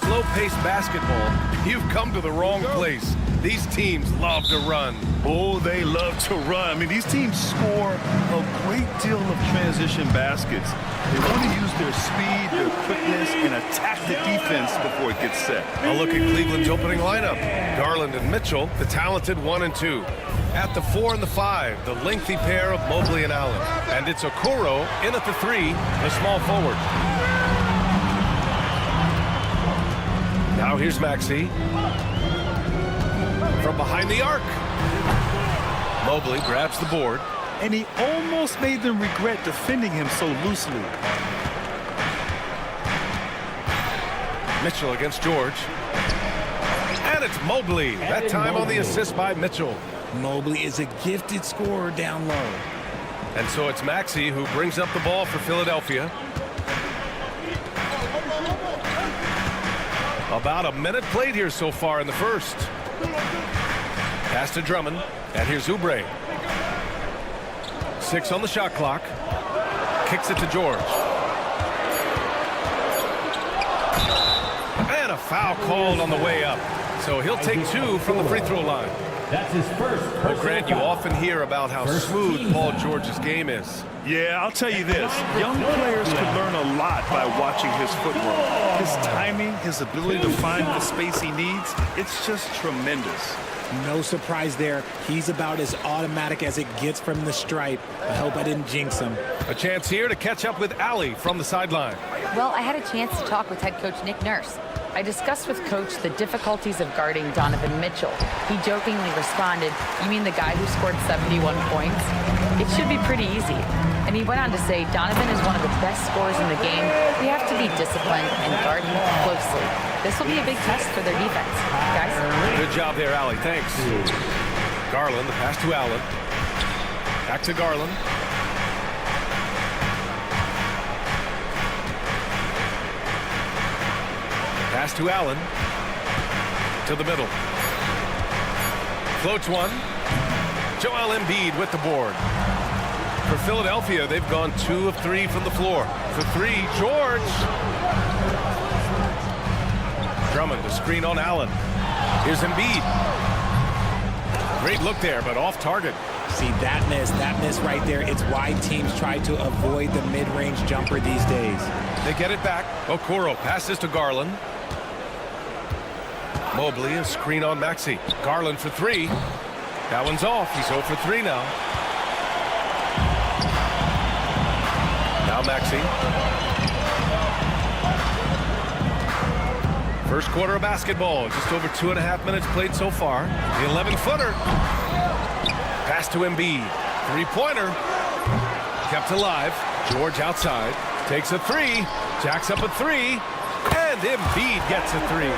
Slow-paced basketball, you've come to the wrong place. These teams love to run. Oh, they love to run. I mean, these teams score a great deal of transition baskets. They want to use their speed, their quickness, and attack the defense before it gets set. A look at Cleveland's opening lineup. Garland and Mitchell, the talented 1 and 2. At the 4 and the 5, the lengthy pair of Mobley and Allen. And it's Okoro in at the 3, the small forward. Now here's Maxey. From behind the arc. Mobley grabs the board. And he almost made them regret defending him so loosely. Mitchell against George. And it's Mobley. That time on the assist by Mitchell. Mobley is a gifted scorer down low. And so it's Maxey who brings up the ball for Philadelphia. About a minute played here so far in the first. Pass to Drummond, and here's Oubre. 6 on the shot clock. Kicks it to George. And a foul called on the way up. So he'll take 2 from the free throw line. That's his first. Well, Grant, you often hear about how smooth Paul George's game is. Yeah, I'll tell you this. Young players can learn a lot by watching his footwork. His timing, his ability to find the space he needs, it's just tremendous. No surprise there. He's about as automatic as it gets from the stripe. I hope I didn't jinx him. A chance here to catch up with Allie from the sideline. Well, I had a chance to talk with head coach Nick Nurse. I discussed with Coach the difficulties of guarding Donovan Mitchell. He jokingly responded, "You mean the guy who scored 71 points? It should be pretty easy." And he went on to say, "Donovan is one of the best scorers in the game. We have to be disciplined and guard him closely. This will be a big test for their defense." Guys? Good job there, Allie. Thanks. Garland, the pass to Allen. Back to Garland. Pass to Allen. To the middle. Floats one. Joel Embiid with the board. For Philadelphia, they've gone 2 of 3 from the floor. For 3, George. Drummond, a screen on Allen. Here's Embiid. Great look there, but off target. See, that miss right there, it's why teams try to avoid the mid-range jumper these days. They get it back. Okoro passes to Garland. Mobley, a screen on Maxey. Garland for 3. That one's off. He's 0 for 3 now. Now Maxey. First quarter of basketball. Just over 2.5 minutes played so far. The 11-footer. Pass to Embiid. 3-pointer. Kept alive. George outside. Takes a 3. Jacks up a 3. And Embiid gets a 3.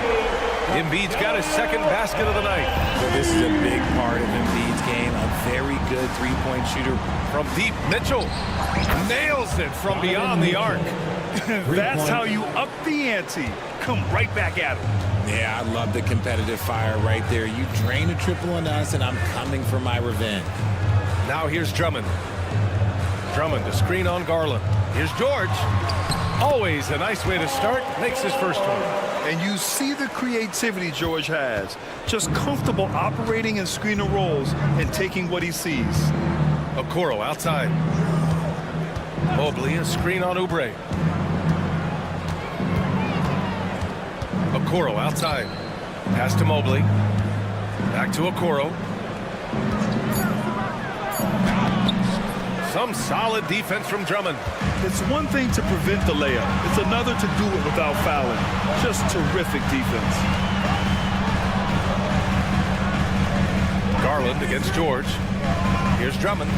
Embiid's got his second basket of the night. So this is a big part of Embiid's game. A very good three-point shooter. From deep, Mitchell nails it from beyond the arc. That's how you up the ante. Come right back at him. Yeah, I love the competitive fire right there. You drain a triple on us, and I'm coming for my revenge. Now here's Drummond. Drummond, a screen on Garland. Here's George. Always a nice way to start. Makes his first one. And you see the creativity George has. Just comfortable operating in screen and rolls and taking what he sees. Okoro outside. Mobley, a screen on Oubre. Okoro outside. Pass to Mobley. Back to Okoro. Some solid defense from Drummond. It's one thing to prevent the layup. It's another to do it without fouling. Just terrific defense. Garland against George. Here's Drummond.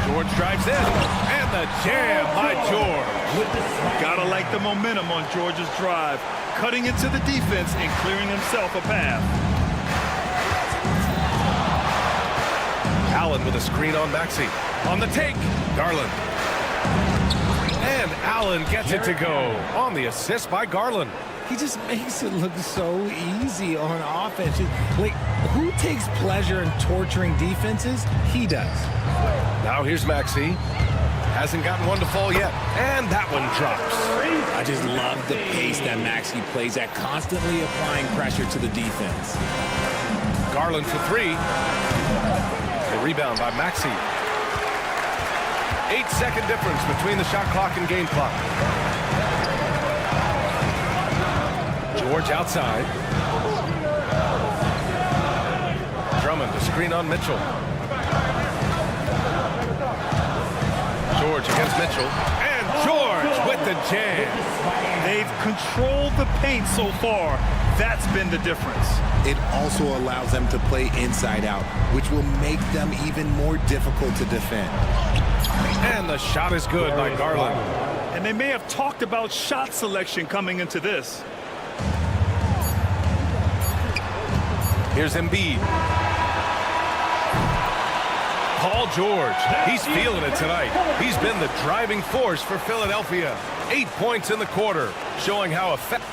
George drives in, and the jam by George. Gotta like the momentum on George's drive, cutting into the defense and clearing himself a path. Allen with a screen on Maxey. On the take, Garland. And Allen gets it to go on the assist by Garland. He just makes it look so easy on offense. Like, who takes pleasure in torturing defenses? He does. Now here's Maxey. Hasn't gotten one to fall yet. And that one drops. I just love the pace that Maxey plays at, constantly applying pressure to the defense. Garland for three. The rebound by Maxey. 8-second difference between the shot clock and game clock. George outside. Drummond, a screen on Mitchell. George against Mitchell. And George with the jam. They've controlled the paint so far. That's been the difference. It also allows them to play inside out, which will make them even more difficult to defend. And the shot is good by Garland. And they may have talked about shot selection coming into this. Here's Embiid. Paul George, he's feeling it tonight. He's been the driving force for Philadelphia. 8 points in the quarter, showing how effective.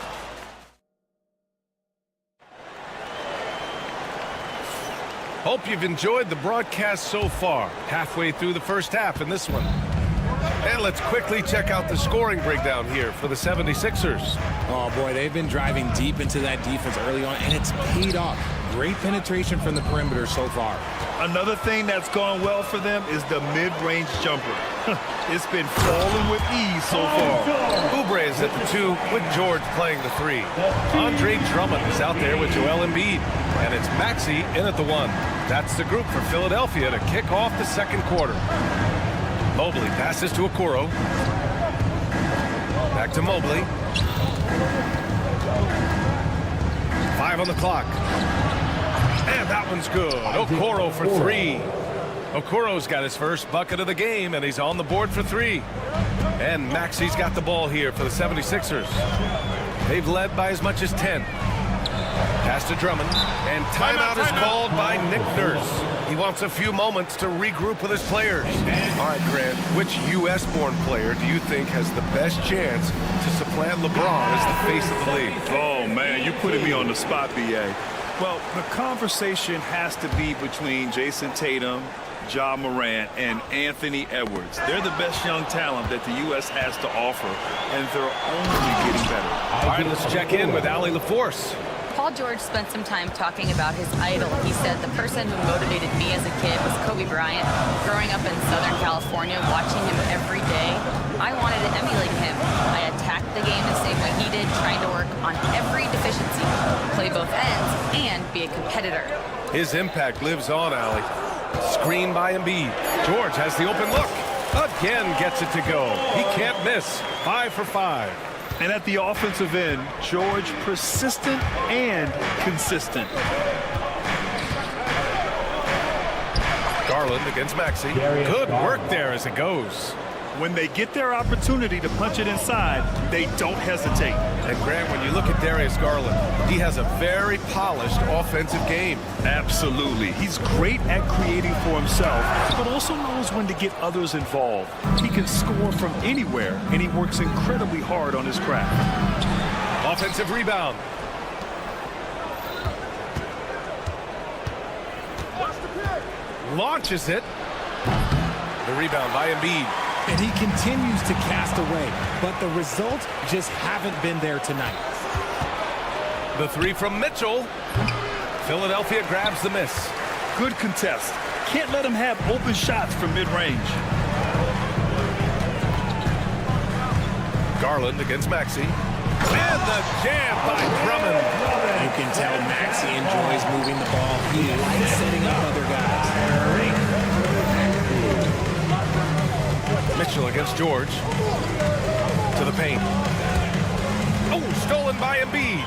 Hope you've enjoyed the broadcast so far. Halfway through the first half in this one. And let's quickly check out the scoring breakdown here for the 76ers. Oh, boy, they've been driving deep into that defense early on, and it's paid off. Great penetration from the perimeter so far. Another thing that's gone well for them is the mid-range jumper. It's been falling with ease so far. Oubre is at the 2 with George playing the 3. Andre Drummond is out there with Joel Embiid. And it's Maxey in at the 1. That's the group for Philadelphia to kick off the second quarter. Mobley passes to Okoro. Back to Mobley. 5 on the clock. And that one's good. Okoro for 3. Okoro's got his first bucket of the game, and he's on the board for 3. And Maxey's got the ball here for the 76ers. They've led by as much as 10. Pass to Drummond, and timeout is called by Nick Nurse. He wants a few moments to regroup with his players. All right, Grant, which U.S.-born player do you think has the best chance to supplant LeBron as the face of the league? Oh, man, you're putting me on the spot, B.A. Well, the conversation has to be between Jason Tatum, Ja Morant, and Anthony Edwards. They're the best young talent that the U.S. has to offer, and they're only getting better. All right, let's check in with Allie LaForce. Paul George spent some time talking about his idol. He said, the person who motivated me as a kid was Kobe Bryant. Growing up in Southern California, watching him every day, I wanted to emulate him. I attacked the game the same way he did, trying to work on every deficiency, play both ends, and be a competitor. His impact lives on, Allie. Screen by Embiid. George has the open look. Again gets it to go. He can't miss. 5 for 5. And at the offensive end, George persistent and consistent. Garland against Maxey. Good work there as it goes. When they get their opportunity to punch it inside, they don't hesitate. And Grant, when you look at Darius Garland, he has a very polished offensive game. Absolutely. He's great at creating for himself, but also knows when to get others involved. He can score from anywhere, and he works incredibly hard on his craft. Offensive rebound. Launches it. The rebound by Embiid. And he continues to cast away, but the results just haven't been there tonight. The 3 from Mitchell. Philadelphia grabs the miss. Good contest. Can't let him have open shots from mid-range. Garland against Maxey. And the jam by Drummond. You can tell Maxey enjoys moving the ball. He likes setting up other guys. Mitchell against George. To the paint. Oh, stolen by Embiid.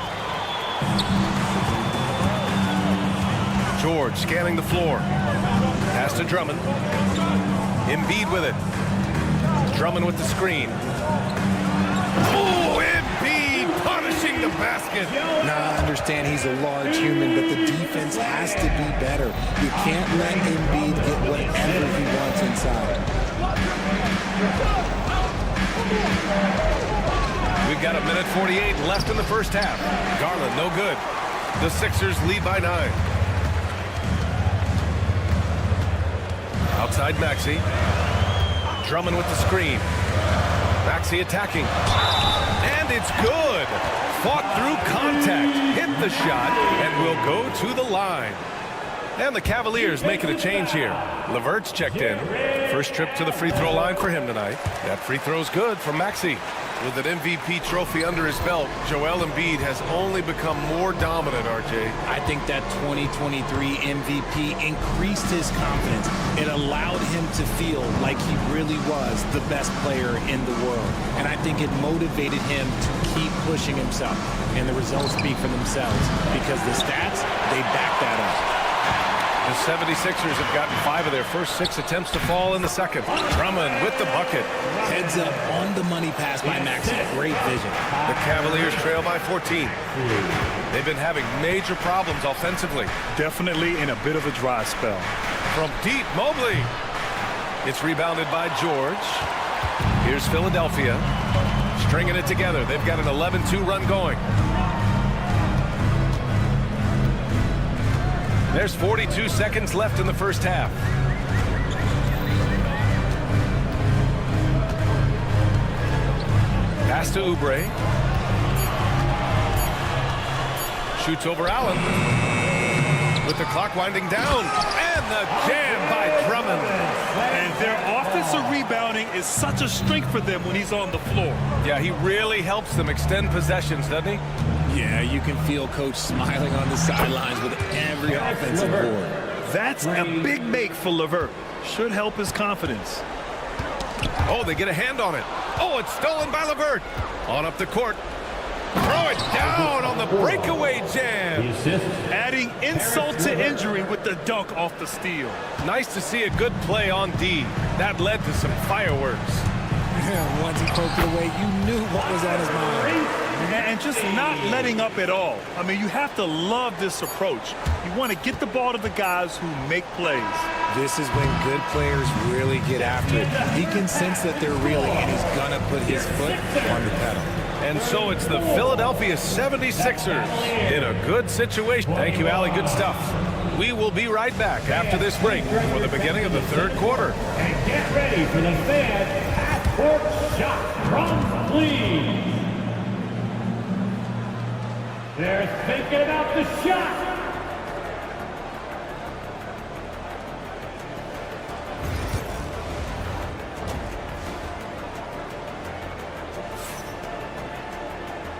George scanning the floor. Pass to Drummond. Embiid with it. Drummond with the screen. Oh, Embiid punishing the basket. Now, I understand he's a large human, but the defense has to be better. You can't let Embiid get whatever he wants inside. We've got 1:48 left in the first half. Garland, no good. The Sixers lead by 9. Outside Maxey. Drummond with the screen. Maxey attacking. And it's good. Fought through contact. Hit the shot and will go to the line. And the Cavaliers making a change here. LeVert's checked in. First trip to the free throw line for him tonight. That free throw's good from Maxey. With an MVP trophy under his belt, Joel Embiid has only become more dominant, RJ. I think that 2023 MVP increased his confidence. It allowed him to feel like he really was the best player in the world. And I think it motivated him to keep pushing himself. And the results speak for themselves because the stats, they back that up. The 76ers have gotten 5 of their first 6 attempts to fall in the second. Drummond with the bucket. Heads up on the money pass by Maxey. Great vision. The Cavaliers trail by 14. They've been having major problems offensively. Definitely in a bit of a dry spell. From deep, Mobley. It's rebounded by George. Here's Philadelphia. Stringing it together. They've got an 11-2 run going. There's 42 seconds left in the first half. Pass to Oubre. Shoots over Allen. With the clock winding down. And the jam by Drummond. And their offensive rebounding is such a strength for them when he's on the floor. Yeah, he really helps them extend possessions, doesn't he? Yeah, you can feel Coach smiling on the sidelines with every offensive board. That's a big make for LeVert. Should help his confidence. Oh, they get a hand on it. Oh, it's stolen by LeVert. On up the court. Throw it down on the breakaway jam. Adding insult to injury with the dunk off the steal. Nice to see a good play on D. That led to some fireworks. Yeah, once he poked it away, you knew what was on his mind. And just not letting up at all. I mean, you have to love this approach. You want to get the ball to the guys who make plays. This is when good players really get after it. He can sense that they're reeling, and he's going to put his foot on the pedal. And so it's the Philadelphia 76ers in a good situation. Thank you, Allie. Good stuff. We will be right back after this break for the beginning of the third quarter. And get ready for the fan half-court shot from Cleveland. They're thinking about the shot.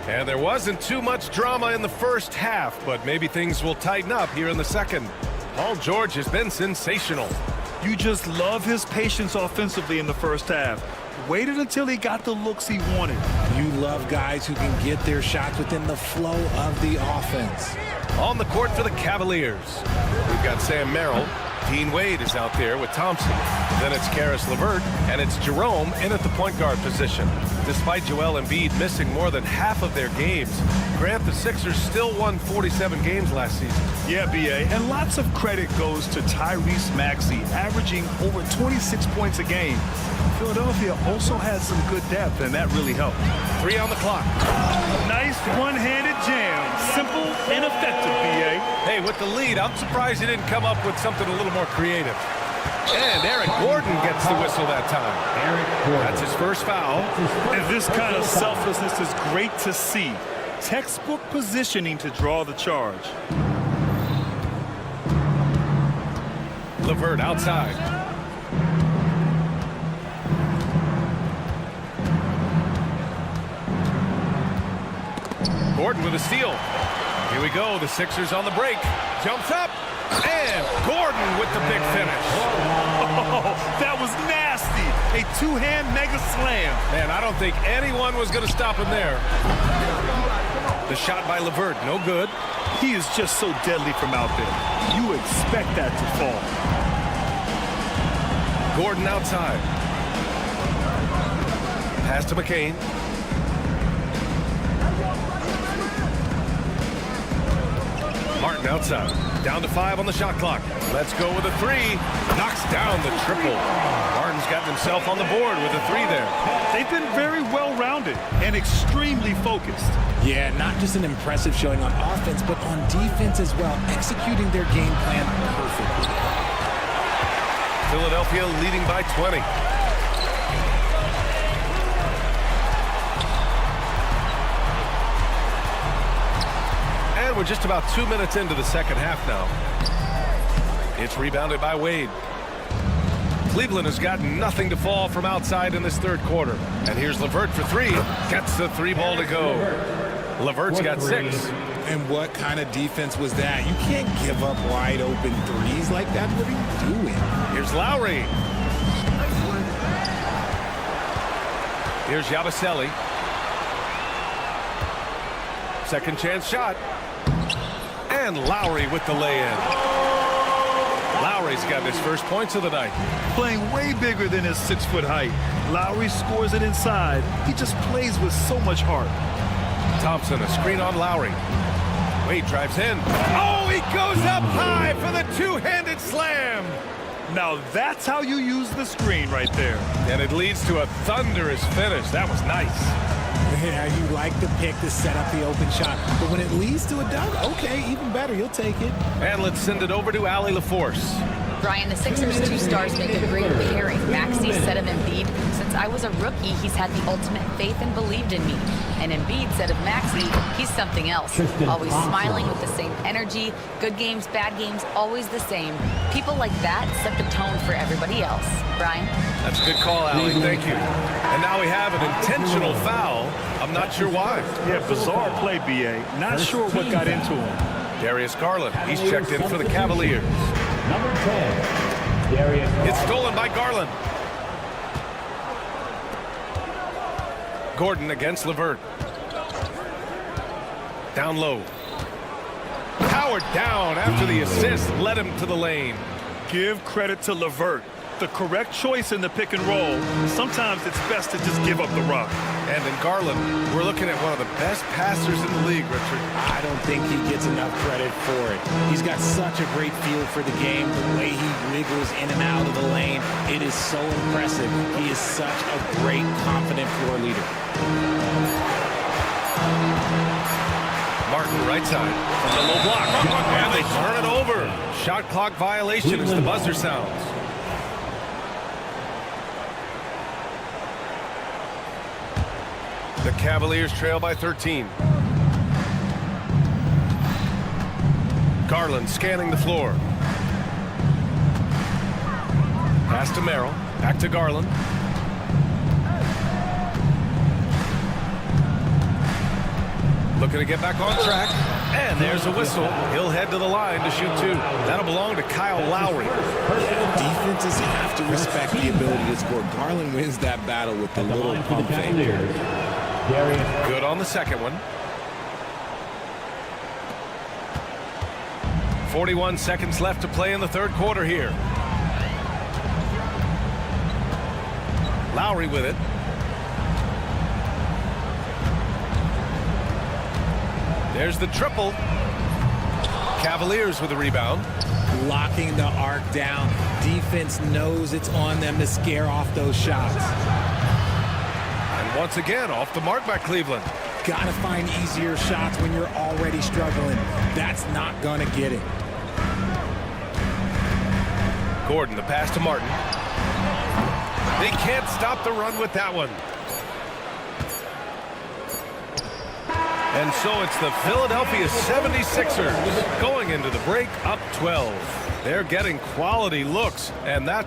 And there wasn't too much drama in the first half, but maybe things will tighten up here in the second. Paul George has been sensational. You just love his patience offensively in the first half. Waited until he got the looks he wanted. You love guys who can get their shots within the flow of the offense. On the court for the Cavaliers, we've got Sam Merrill. Dean Wade is out there with Thompson. Then it's Karis LeVert, and it's Jerome in at the point guard position. Despite Joel Embiid missing more than half of their games, Grant, the Sixers still won 47 games last season. Yeah, B.A., and lots of credit goes to Tyrese Maxey, averaging over 26 points a game. Philadelphia also has some good depth, and that really helped. 3 on the clock. Nice one-handed jam. Simple and effective, B.A. Hey, with the lead, I'm surprised he didn't come up with something a little more creative. And Eric Gordon gets the whistle that time. That's his first foul. And this kind of selflessness is great to see. Textbook positioning to draw the charge. LeVert outside. Gordon with a steal. Here we go. The Sixers on the break. Jumps up. And Gordon with the big finish. Oh, that was nasty. A two-hand mega slam. Man, I don't think anyone was going to stop him there. The shot by LeVert, no good. He is just so deadly from out there. You expect that to fall. Gordon outside. Pass to McCain. Martin outside. Down to 5 on the shot clock. Let's go with a 3. Knocks down the triple. Martin's gotten himself on the board with a 3 there. They've been very well-rounded and extremely focused. Yeah, not just an impressive showing on offense, but on defense as well, executing their game plan perfectly. Philadelphia leading by 20. And we're just about 2 minutes into the second half now. It's rebounded by Wade. Cleveland has got nothing to fall from outside in this third quarter. And here's LeVert for 3. Gets the 3 ball to go. LeVert's got 6. And what kind of defense was that? You can't give up wide open threes like that. What are you doing? Here's Lowry. Here's Yabusele. Second chance shot. And Lowry with the lay-in. Lowry's got his first points of the night. Playing way bigger than his 6-foot height. Lowry scores it inside. He just plays with so much heart. Thompson, a screen on Lowry. Wade drives in. Oh, he goes up high for the two-handed slam. Now that's how you use the screen right there. And it leads to a thunderous finish. That was nice. Yeah, you like the pick to set up the open shot. But when it leads to a dunk, okay, even better. You'll take it. And let's send it over to Allie LaForce. Brian, the Sixers' 2 stars make a great pairing. Maxey said of Embiid, since I was a rookie, he's had the ultimate faith and believed in me. And Embiid said of Maxey, he's something else. Always smiling with the same energy. Good games, bad games, always the same. People like that set the tone for everybody else. Brian? That's a good call, Allie. Thank you. And now we have an intentional foul. I'm not sure why. Yeah, bizarre play, B.A. Not sure what got into him. Darius Garland. He's checked in for the Cavaliers. Number 10, Darius. It's stolen by Garland. Gordon against LeVert. Down low. Powered down after the assist led him to the lane. Give credit to LeVert. The correct choice in the pick and roll. Sometimes it's best to just give up the rock. And in Garland, we're looking at one of the best passers in the league, Richard. I don't think he gets enough credit for it. He's got such a great feel for the game, the way he wiggles in and out of the lane. It is so impressive. He is such a great, confident floor leader. Martin right side from the low block. And they turn it over. Shot clock violation as the buzzer sounds. The Cavaliers trail by 13. Garland scanning the floor. Pass to Merrill. Back to Garland. Looking to get back on track. And there's a whistle. He'll head to the line to shoot 2. That'll belong to Kyle Lowry. Defenses have to respect the ability to score. Garland wins that battle with the little pump fake. Good on the second one. 41 seconds left to play in the third quarter here. Lowry with it. There's the triple. Cavaliers with the rebound. Locking the arc down. Defense knows it's on them to scare off those shots. And once again, off the mark by Cleveland. Gotta find easier shots when you're already struggling. That's not gonna get it. Gordon, the pass to Martin. They can't stop the run with that one. And so it's the Philadelphia 76ers going into the break up 12. They're getting quality looks, and that...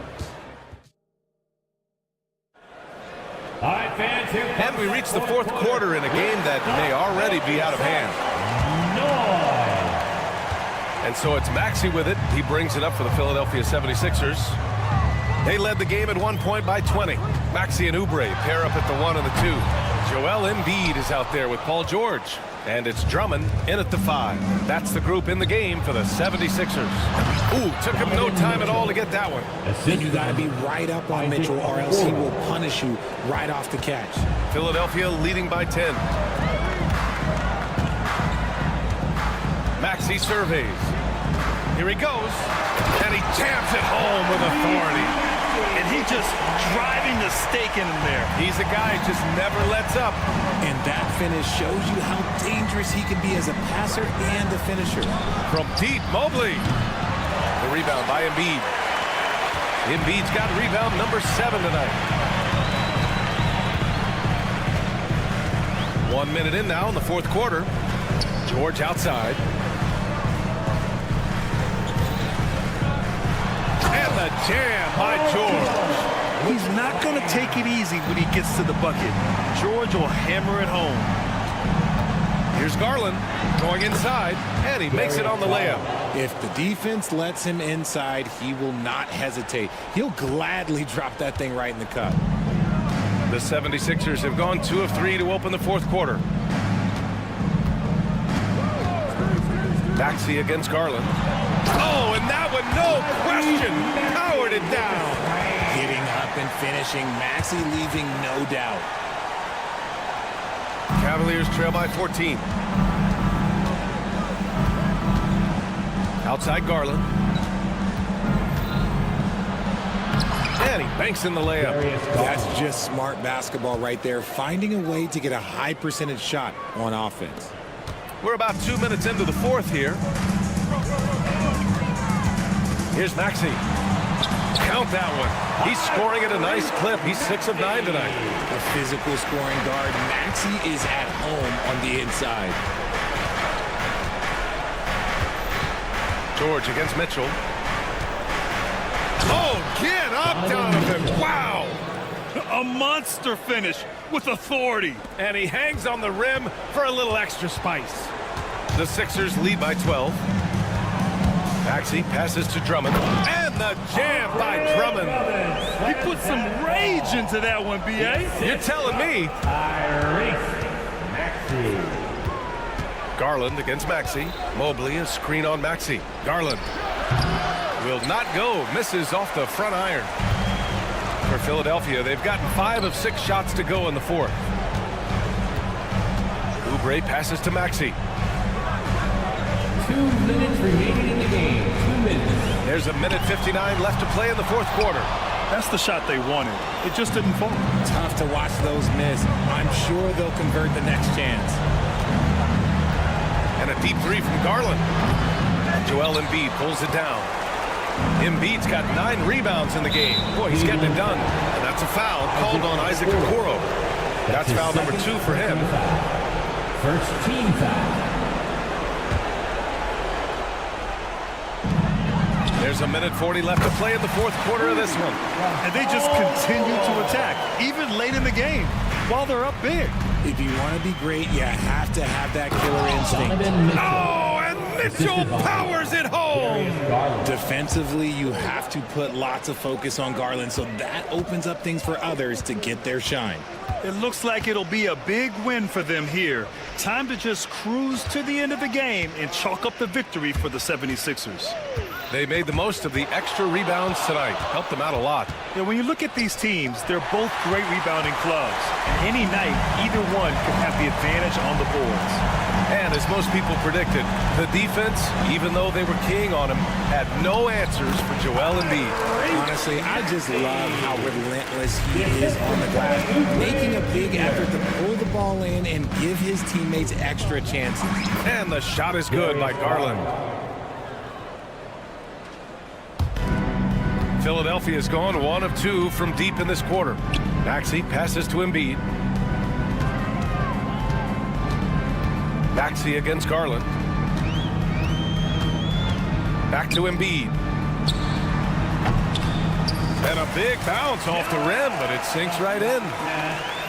All right, fans, here comes And we reach the fourth quarter in a game that may already be out of hand. And so it's Maxey with it. He brings it up for the Philadelphia 76ers. They led the game at 1 point by 20. Maxey and Oubre pair up at the 1 and the 2. Joel Embiid is out there with Paul George. And it's Drummond in at the 5. That's the group in the game for the 76ers. Ooh, took him no time at all to get that one. And you got to be right up on Mitchell or else he will punish you right off the catch. Philadelphia leading by 10. Maxey surveys. Here he goes. And he jams it home with authority. And he just driving the stake in him there. He's a guy who just never lets up. And that finish shows you how dangerous he can be as a passer and a finisher. From deep, Mobley. The rebound by Embiid. Embiid's got rebound number 7 tonight. 1 minute in now in the fourth quarter. George outside. And the jam by George. He's not going to take it easy when he gets to the bucket. George will hammer it home. Here's Garland going inside, and he makes it on the layup. If the defense lets him inside, he will not hesitate. He'll gladly drop that thing right in the cup. The 76ers have gone 2 of 3 to open the fourth quarter. Maxey against Garland. Oh, and that one, no question, powered it down. Getting up and finishing, Maxey leaving no doubt. Cavaliers trail by 14. Outside Garland. And he banks in the layup. That's just smart basketball right there, finding a way to get a high percentage shot on offense. We're about 2 minutes into the fourth here. Here's Maxey. Count that one. He's scoring at a nice clip. He's 6 of 9 tonight. A physical scoring guard. Maxey is at home on the inside. George against Mitchell. Oh, get up, Donovan. Wow. A monster finish with authority. And he hangs on the rim for a little extra spice. The Sixers lead by 12. Maxey passes to Drummond. And the jam by Drummond. He put some rage into that one, B.A. You're telling me. Garland against Maxey. Mobley, a screen on Maxey. Garland will not go. Misses off the front iron. For Philadelphia, they've gotten 5 of 6 shots to go in the fourth. Oubre passes to Maxey. 2 minutes remaining in the game. 2 minutes. There's a minute 59 left to play in the fourth quarter. That's the shot they wanted. It just didn't fall. Tough to watch those miss. I'm sure they'll convert the next chance. And a deep 3 from Garland. Joel Embiid pulls it down. Embiid's got 9 rebounds in the game. Boy, he's getting it done. And that's a foul called on Isaac Okoro. That's foul number 2 for him. First team foul. There's a minute 40 left to play in the fourth quarter of this one. And they just continue to attack, even late in the game, while they're up big. If you want to be great, you have to have that killer instinct. Oh, and Mitchell powers it home. Defensively, you have to put lots of focus on Garland, so that opens up things for others to get their shine. It looks like it'll be a big win for them here. Time to just cruise to the end of the game and chalk up the victory for the 76ers. They made the most of the extra rebounds tonight. Helped them out a lot. Yeah, when you look at these teams, they're both great rebounding clubs. And any night, either one could have the advantage on the boards. And as most people predicted, the defense, even though they were keying on him, had no answers for Joel Embiid. Honestly, I just love how relentless he is on the glass, making a big effort to pull the ball in and give his teammates extra chances. And the shot is good by Garland. Philadelphia has gone 1 of 2 from deep in this quarter. Maxey passes to Embiid. Maxey against Garland. Back to Embiid. And a big bounce off the rim, but it sinks right in.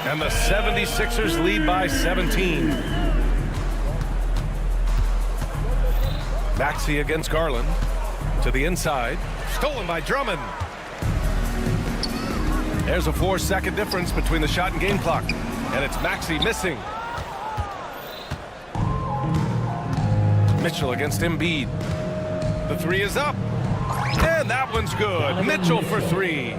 And the 76ers lead by 17. Maxey against Garland. To the inside. Stolen by Drummond. There's a 4-second difference between the shot and game clock. And it's Maxey missing. Mitchell against Embiid. The three is up. And that one's good. Mitchell for three.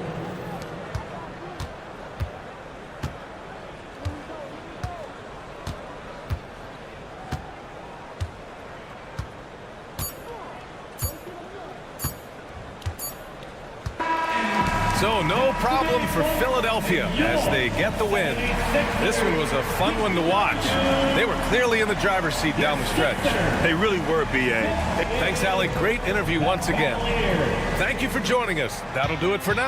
So no problem for Philadelphia as they get the win. This one was a fun one to watch. They were clearly in the driver's seat down the stretch. They really were, B.A. Thanks, Allie. Great interview once again. Thank you for joining us. That'll do it for now.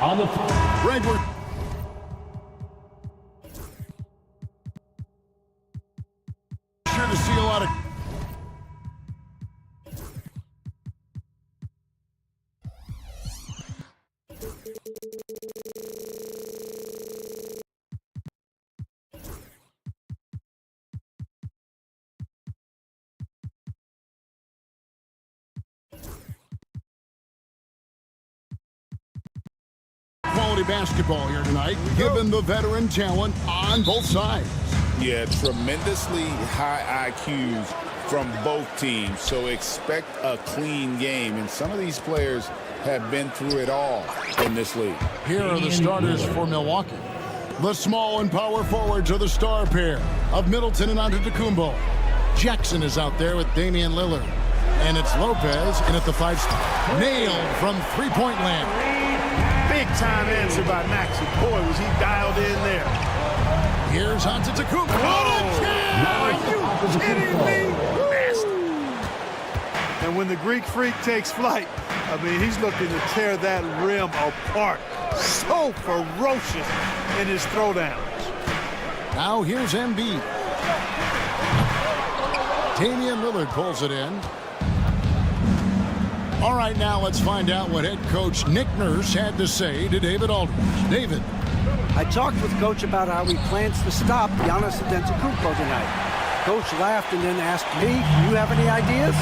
On the Greg, we're sure to see a lot of quality basketball here tonight, given the veteran talent on both sides. Yeah, tremendously high IQs from both teams, so expect a clean game. And some of these players have been through it all in this league. Here are the starters for Milwaukee. The small and power forwards are the star pair of Middleton and Antetokounmpo. Jackson is out there with Damian Lillard. And it's Lopez in at the 5 spot. Nailed from three-point land. Big time answer by Maxey. Boy, was he dialed in there. Here's Antetokounmpo. Are you kidding me? Nasty. And when the Greek Freak takes flight, I mean, he's looking to tear that rim apart. So ferocious in his throwdowns. Now here's Embiid. Damian Lillard pulls it in. All right, now let's find out what head coach Nick Nurse had to say to David Aldridge. David. I talked with Coach about how he plans to stop Giannis Antetokounmpo tonight. Coach laughed and then asked me, do you have any ideas?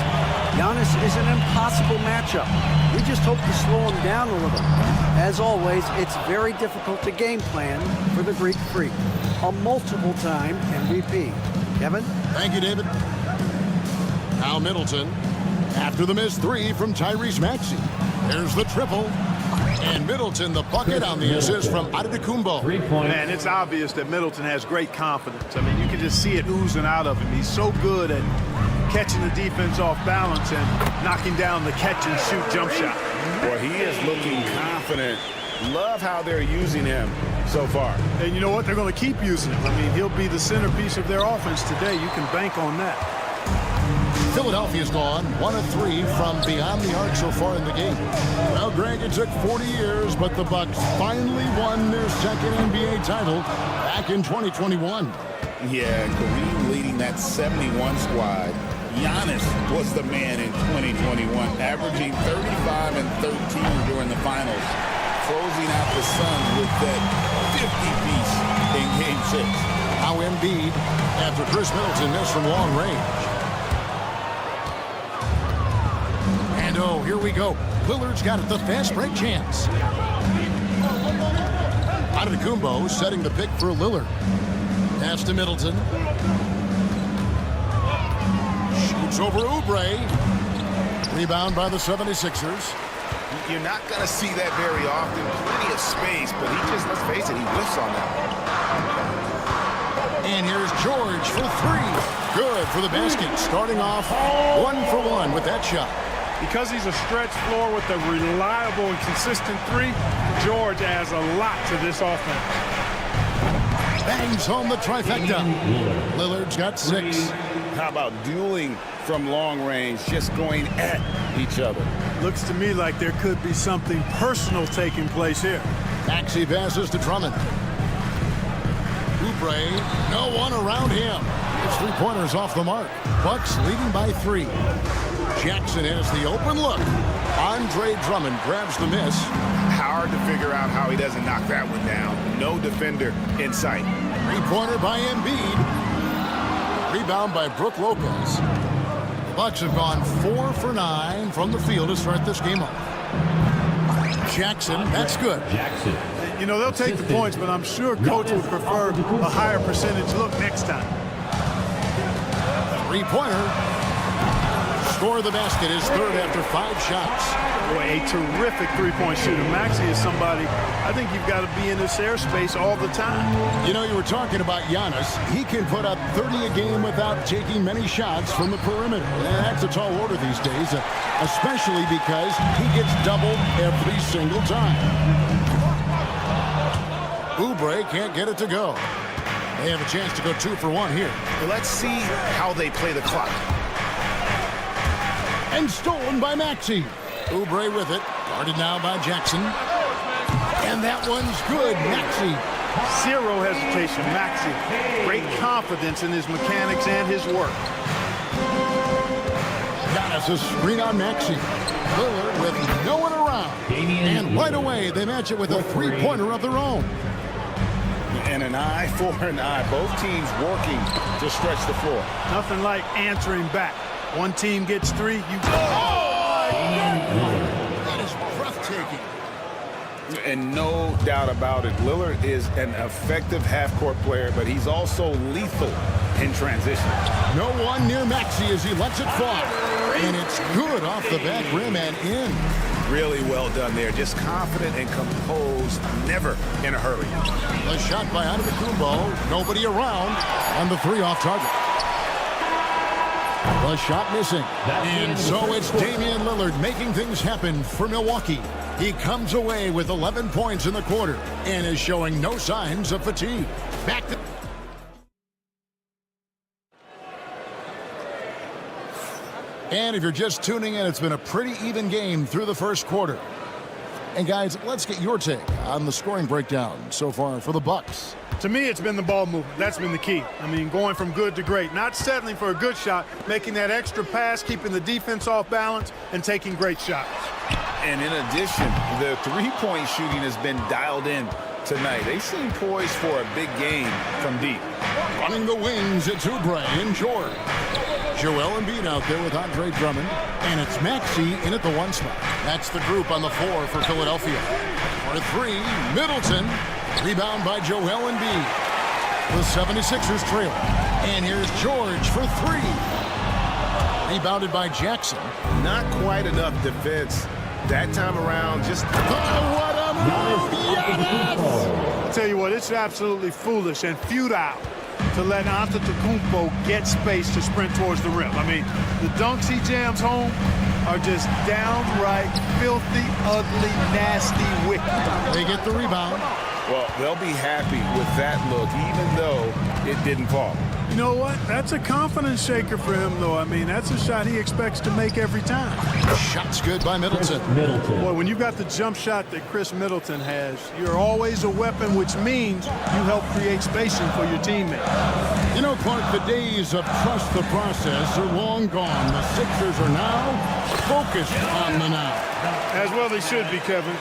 Giannis is an impossible matchup. We just hope to slow him down a little. As always, it's very difficult to game plan for the Greek Freak, a multiple-time MVP. Kevin? Thank you, David. Now Middleton. After the missed three from Tyrese Maxey. There's the triple. And Middleton, the bucket on the assist from Antetokounmpo. 3 points. Man, it's obvious that Middleton has great confidence. I mean, you can just see it oozing out of him. He's so good at catching the defense off balance and knocking down the catch-and-shoot jump shot. Boy, he is looking confident. Love how they're using him so far. And you know what? They're going to keep using him. I mean, he'll be the centerpiece of their offense today. You can bank on that. Philadelphia's gone 1 of 3 from beyond the arc so far in the game. Well, Greg, it took 40 years, but the Bucks finally won their second NBA title back in 2021. Yeah, Kareem leading that 71 squad. Giannis was the man in 2021, averaging 35 and 13 during the finals, closing out the Suns with that 50-piece in Game 6. Now Embiid after Chris Middleton missed from long range. And oh, here we go. Lillard's got it, the fast break chance. Antetokounmpo setting the pick for Lillard. Pass to Middleton. Shoots over Oubre. Rebound by the 76ers. You're not going to see that very often. Plenty of space, but he just, let's face it, he whiffs on that. And here's George for 3. Good for the basket. Starting off 1 for 1 with that shot. Because he's a stretch floor with a reliable and consistent 3, George adds a lot to this offense. Bangs home the trifecta. Lillard's got 6. How about dueling from long range, just going at each other? Looks to me like there could be something personal taking place here. Maxey passes to Drummond. Oubre, no one around him. His 3-pointers off the mark. Bucks leading by 3. Jackson has the open look. Andre Drummond grabs the miss. Hard to figure out how he doesn't knock that one down. No defender in sight. 3-pointer by Embiid. Rebound by Brook Lopez. The Bucks have gone 4 for 9 from the field to start this game off. Jackson, that's good. Jackson. You know, they'll take the points, but I'm sure Coach would prefer a higher percentage look next time. 3-pointer. Score the basket, his 3rd after 5 shots. Boy, a terrific 3-point shooter. Maxey is somebody, I think you've got to be in this airspace all the time. You know, you were talking about Giannis. He can put up 30 a game without taking many shots from the perimeter. And that's a tall order these days, especially because he gets doubled every single time. Oubre can't get it to go. They have a chance to go 2 for 1 here. Let's see how they play the clock. And stolen by Maxey. Oubre with it. Guarded now by Jackson. And that one's good. Maxey. Zero hesitation. Maxey. Great confidence in his mechanics and his work. Giannis a screen on Maxey. Lillard with no one around. And right away, they match it with a three-pointer of their own. And an eye for an eye. Both teams working to stretch the floor. Nothing like answering back. One team gets three, you go. That is breathtaking. And no doubt about it, Lillard is an effective half-court player, but he's also lethal in transition. No one near Maxey as he lets it fall. And it's good off the back rim and in. Really well done there. Just confident and composed, never in a hurry. A shot by Antetokounmpo. Nobody around. And the three off target. The shot missing. And so it's Damian Lillard making things happen for Milwaukee. He comes away with 11 points in the quarter and is showing no signs of fatigue. Back to... And if you're just tuning in, it's been a pretty even game through the first quarter. And guys, let's get your take on the scoring breakdown so far for the Bucks. To me, it's been the ball movement. That's been the key. I mean, going from good to great. Not settling for a good shot, making that extra pass, keeping the defense off balance, and taking great shots. And in addition, the three-point shooting has been dialed in tonight. They seem poised for a big game from deep. Running the wings, it's Oubre and George. Joel Embiid out there with Andre Drummond. And it's Maxey in at the one spot. That's the group on the floor for Philadelphia. For three, Middleton. Rebound by Joel Embiid. The 76ers trail. And here's George for three. Rebounded by Jackson. Not quite enough defense that time around. Just what a move! Yes! I'll tell you what, it's absolutely foolish and futile to let Antetokounmpo get space to sprint towards the rim. I mean, the dunks he jams home are just downright filthy, ugly, nasty, wicked. They get the rebound. Well, they'll be happy with that look, even though it didn't fall. You know what? That's a confidence shaker for him, though. I mean, that's a shot he expects to make every time. Shot's good by Middleton. Boy, when you've got the jump shot that Chris Middleton has, you're always a weapon, which means you help create spacing for your teammates. You know, Clark, the days of trust the process are long gone. The Sixers are now focused on the now. As well they should be, Kevin.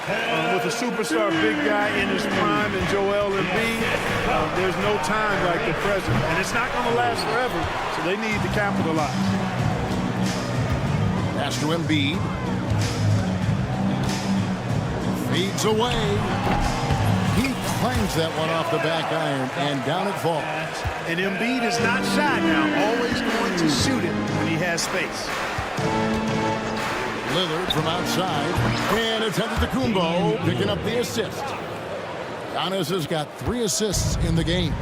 With a superstar big guy in his prime and Joel Embiid, there's no time like the present. And it's not going to last forever, so they need to capitalize. Pass to Embiid. Fades away. He clangs that one off the back iron, and down it falls. And Embiid is not shy now, always going to shoot it when he has space. Lillard from outside, and it's Antetokounmpo picking up the assist. Giannis has got 3 assists in the game.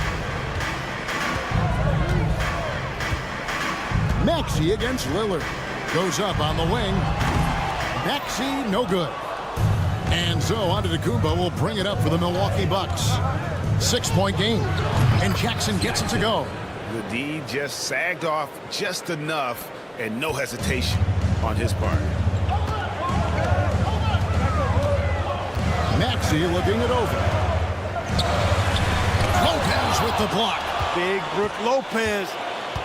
Maxey against Lillard. Goes up on the wing. Maxey, no good. And so Antetokounmpo will bring it up for the Milwaukee Bucks. 6-point game. And Jackson gets it to go. The D just sagged off just enough, and no hesitation on his part. Maxey looking it over. Lopez with the block. Big Brook Lopez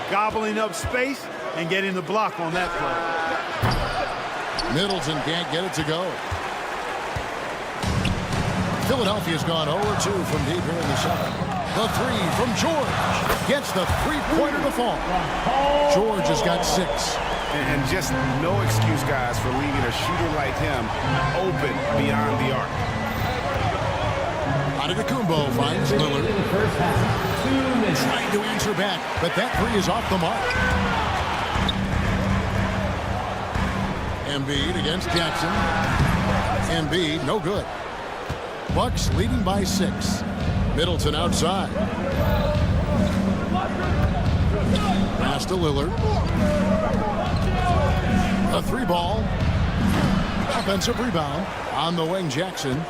gobbling up space and getting the block on that play. Middleton can't get it to go. Philadelphia's gone 0-2 from deep here in the second. The three from George. Gets the three-pointer to fall. George has got 6. And just no excuse, guys, for leaving a shooter like him open beyond the arc. Antetokounmpo finds Lillard. Trying to answer back, but that three is off the mark. Embiid against Jackson. Embiid, no good. Bucks leading by 6. Middleton outside. Pass to Lillard. A 3-ball. Offensive rebound. On the wing, Jackson.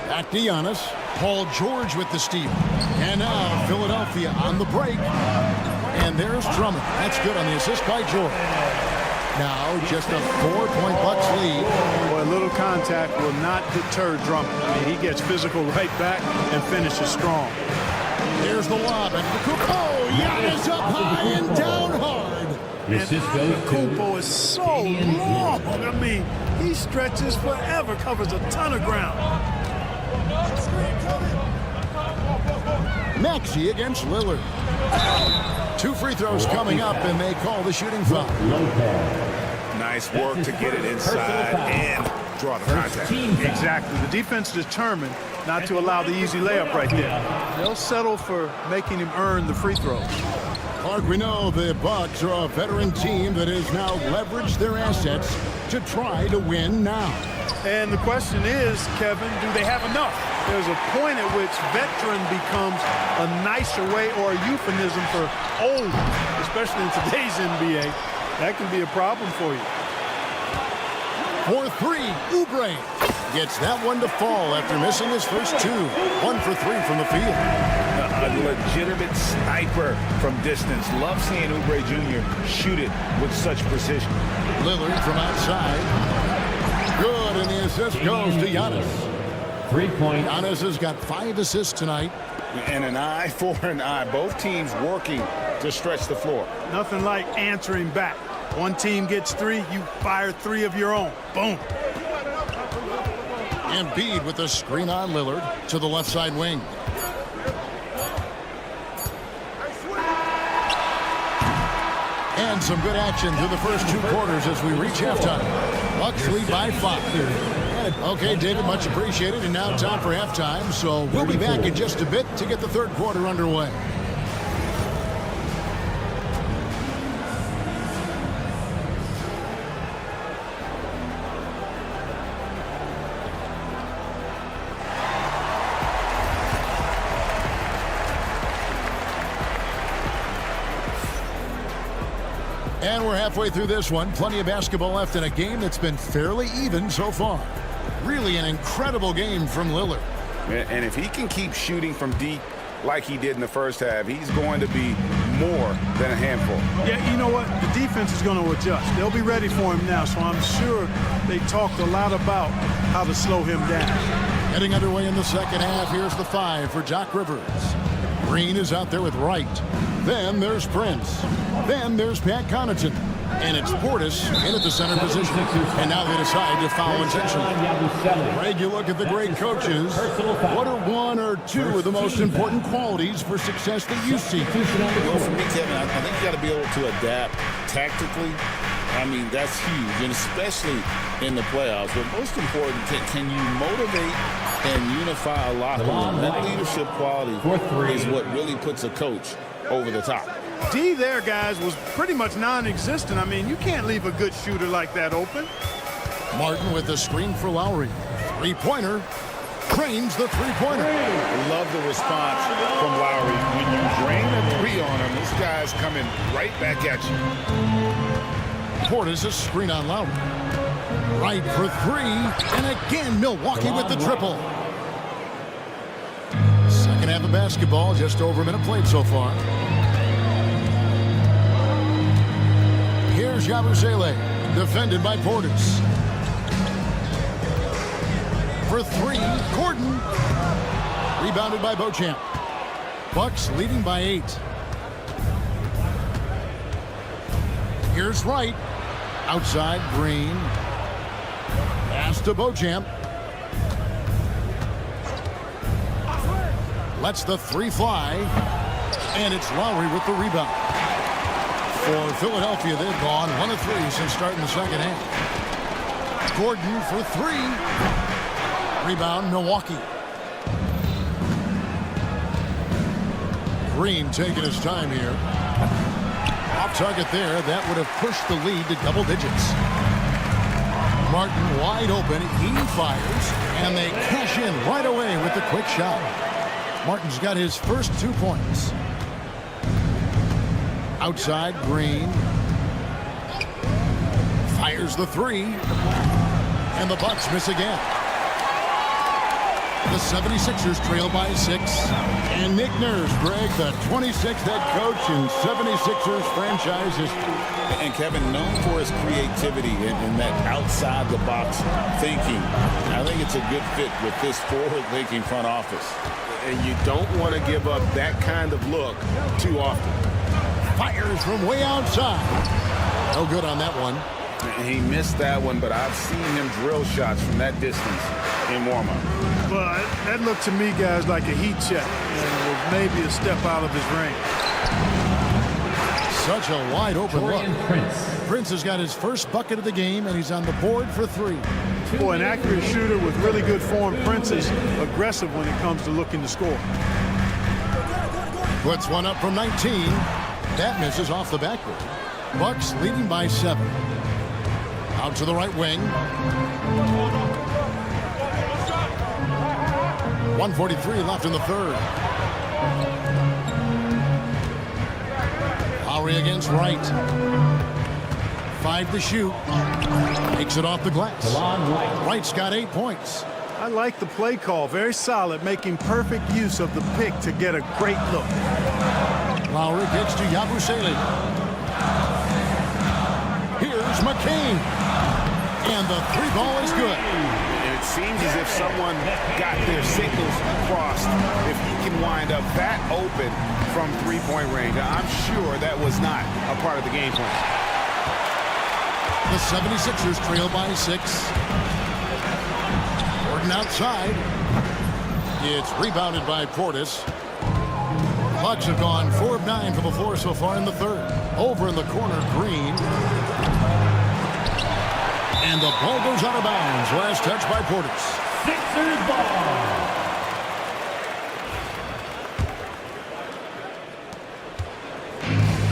Back to Giannis. Paul George with the steal. And now Philadelphia on the break. And there's Drummond. That's good on the assist by George. Now just a 4-point Bucks lead. Boy, a little contact will not deter Drummond. I mean, he gets physical right back and finishes strong. There's the lob. And oh, Giannis up high and down hard. And Antetokounmpo is so long. I mean, he stretches forever, covers a ton of ground. Maxey against Lillard. 2 free throws coming up, and they call the shooting foul. Nice work to get it inside and draw the contact. Exactly. The defense determined not to allow the easy layup right there. They'll settle for making him earn the free throws. Clark, we know the Bucks are a veteran team that has now leveraged their assets to try to win now. And the question is, Kevin, do they have enough? There's a point at which veteran becomes a nicer way or a euphemism for old, especially in today's NBA. That can be a problem for you. For 3, Oubre gets that one to fall after missing his first 2. 1 for 3 from the field. A legitimate sniper from distance. Love seeing Oubre Jr. shoot it with such precision. Lillard from outside. Good, and the assist goes to Giannis. 3-point. Giannis has got 5 assists tonight. And an eye for an eye. Both teams working to stretch the floor. Nothing like answering back. One team gets 3, you fire 3 of your own. Boom. Embiid with a screen on Lillard to the left side wing. And some good action through the first 2 quarters as we reach halftime. Bucks lead by 5. Okay, David, much appreciated. And now time for halftime. So we'll be back in just a bit to get the third quarter underway. And we're halfway through this one. Plenty of basketball left in a game that's been fairly even so far. Really an incredible game from Lillard. And if he can keep shooting from deep like he did in the first half, he's going to be more than a handful. Yeah, you know what? The defense is going to adjust. They'll be ready for him now, so I'm sure they talked a lot about how to slow him down. Heading underway in the second half, here's the 5 for Doc Rivers. Green is out there with Wright. Then there's Prince. Then there's Pat Connaughton. And it's Portis in at the center position. And now they decide to foul intentionally. Greg, you look at the great coaches. What are 1 or 2 of the most important qualities for success that you see? Well, for me, Kevin, I think you got to be able to adapt tactically. I mean, that's huge, and especially in the playoffs. But most important, can you motivate and unify a locker room? That leadership quality is what really puts a coach over the top. D there, guys, was pretty much non-existent. I mean, you can't leave a good shooter like that open. Martin with the screen for Lowry. 3-pointer. Drains the 3-pointer. Love the response from Lowry. When you drain a 3 on him, this guy's coming right back at you. Portis a screen on Lowry. Right for 3. And again, Milwaukee with the triple. Second half of basketball, just over a minute played so far. Here's Yabusele, defended by Portis. For 3, Gordon. Rebounded by Beauchamp. Bucks leading by 8. Here's Wright. Outside, Green. Pass to Beauchamp. Lets the 3 fly. And it's Lowry with the rebound. For Philadelphia, they've gone 1 of 3 since starting the second half. Gordon for 3. Rebound, Milwaukee. Green taking his time here. Off target there. That would have pushed the lead to double digits. Martin wide open. He fires. And they cash in right away with the quick shot. Martin's got his first 2 points. Outside, Green. Fires the 3. And the Bucks miss again. The 76ers trail by 6. And Nick Nurse, Greg, the 26th head coach in 76ers franchise history. And Kevin, known for his creativity and that outside-the-box thinking. I think it's a good fit with this forward-thinking front office. And you don't want to give up that kind of look too often. Fires from way outside. No good on that one. He missed that one, but I've seen him drill shots from that distance in warm-up. Well, that looked to me, guys, like a heat check. And was maybe a step out of his range. Such a wide-open look. Prince has got his first bucket of the game, and he's on the board for 3. Boy, an accurate shooter with really good form. Prince is aggressive when it comes to looking to score. Puts one up from 19. That misses off the backboard. Bucks leading by 7. Out to the right wing. 1:43 left in the third. Lowry against Wright. 5 to shoot. Takes it off the glass. Wright's got 8 points. I like the play call. Very solid, making perfect use of the pick to get a great look. Lowry gets to Yabusele. Here's McCain. And the 3 ball is good. And it seems as if someone got their signals crossed. If he can wind up that open from three-point range, I'm sure that was not a part of the game plan. The 76ers trail by 6. Gordon outside. It's rebounded by Portis. Bucks have gone 4 of 9 from the floor so far in the third. Over in the corner, Green. And the ball goes out of bounds. Last touch by Portis. Sixers ball.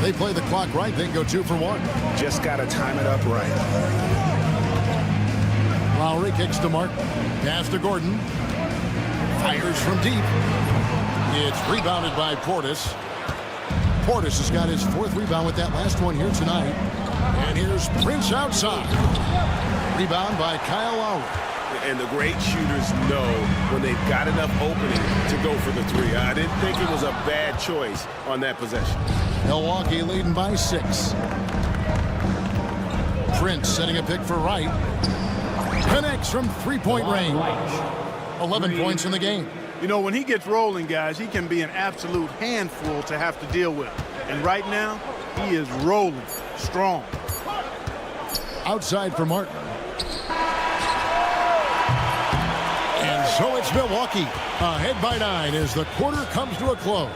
They play the clock right, then go 2 for 1. Just got to time it up right. Lowry kicks to Martin. Pass to Gordon. Fires from deep. It's rebounded by Portis. Portis has got his 4th rebound with that last one here tonight. And here's Prince outside. Rebound by Kyle Lowry. And the great shooters know when they've got enough opening to go for the 3. I didn't think it was a bad choice on that possession. Milwaukee leading by 6. Prince setting a pick for Wright. Connects from 3-point range. 11 points in the game. You know, when he gets rolling, guys, he can be an absolute handful to have to deal with. And right now, he is rolling strong. Outside for Martin. And so it's Milwaukee ahead by 9 as the quarter comes to a close.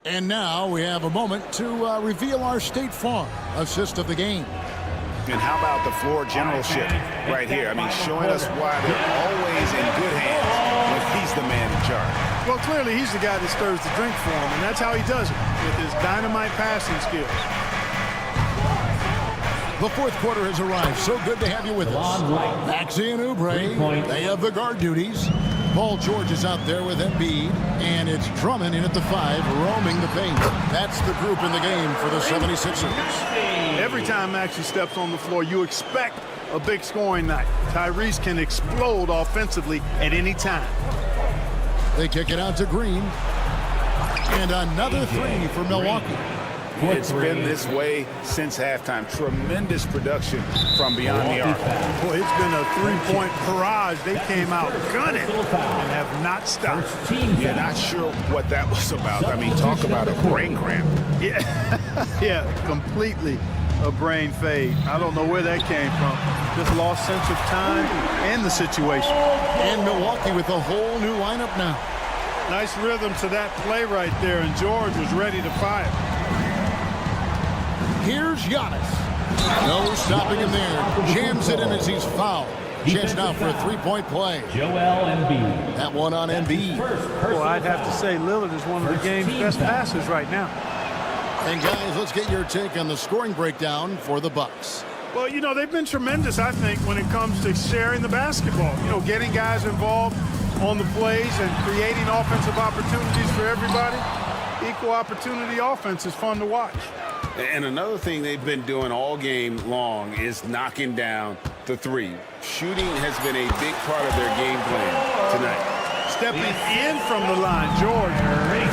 And now we have a moment to reveal our State Farm assist of the game. And how about the floor generalship right here? I mean, showing us why they're always in good hands when he's the man in charge. Well, clearly he's the guy that stirs the drink for him, and that's how he does it, with his dynamite passing skills. The 4th quarter has arrived. So good to have you with us. Maxey and Oubre, they have the guard duties. Paul George is out there with Embiid, and it's Drummond in at the 5, roaming the paint. That's the group in the game for the 76ers. Every time Maxey steps on the floor, you expect a big scoring night. Tyrese can explode offensively at any time. They kick it out to Green. And another 3 for Milwaukee. It's been this way since halftime. Tremendous production from beyond the arc. Boy, it's been a 3-point barrage. They came out gunning and have not stopped. Yeah, not sure what that was about. I mean, talk about a brain cramp. Yeah, completely a brain fade. I don't know where that came from. Just lost sense of time and the situation. And Milwaukee with a whole new lineup now. Nice rhythm to that play right there, and George was ready to fire. Here's Giannis. No stopping him there. Jams it in as he's fouled. Chance now for a 3-point play. Joel Embiid. That one on Embiid. Well, I'd have to say Lillard is one of the game's best passers right now. And guys, let's get your take on the scoring breakdown for the Bucks. Well, you know, they've been tremendous, I think, when it comes to sharing the basketball. You know, getting guys involved on the plays and creating offensive opportunities for everybody. Equal opportunity offense is fun to watch. And another thing they've been doing all game long is knocking down the three. Shooting has been a big part of their game plan tonight. Stepping in from the line, George,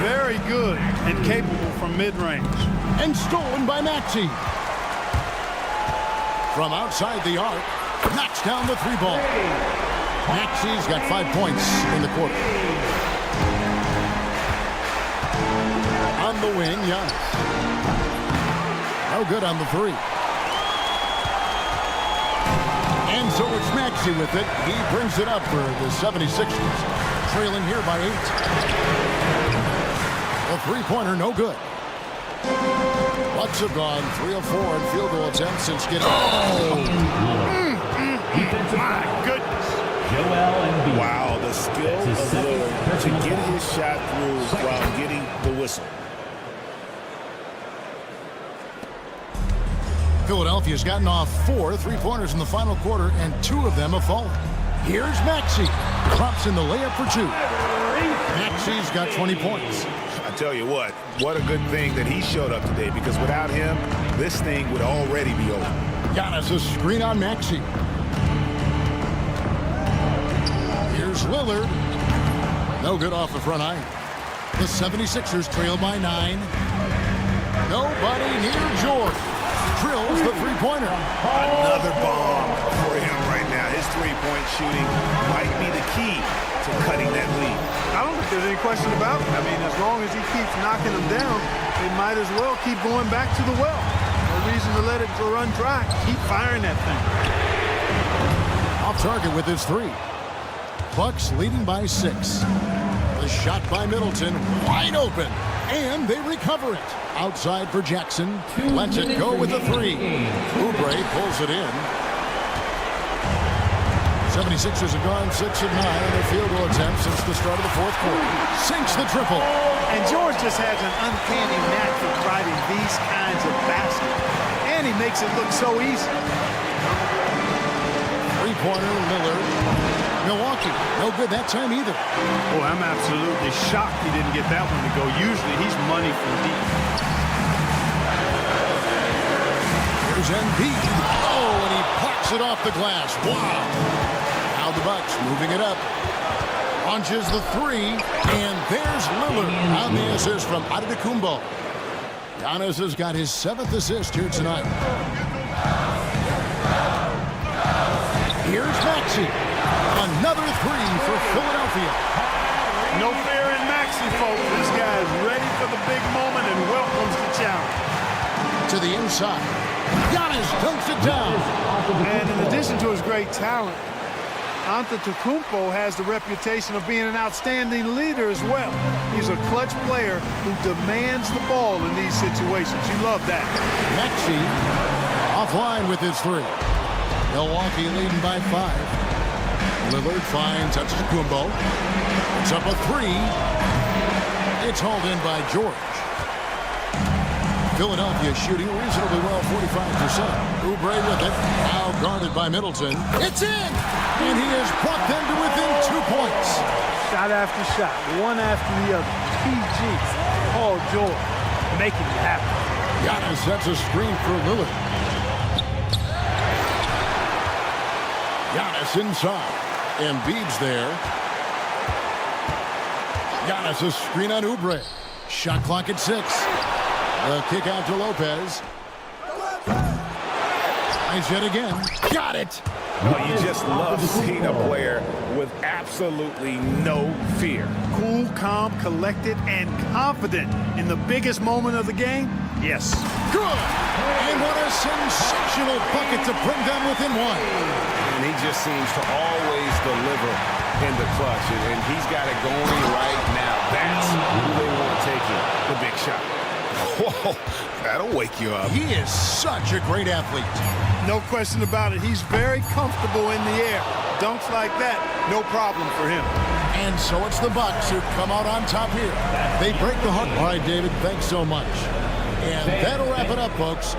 very good and capable from mid-range. And stolen by Maxey. From outside the arc, knocks down the three ball. Maxey's got 5 points in the quarter. On the wing, Giannis. No good on the three. And so it's Maxey with it. He brings it up for the 76ers. Trailing here by 8. A three-pointer, no good. Bucks have gone 3 of 4 in field goal attempts since getting... My goodness. Wow, the skill of Lillard to get his shot through while getting the whistle. Philadelphia's gotten off 4 three-pointers in the final quarter, and 2 of them have fallen. Here's Maxey. Drops in the layup for 2. Maxey's got 20 points. I tell you what a good thing that he showed up today, because without him, this thing would already be over. Giannis a screen on Maxey. Here's Lillard. No good off the front iron. The 76ers trail by 9. Nobody near George. Drills the three-pointer. Another bomb for him right now. His three-point shooting might be the key to cutting that lead. I don't think there's any question about it. I mean, as long as he keeps knocking them down, they might as well keep going back to the well. No reason to let it run dry. Keep firing that thing. Off target with his 3. Bucks leading by 6. The shot by Middleton, wide open, and they recover it. Outside for Jackson, lets it go with the 3. Oubre pulls it in. 76ers have gone 6 of 9 in their field goal attempts since the start of the fourth quarter. Sinks the triple. And George just has an uncanny knack for driving these kinds of baskets. And he makes it look so easy. Three-pointer, Lillard. Milwaukee, no good that time either. Oh, I'm absolutely shocked he didn't get that one to go. Usually he's money from deep. Here's Embiid. Oh, and he pops it off the glass. Wow. Now the Bucks moving it up. Launches the 3, and there's Lillard on the assist from Antetokounmpo. Giannis has got his 7th assist here tonight. Here's Maxey. Another 3 for Philadelphia. No fear in Maxey, folks. This guy is ready for the big moment and welcomes the challenge. To the inside. Giannis dunks it down. And in addition to his great talent, Antetokounmpo has the reputation of being an outstanding leader as well. He's a clutch player who demands the ball in these situations. You love that. Maxey offline with his 3. Milwaukee leading by 5. Lillard finds Antetokounmpo. It's up a 3. It's hauled in by George. Philadelphia shooting reasonably well, 45%. Oubre with it. Now guarded by Middleton. It's in! And he has brought them to within 2 points. Shot after shot, one after the other. PG, Paul George, making it happen. Giannis sets a screen for Lillard. Giannis inside. Embiid's there. Giannis a screen on Oubre. Shot clock at 6. The kick out to Lopez. Nice yet again. Got it. Well, you just love seeing a player with absolutely no fear. Cool, calm, collected, and confident in the biggest moment of the game. Yes. Good. And what a sensational bucket to bring them within 1. And he just seems to always deliver in the clutch. And he's got it going right now. That's who they want to take him, the big shot. Whoa, that'll wake you up. He is such a great athlete. No question about it. He's very comfortable in the air. Dunks like that, no problem for him. And so it's the Bucks who come out on top here. They break the heart. All right, David, thanks so much. And that'll wrap it up, folks.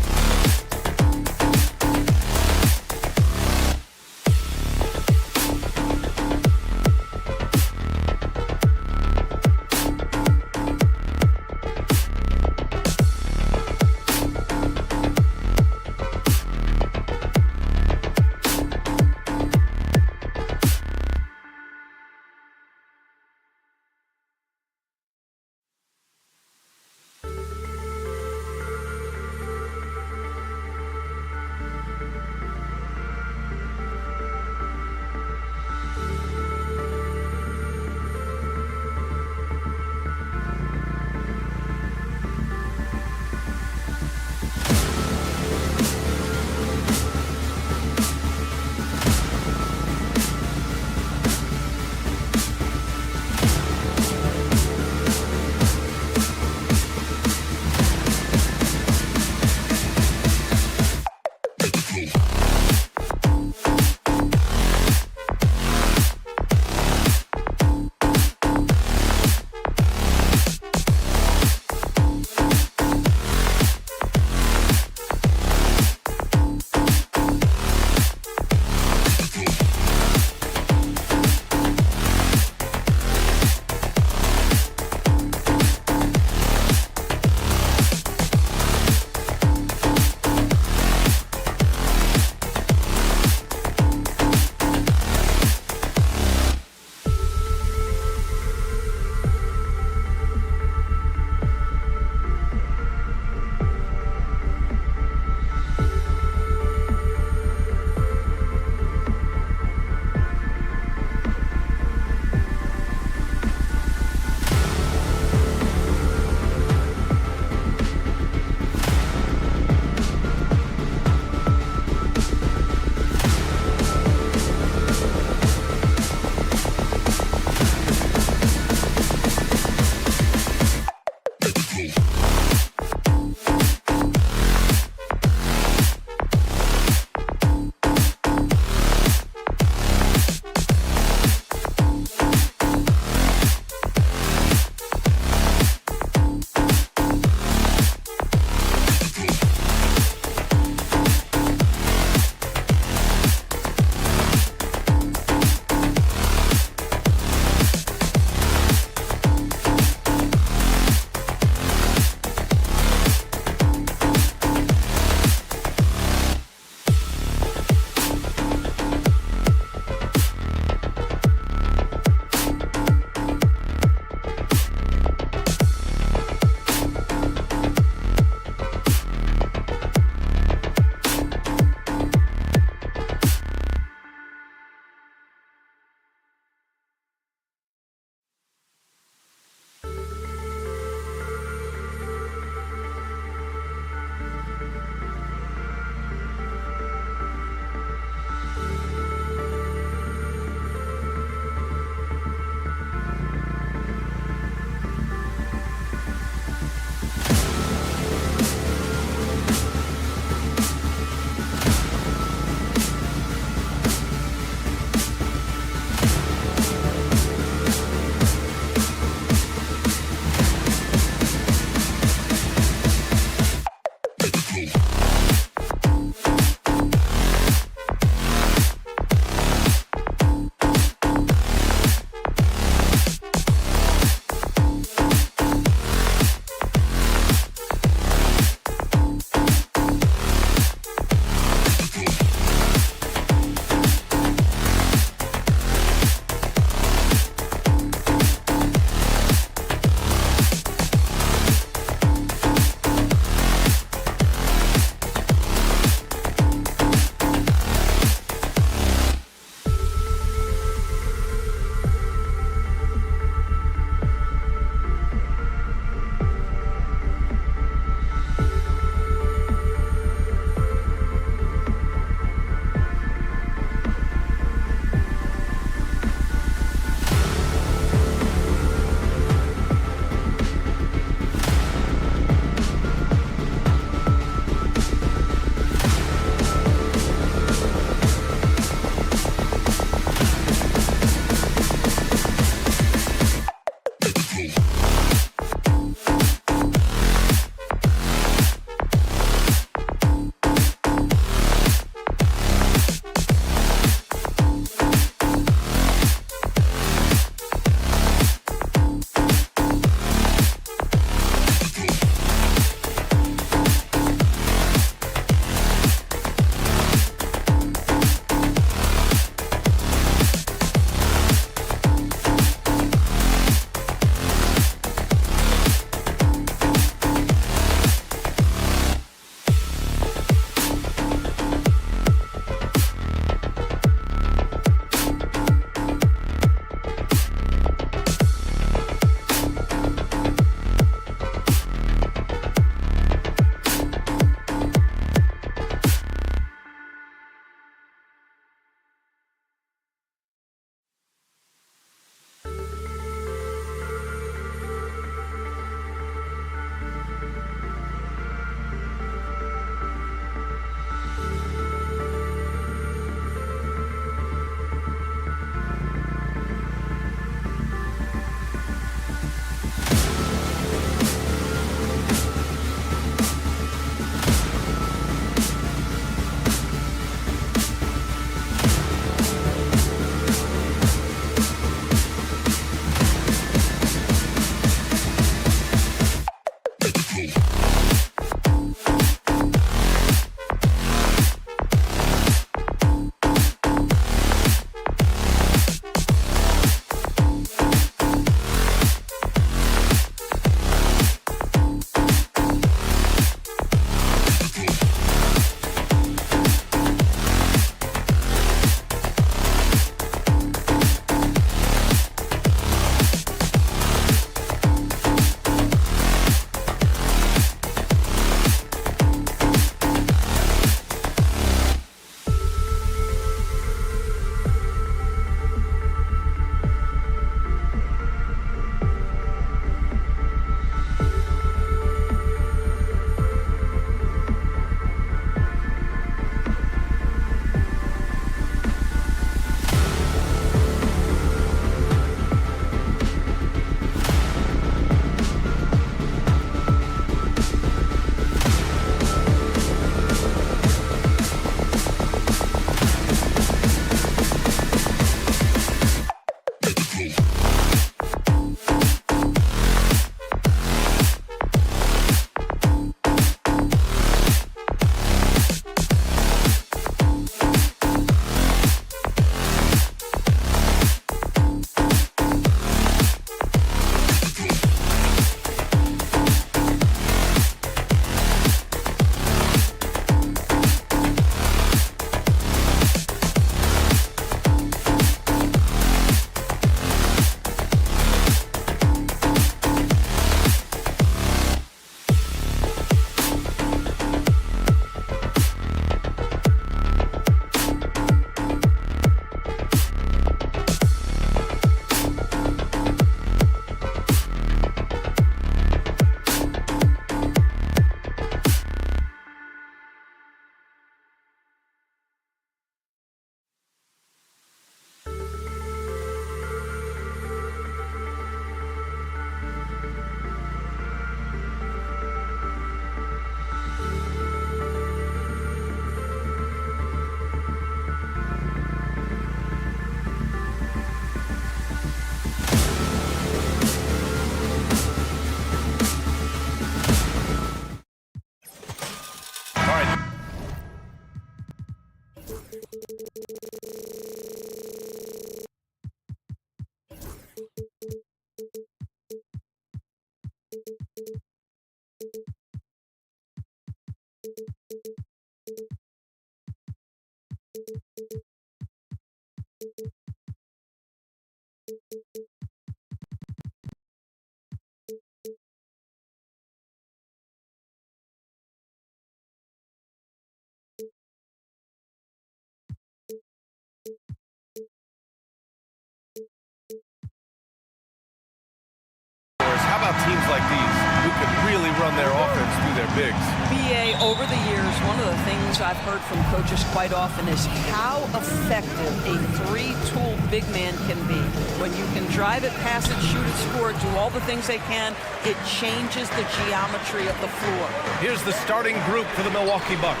teams like these who can really run their offense through their bigs. BA, over the years, one of the things I've heard from coaches quite often is how effective a three-tool big man can be. When you can drive it, pass it, shoot it, score it, do all the things they can, it changes the geometry of the floor. Here's the starting group for the Milwaukee Bucks.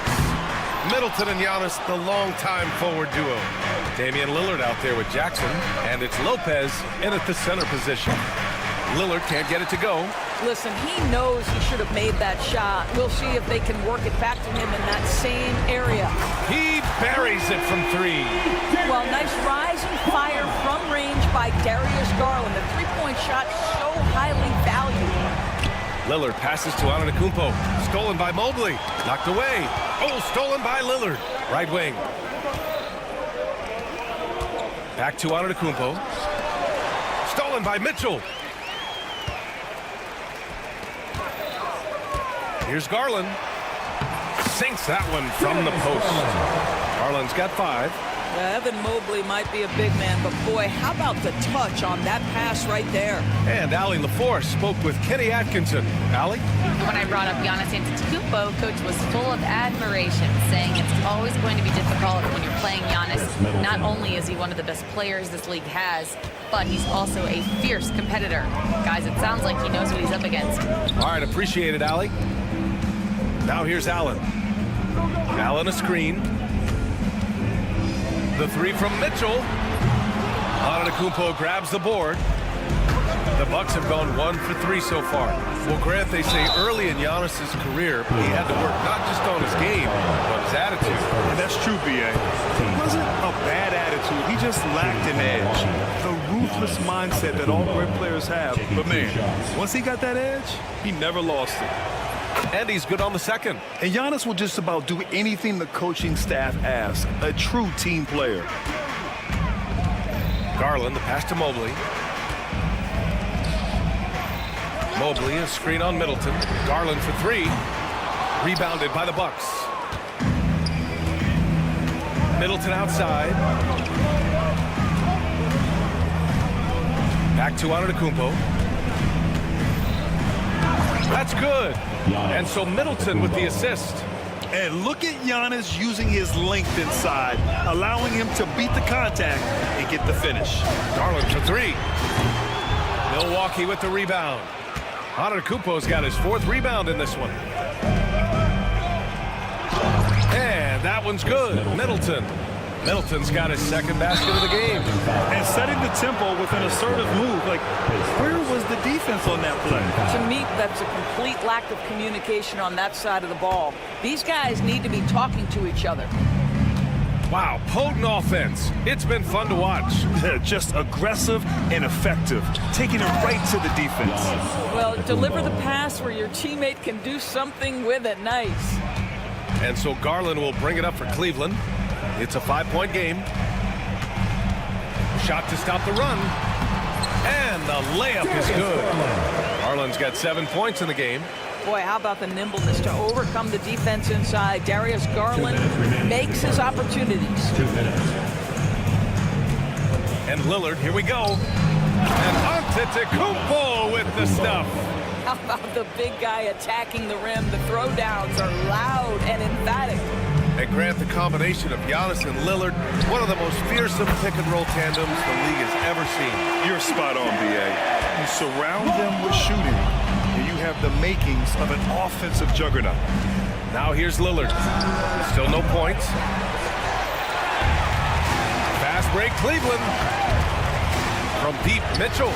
Middleton and Giannis, the longtime forward duo. Damian Lillard out there with Jackson, and it's Lopez in at the center position. Lillard can't get it to go. Listen, he knows he should have made that shot. We'll see if they can work it back to him in that same area. He buries it from three. Well, nice rise and fire from range by Darius Garland. The three-point shot so highly valued. Lillard passes to Antetokounmpo. Stolen by Mobley. Knocked away. Oh, stolen by Lillard. Right wing. Back to Antetokounmpo. Stolen by Mitchell. Here's Garland. Sinks that one from the post. Garland's got 5. Evan Mobley might be a big man, but boy, how about the touch on that pass right there? And Allie LaForce spoke with Kenny Atkinson. Allie? When I brought up Giannis Antetokounmpo, Coach was full of admiration, saying it's always going to be difficult when you're playing Giannis. Not only is he one of the best players this league has, but he's also a fierce competitor. Guys, it sounds like he knows what he's up against. All right, appreciate it, Allie. Now here's Allen. Allen a screen. The 3 from Mitchell. Antetokounmpo grabs the board. The Bucks have gone 1 for 3 so far. Well, Grant, they say early in Giannis' career, he had to work not just on his game, but his attitude. And that's true, B.A. It wasn't a bad attitude. He just lacked an edge. The ruthless mindset that all great players have. But, man, once he got that edge, he never lost it. And he's good on the second. And Giannis will just about do anything the coaching staff asks. A true team player. Garland, the pass to Mobley. Mobley, a screen on Middleton. Garland for 3. Rebounded by the Bucks. Middleton outside. Back to Antetokounmpo. That's good. And so Middleton with the assist. And look at Giannis using his length inside, allowing him to beat the contact and get the finish. Garland for 3. Milwaukee with the rebound. Antetokounmpo's got his 4th rebound in this one. And that one's good. Middleton's got his 2nd basket of the game. And setting the tempo with an assertive move. Like, where was the defense on that play? To me, that's a complete lack of communication on that side of the ball. These guys need to be talking to each other. Wow, potent offense. It's been fun to watch. Just aggressive and effective, taking it right to the defense. Well, deliver the pass where your teammate can do something with it. Nice. And so Garland will bring it up for Cleveland. It's a 5-point game. Shot to stop the run. And the layup is good. Garland's got 7 points in the game. Boy, how about the nimbleness to overcome the defense inside. Darius Garland makes his opportunities. 2 minutes. And Lillard, here we go. And Antetokounmpo with the stuff. How about the big guy attacking the rim? The throwdowns are loud and emphatic. And Grant, the combination of Giannis and Lillard, one of the most fearsome pick-and-roll tandems the league has ever seen. You're spot on, B.A. You surround them with shooting, and you have the makings of an offensive juggernaut. Now here's Lillard. Still no points. Fast break, Cleveland. From deep, Mitchell.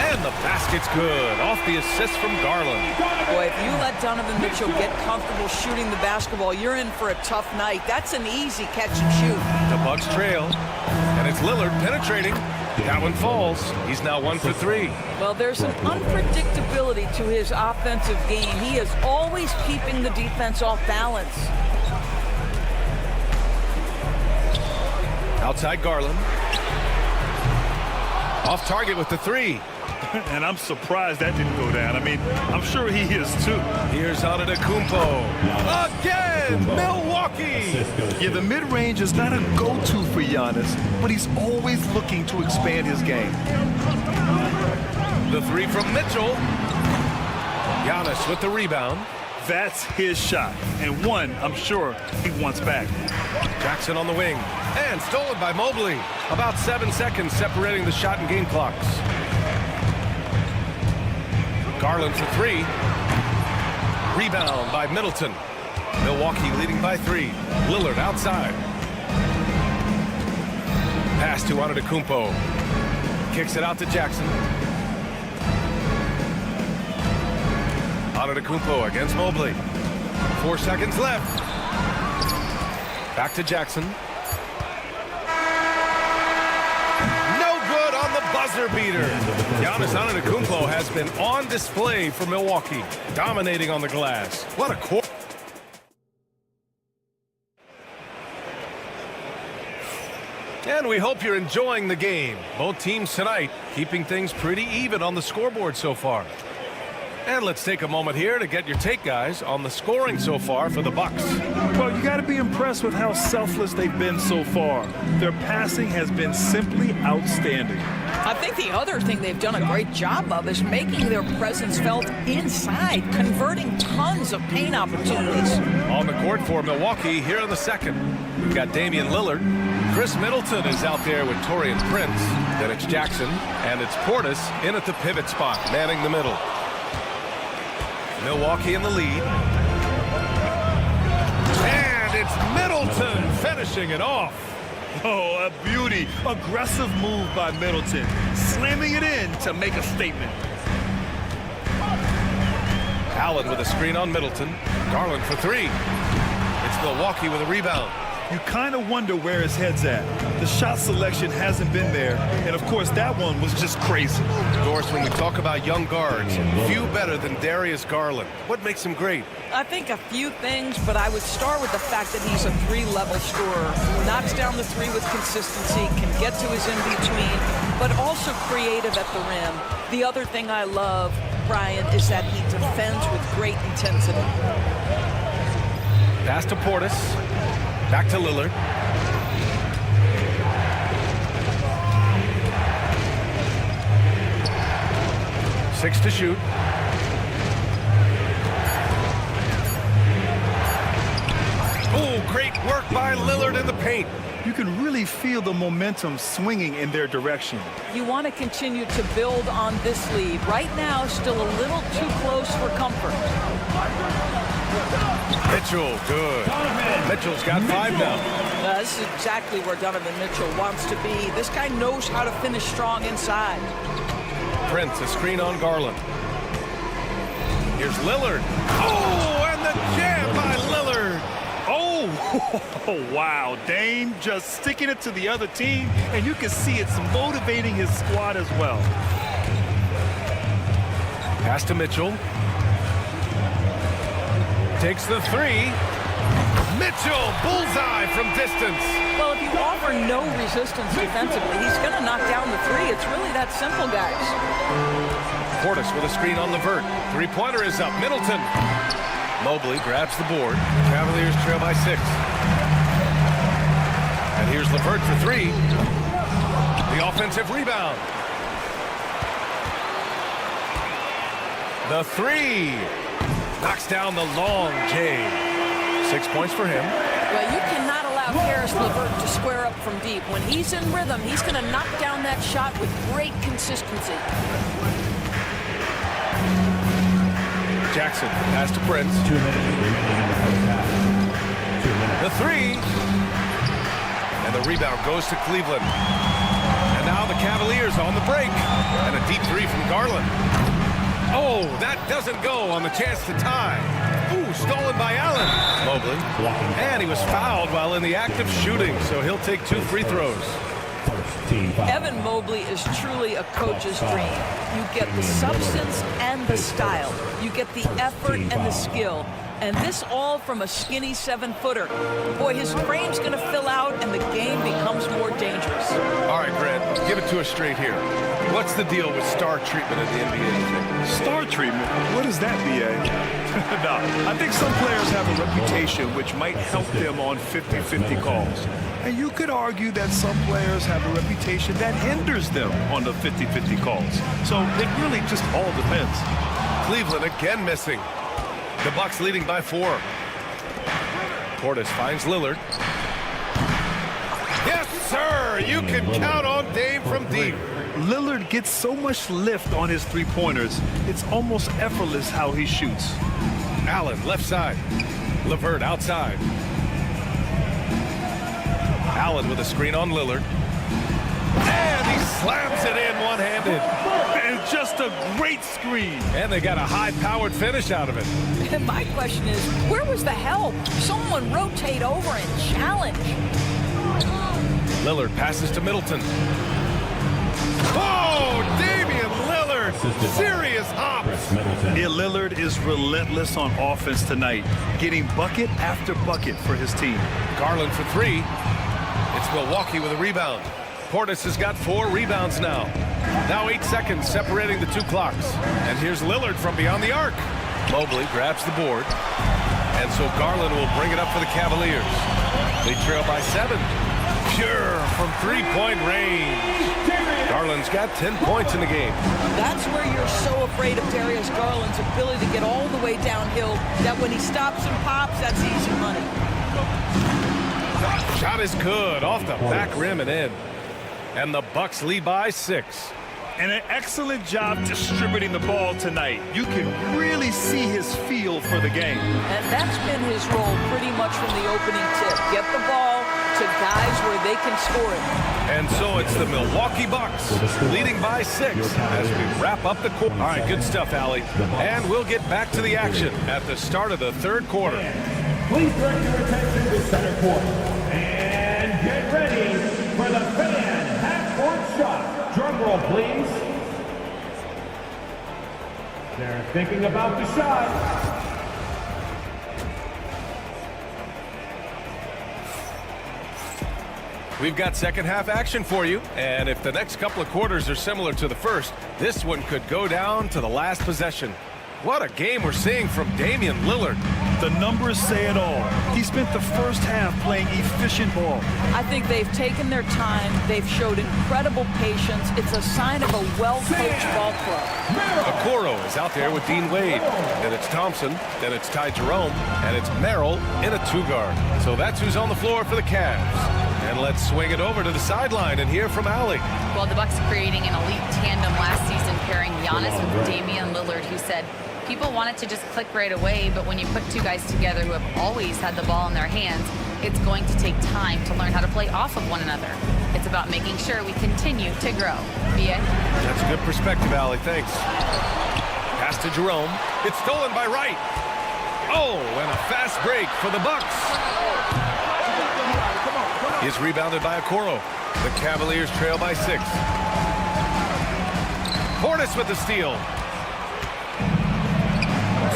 And the basket's good. Off the assist from Garland. Boy, if you let Donovan Mitchell get comfortable shooting the basketball, you're in for a tough night. That's an easy catch and shoot. The Bucks trail. And it's Lillard penetrating. That one falls. He's now 1 for 3. Well, there's an unpredictability to his offensive game. He is always keeping the defense off balance. Outside Garland. Off target with the 3. And I'm surprised that didn't go down. I mean, I'm sure he is too. Here's Antetokounmpo. Again, Milwaukee. Yeah, the mid-range is not a go-to for Giannis, but he's always looking to expand his game. The three from Mitchell. Giannis with the rebound. That's his shot, and one I'm sure he wants back. Jackson on the wing, and stolen by Mobley. About 7 seconds separating the shot and game clocks. Garland for three. Rebound by Middleton. Milwaukee leading by 3. Lillard outside. Pass to Antetokounmpo. Kicks it out to Jackson. Antetokounmpo against Mobley. 4 seconds left. Back to Jackson. No good on the buzzer beater. Giannis Antetokounmpo has been on display for Milwaukee, dominating on the glass. What a quarter. And we hope you're enjoying the game. Both teams tonight keeping things pretty even on the scoreboard so far. And let's take a moment here to get your take, guys, on the scoring so far for the Bucks. Well, you got to be impressed with how selfless they've been so far. Their passing has been simply outstanding. I think the other thing they've done a great job of is making their presence felt inside, converting tons of paint opportunities. On the court for Milwaukee here in the second. We've got Damian Lillard. Chris Middleton is out there with Taurean Prince. Then it's Jackson, and it's Portis in at the pivot spot, manning the middle. Milwaukee in the lead. And it's Middleton finishing it off. Oh, a beauty. Aggressive move by Middleton. Slamming it in to make a statement. Allen with a screen on Middleton. Garland for three. It's Milwaukee with a rebound. You kind of wonder where his head's at. The shot selection hasn't been there. And, of course, that one was just crazy. Of course, when we talk about young guards, few better than Darius Garland. What makes him great? I think a few things, but I would start with the fact that he's a 3-level scorer. Knocks down the three with consistency, can get to his in-between, but also creative at the rim. The other thing I love, Brian, is that he defends with great intensity. Pass to Portis. Back to Lillard. Six to shoot. Oh, great work by Lillard in the paint. You can really feel the momentum swinging in their direction. You want to continue to build on this lead. Right now, still a little too close for comfort. Mitchell, good. Mitchell's got 5 now. This is exactly where Donovan Mitchell wants to be. This guy knows how to finish strong inside. Prince, a screen on Garland. Here's Lillard. Oh, and the jam by Lillard. Oh, wow. Dame just sticking it to the other team, and you can see it's motivating his squad as well. Pass to Mitchell. Takes the three. Mitchell, bullseye from distance. Well, if you offer no resistance defensively, he's going to knock down the three. It's really that simple, guys. Portis with a screen on LeVert. Three-pointer is up. Middleton. Mobley grabs the board. Cavaliers trail by 6. And here's LeVert for 3. The offensive rebound. The 3. Knocks down the long J. 6 points for him. Well, you cannot allow Karis LeVert to square up from deep. When he's in rhythm, he's going to knock down that shot with great consistency. Jackson, pass to Prince. 2 minutes remaining in the first half. 2 minutes. The 3. And the rebound goes to Cleveland. And now the Cavaliers on the break. And a deep 3 from Garland. Oh, that doesn't go on the chance to tie. Ooh, stolen by Allen. Mobley. And he was fouled while in the act of shooting, so he'll take 2 free throws. Evan Mobley is truly a coach's dream. You get the substance and the style. You get the effort and the skill. And this all from a skinny 7-footer. Boy, his frame's going to fill out and the game becomes more dangerous. All right, Brad, give it to us straight here. What's the deal with star treatment in the NBA? Star treatment? What is that, B.A.? No, I think some players have a reputation which might help them on 50-50 calls. And you could argue that some players have a reputation that hinders them on the 50-50 calls. So it really just all depends. Cleveland again missing. The Bucks leading by 4. Portis finds Lillard. Yes, sir! You can count on Dame from deep. Lillard gets so much lift on his three-pointers, it's almost effortless how he shoots. Allen, left side. LeVert outside. Allen with a screen on Lillard. And he slams it in one-handed. And just a great screen. And they got a high-powered finish out of it. And my question is, where was the help? Someone rotate over and challenge. Lillard passes to Middleton. Oh, Damian Lillard. Serious hops. Yeah, Lillard is relentless on offense tonight, getting bucket after bucket for his team. Garland for 3. It's Milwaukee with a rebound. Portis has got 4 rebounds now. Now 8 seconds separating the 2 clocks. And here's Lillard from beyond the arc. Mobley grabs the board. And so Garland will bring it up for the Cavaliers. They trail by 7. Pure from 3-point range. Garland's got 10 points in the game. That's where you're so afraid of Darius Garland's ability to get all the way downhill, that when he stops and pops, that's easy money. Shot is good, off the back rim and in. And the Bucks lead by 6. And an excellent job distributing the ball tonight. You can really see his feel for the game. And that's been his role pretty much from the opening tip. Get the ball to guys where they can score it. And so it's the Milwaukee Bucks leading by 6 as we wrap up the quarter. All right, good stuff, Allie. And we'll get back to the action at the start of the 3rd quarter. Please direct your attention to center court. And get ready for the fan half-court shot. Drum roll, please. They're thinking about the shot. We've got second half action for you, and if the next couple of quarters are similar to the first, this one could go down to the last possession. What a game we're seeing from Damian Lillard. The numbers say it all. He spent the first half playing efficient ball. I think they've taken their time. They've showed incredible patience. It's a sign of a well-coached ball club. Okoro is out there with Dean Wade. Then it's Thompson. Then it's Ty Jerome. And it's Merrill in a 2-guard. So that's who's on the floor for the Cavs. And let's swing it over to the sideline and hear from Allie. Well, the Bucks creating an elite tandem last season, pairing Giannis with Damian Lillard, who said people want it to just click right away, but when you put 2 guys together who have always had the ball in their hands, it's going to take time to learn how to play off of one another. It's about making sure we continue to grow. B.A.? That's a good perspective, Allie. Thanks. Pass to Jerome. It's stolen by Wright. Oh, and a fast break for the Bucks. He's rebounded by Okoro. The Cavaliers trail by 6. Portis with the steal.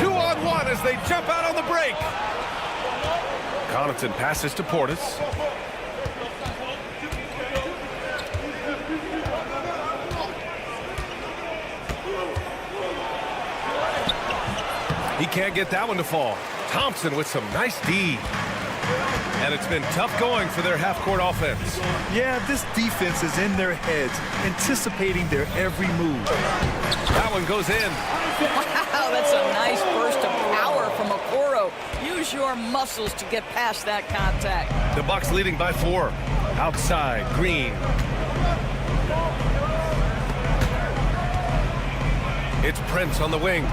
2-on-1 as they jump out on the break. Connaughton passes to Portis. He can't get that one to fall. Thompson with some nice D. And it's been tough going for their half-court offense. Yeah, this defense is in their heads, anticipating their every move. That one goes in. Wow, that's a nice burst of power from Okoro. Use your muscles to get past that contact. The Bucks leading by 4. Outside, Green. It's Prince on the wing.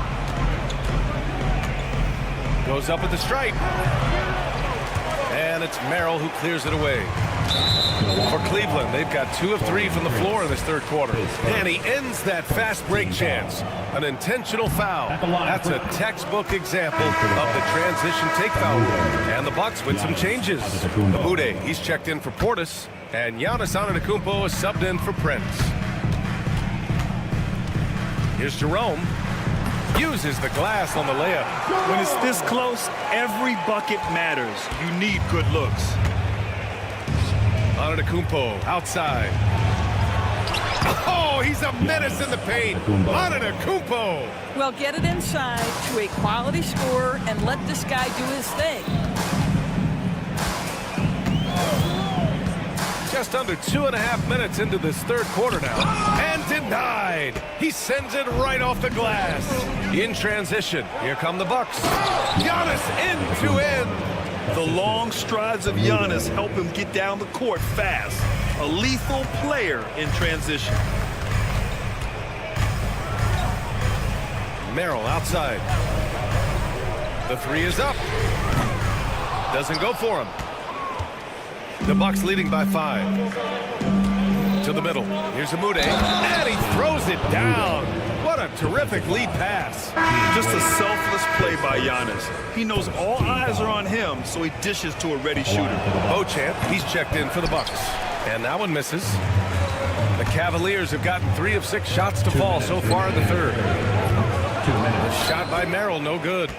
Goes up with the stripe. And it's Merrill who clears it away. For Cleveland, they've got 2 of 3 from the floor in this 3rd quarter. And he ends that fast break chance. An intentional foul. That's a textbook example of the transition take foul rule. And the Bucks with some changes. Abude, he's checked in for Portis. And Giannis Antetokounmpo is subbed in for Prince. Here's Jerome. Uses the glass on the layup. When it's this close, every bucket matters. You need good looks. Antetokounmpo outside. Oh, he's a menace in the paint. Antetokounmpo. Well, get it inside to a quality scorer and let this guy do his thing. Just under 2.5 minutes into this third quarter now. And denied. He sends it right off the glass. In transition, here come the Bucks. Giannis end to end. The long strides of Giannis help him get down the court fast. A lethal player in transition. Merrill outside. The three is up. Doesn't go for him. The Bucks leading by 5. To the middle. Here's Amude. And he throws it down. What a terrific lead pass. Just a selfless play by Giannis. He knows all eyes are on him, so he dishes to a ready shooter. Beauchamp, he's checked in for the Bucks. And that one misses. The Cavaliers have gotten 3 of 6 shots to fall so far in the third. The shot by Merrill, no good.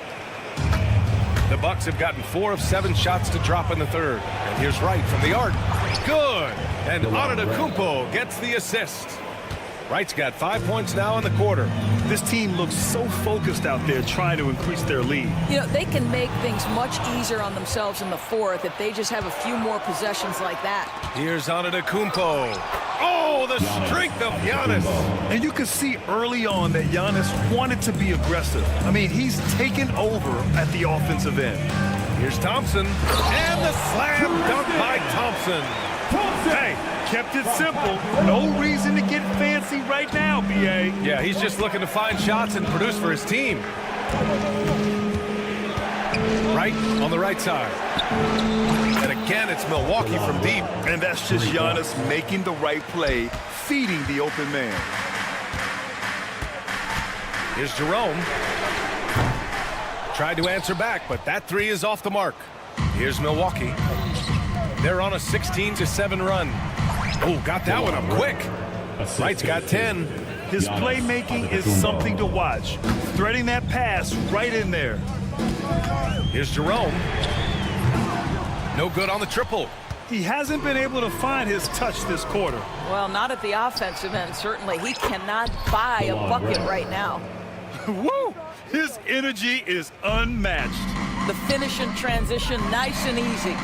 The Bucks have gotten 4 of 7 shots to drop in the third. And here's Wright from the arc. Good. And Antetokounmpo gets the assist. Wright's got 5 points now in the quarter. This team looks so focused out there trying to increase their lead. You know, they can make things much easier on themselves in the fourth if they just have a few more possessions like that. Here's Antetokounmpo. Oh, the strength of Giannis. And you can see early on that Giannis wanted to be aggressive. I mean, he's taken over at the offensive end. Here's Thompson. And the slam dunk by Thompson. Hey, kept it simple. No reason to get fancy right now, B.A. Yeah, he's just looking to find shots and produce for his team. Right on the right side. And again, it's Milwaukee from deep. And that's just Giannis making the right play, feeding the open man. Here's Jerome. Tried to answer back, but that three is off the mark. Here's Milwaukee. They're on a 16-7 run. Oh, got that one up quick. Wright's got 10. His playmaking is something to watch. Threading that pass right in there. Here's Jerome. No good on the triple. He hasn't been able to find his touch this quarter. Well, not at the offensive end, certainly. He cannot buy a bucket right now. Woo! His energy is unmatched. The finish in transition, nice and easy.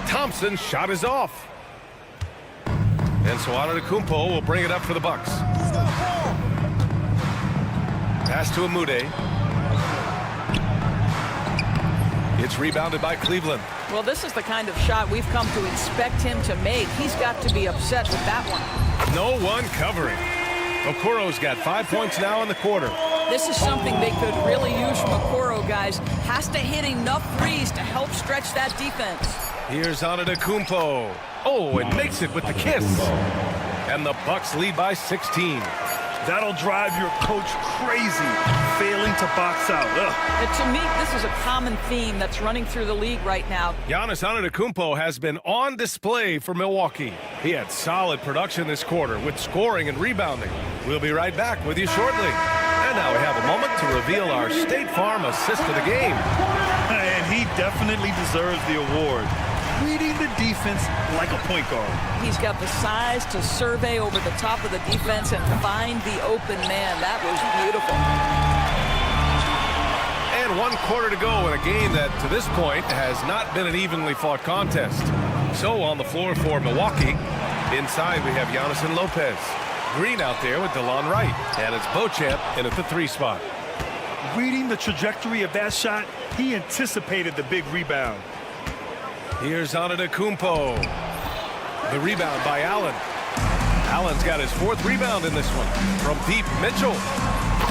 Thompson's shot is off. And so Antetokounmpo will bring it up for the Bucks. Pass to Amude. It's rebounded by Cleveland. Well, this is the kind of shot we've come to expect him to make. He's got to be upset with that one. No one covering. Okoro's got 5 points now in the quarter. This is something they could really use from Okoro, guys. Has to hit enough threes to help stretch that defense. Here's Antetokounmpo. Oh, and makes it with the kiss. And the Bucks lead by 16. That'll drive your coach crazy, failing to box out. And to me, this is a common theme that's running through the league right now. Giannis Antetokounmpo has been on display for Milwaukee. He had solid production this quarter with scoring and rebounding. We'll be right back with you shortly. And now we have a moment to reveal our State Farm assist of the game. And he definitely deserves the award. Reading the defense like a point guard. He's got the size to survey over the top of the defense and find the open man. That was beautiful. And 1 quarter to go in a game that, to this point, has not been an evenly fought contest. So on the floor for Milwaukee, inside we have Giannis and Lopez. Green out there with DeLon Wright. And it's Beauchamp in at the 3 spot. Reading the trajectory of that shot, he anticipated the big rebound. Here's Antetokounmpo. The rebound by Allen. Allen's got his 4th rebound in this one. From deep, Mitchell.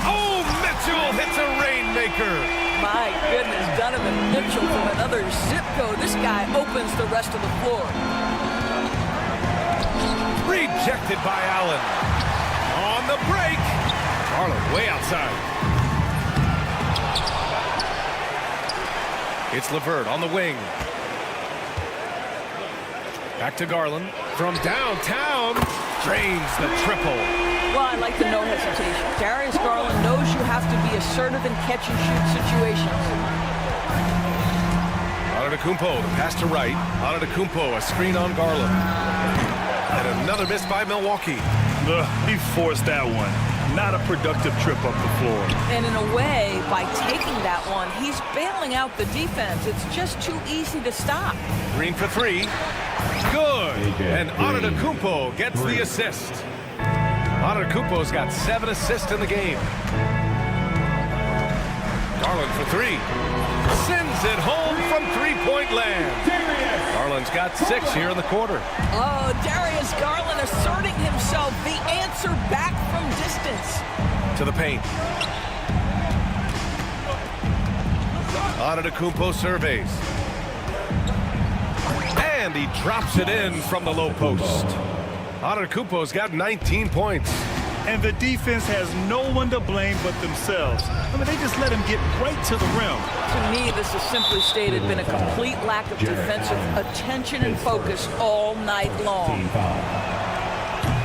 Oh, Mitchell hits a rainmaker. My goodness, Donovan Mitchell from another zip code. This guy opens the rest of the floor. Rejected by Allen. On the break. Garland way outside. It's LeVert on the wing. Back to Garland. From downtown, drains the triple. Well, I like the no hesitation. Darius Garland knows you have to be assertive in catch-and-shoot situations. Antetokounmpo, the pass to Wright. Antetokounmpo, a screen on Garland. And And another miss by Milwaukee. He forced that one. Not a productive trip up the floor. And in a way, by taking that one, he's bailing out the defense. It's just too easy to stop. Green for three. Good. And Antetokounmpo gets the assist. Antetokounmpo's got 7 assists in the game. Garland for three. Sends it home from three-point land. Garland's got 6 here in the quarter. Oh, Darius Garland asserting himself. The answer back from distance. To the paint. Antetokounmpo surveys. And he drops it in from the low post. Antetokounmpo's got 19 points. And the defense has no one to blame but themselves. I mean, they just let him get right to the rim. To me, this has simply stated been a complete lack of defensive attention and focus all night long.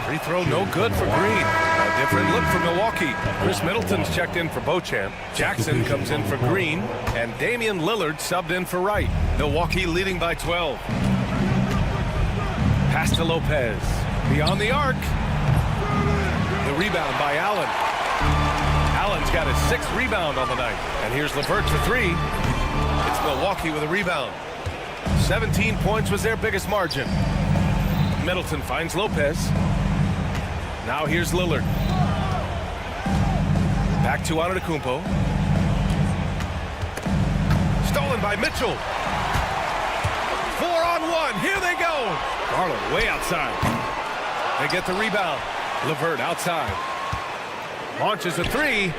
Free throw no good for Green. A different look for Milwaukee. Chris Middleton's checked in for Beauchamp. Jackson comes in for Green. And Damian Lillard subbed in for Wright. Milwaukee leading by 12. Pass to Lopez. Beyond the arc. The rebound by Allen. Allen's got his 6th rebound on the night. And here's LeVert for three. It's Milwaukee with a rebound. 17 points was their biggest margin. Middleton finds Lopez. Now here's Lillard. Back to Antetokounmpo. Stolen by Mitchell. 4-on-1. Here they go. Garland way outside. They get the rebound. LeVert outside. Launches a three.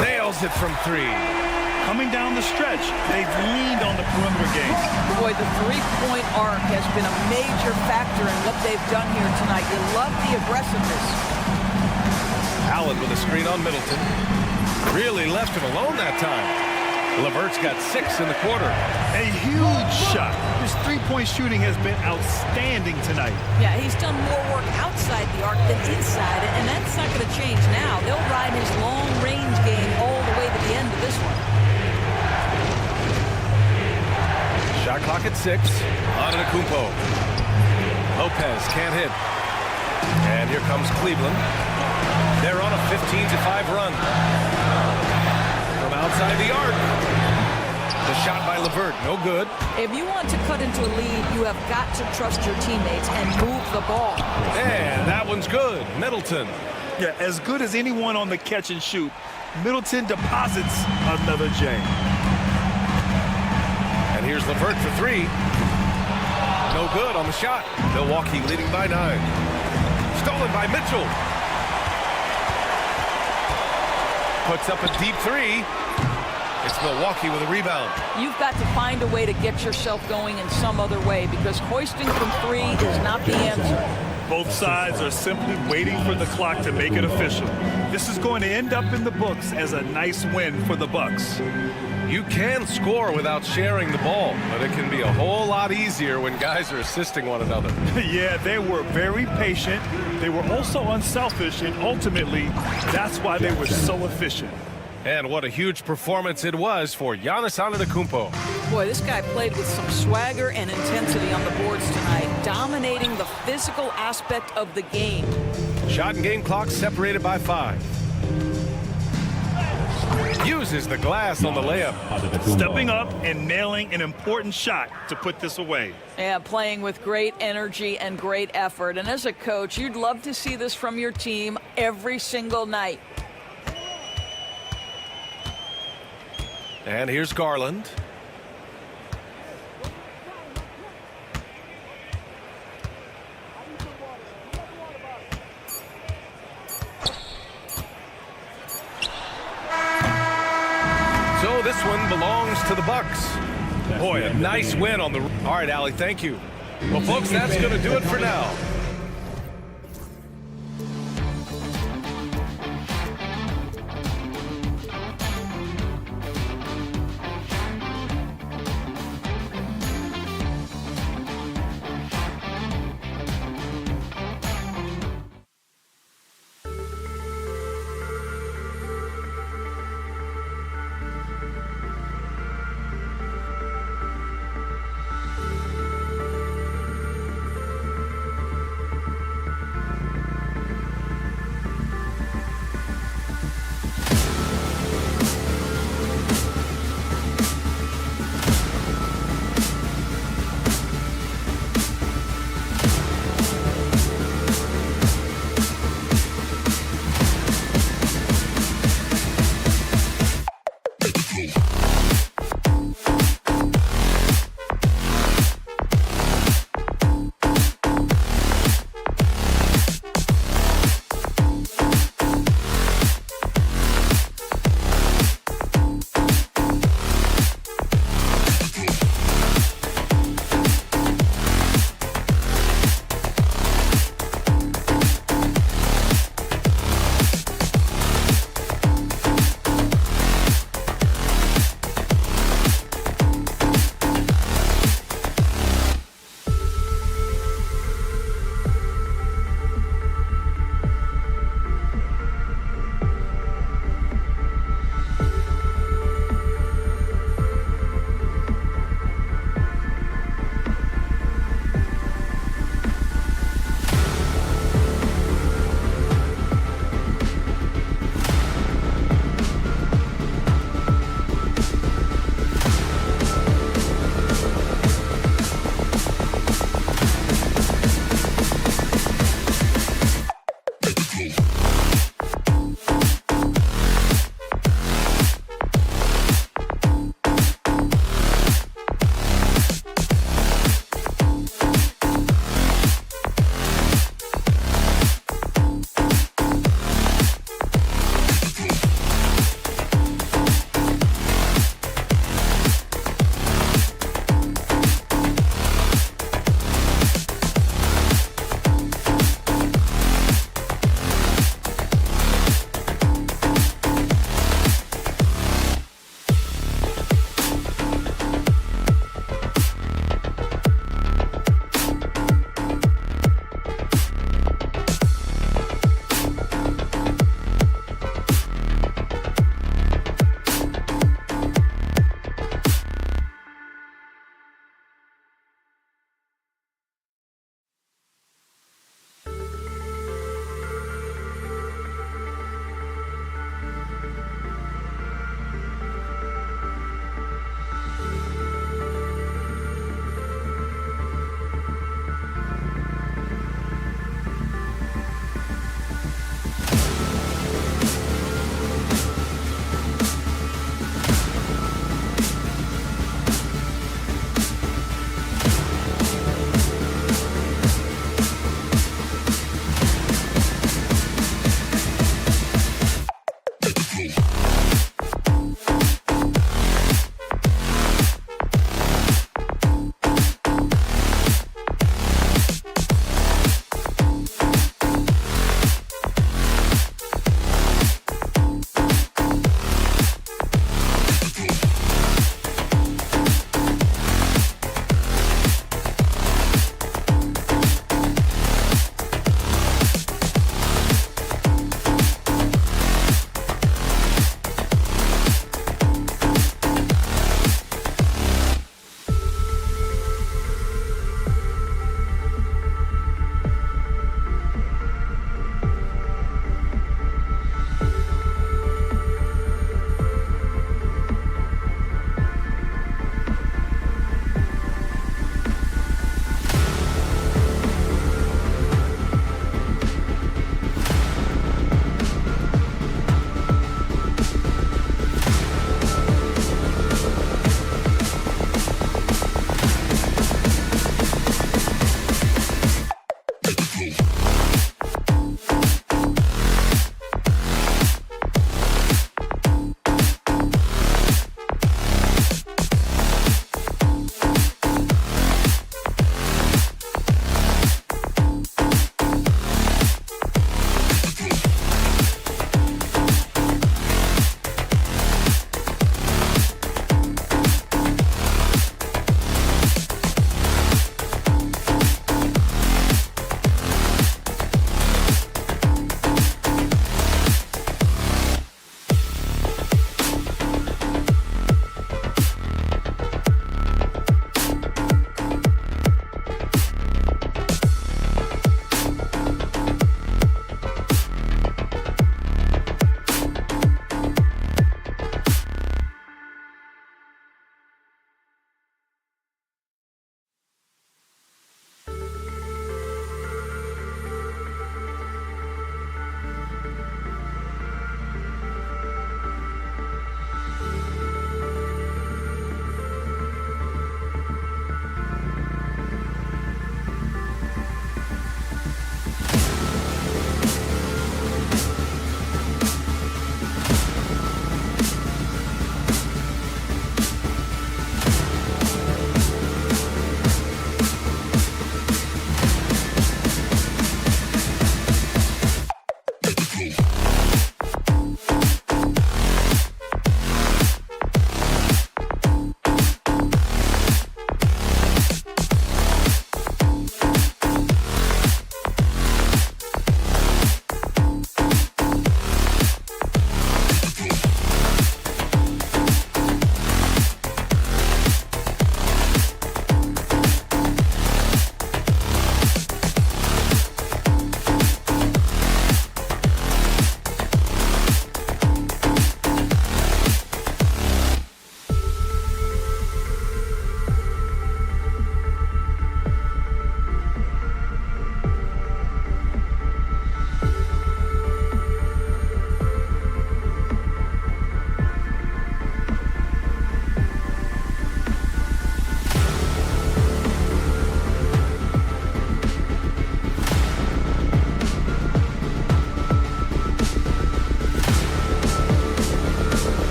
Nails it from three. Coming down the stretch, they've leaned on the perimeter game. Boy, the three-point arc has been a major factor in what they've done here tonight. You love the aggressiveness. Allen with a screen on Middleton. Really left him alone that time. LeVert's got 6 in the quarter. A huge shot. His three-point shooting has been outstanding tonight. Yeah, he's done more work outside the arc than inside it, and that's not going to change now. They'll ride his long-range game all the way to the end of this one. Shot clock at 6. Antetokounmpo. Lopez can't hit. And here comes Cleveland. They're on a 15-5 run. From outside the arc. The shot by LeVert, no good. If you want to cut into a lead, you have got to trust your teammates and move the ball. And that one's good. Middleton. Yeah, as good as anyone on the catch and shoot, Middleton deposits another J. And here's LeVert for three. No good on the shot. Milwaukee leading by 9. Stolen by Mitchell. Puts up a deep three. It's Milwaukee with a rebound. You've got to find a way to get yourself going in some other way because hoisting from three is not the answer. Both sides are simply waiting for the clock to make it official. This is going to end up in the books as a nice win for the Bucks. You can score without sharing the ball, but it can be a whole lot easier when guys are assisting one another. Yeah, they were very patient. They were also unselfish, and ultimately, that's why they were so efficient. And what a huge performance it was for Giannis Antetokounmpo. Boy, this guy played with some swagger and intensity on the boards tonight, dominating the physical aspect of the game. Shot and game clock separated by 5. Uses the glass on the layup. Stepping up and nailing an important shot to put this away. Yeah, playing with great energy and great effort. And as a coach, you'd love to see this from your team every single night. And here's Garland. So this one belongs to the Bucks. Boy, a nice win on the... All right, Allie, thank you. Well, folks, that's going to do it for now.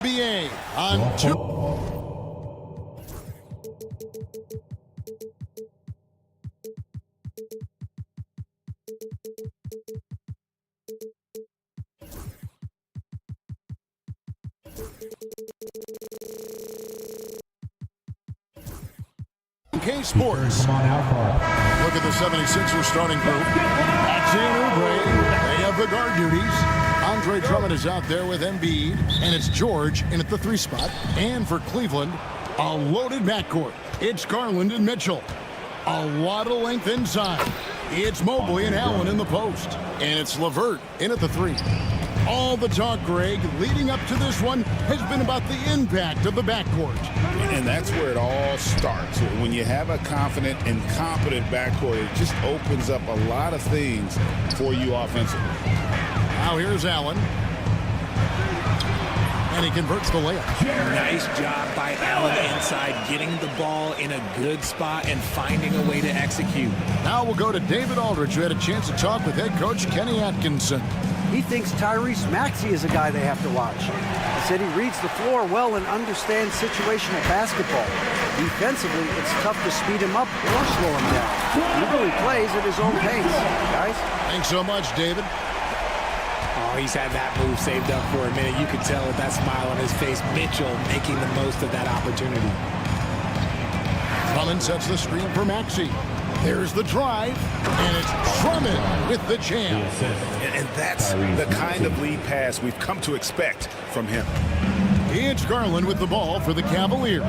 NBA on 2. K Sports. Look at the 76ers starting group. Maxey and Oubre, they have the guard duties. Andre Drummond is out there with Embiid, and it's George in at the 3 spot. And for Cleveland, a loaded backcourt. It's Garland and Mitchell. A lot of length inside. It's Mobley and Allen in the post. And it's LeVert in at the 3. All the talk, Greg, leading up to this one has been about the impact of the backcourt. And that's where it all starts. When you have a confident and competent backcourt, it just opens up a lot of things for you offensively. Now here's Allen. And he converts the layup. Nice job by Allen inside, getting the ball in a good spot and finding a way to execute. Now we'll go to David Aldridge, who had a chance to talk with head coach Kenny Atkinson. He thinks Tyrese Maxey is a guy they have to watch. He said he reads the floor well and understands situational basketball. Defensively, it's tough to speed him up or slow him down. He really plays at his own pace, guys. Thanks so much, David. Oh, he's had that move saved up for a minute. You could tell with that smile on his face. Mitchell making the most of that opportunity. Drummond sets the screen for Maxey. There's the drive, and it's Drummond with the jam. And that's the kind of lead pass we've come to expect from him. It's Garland with the ball for the Cavaliers.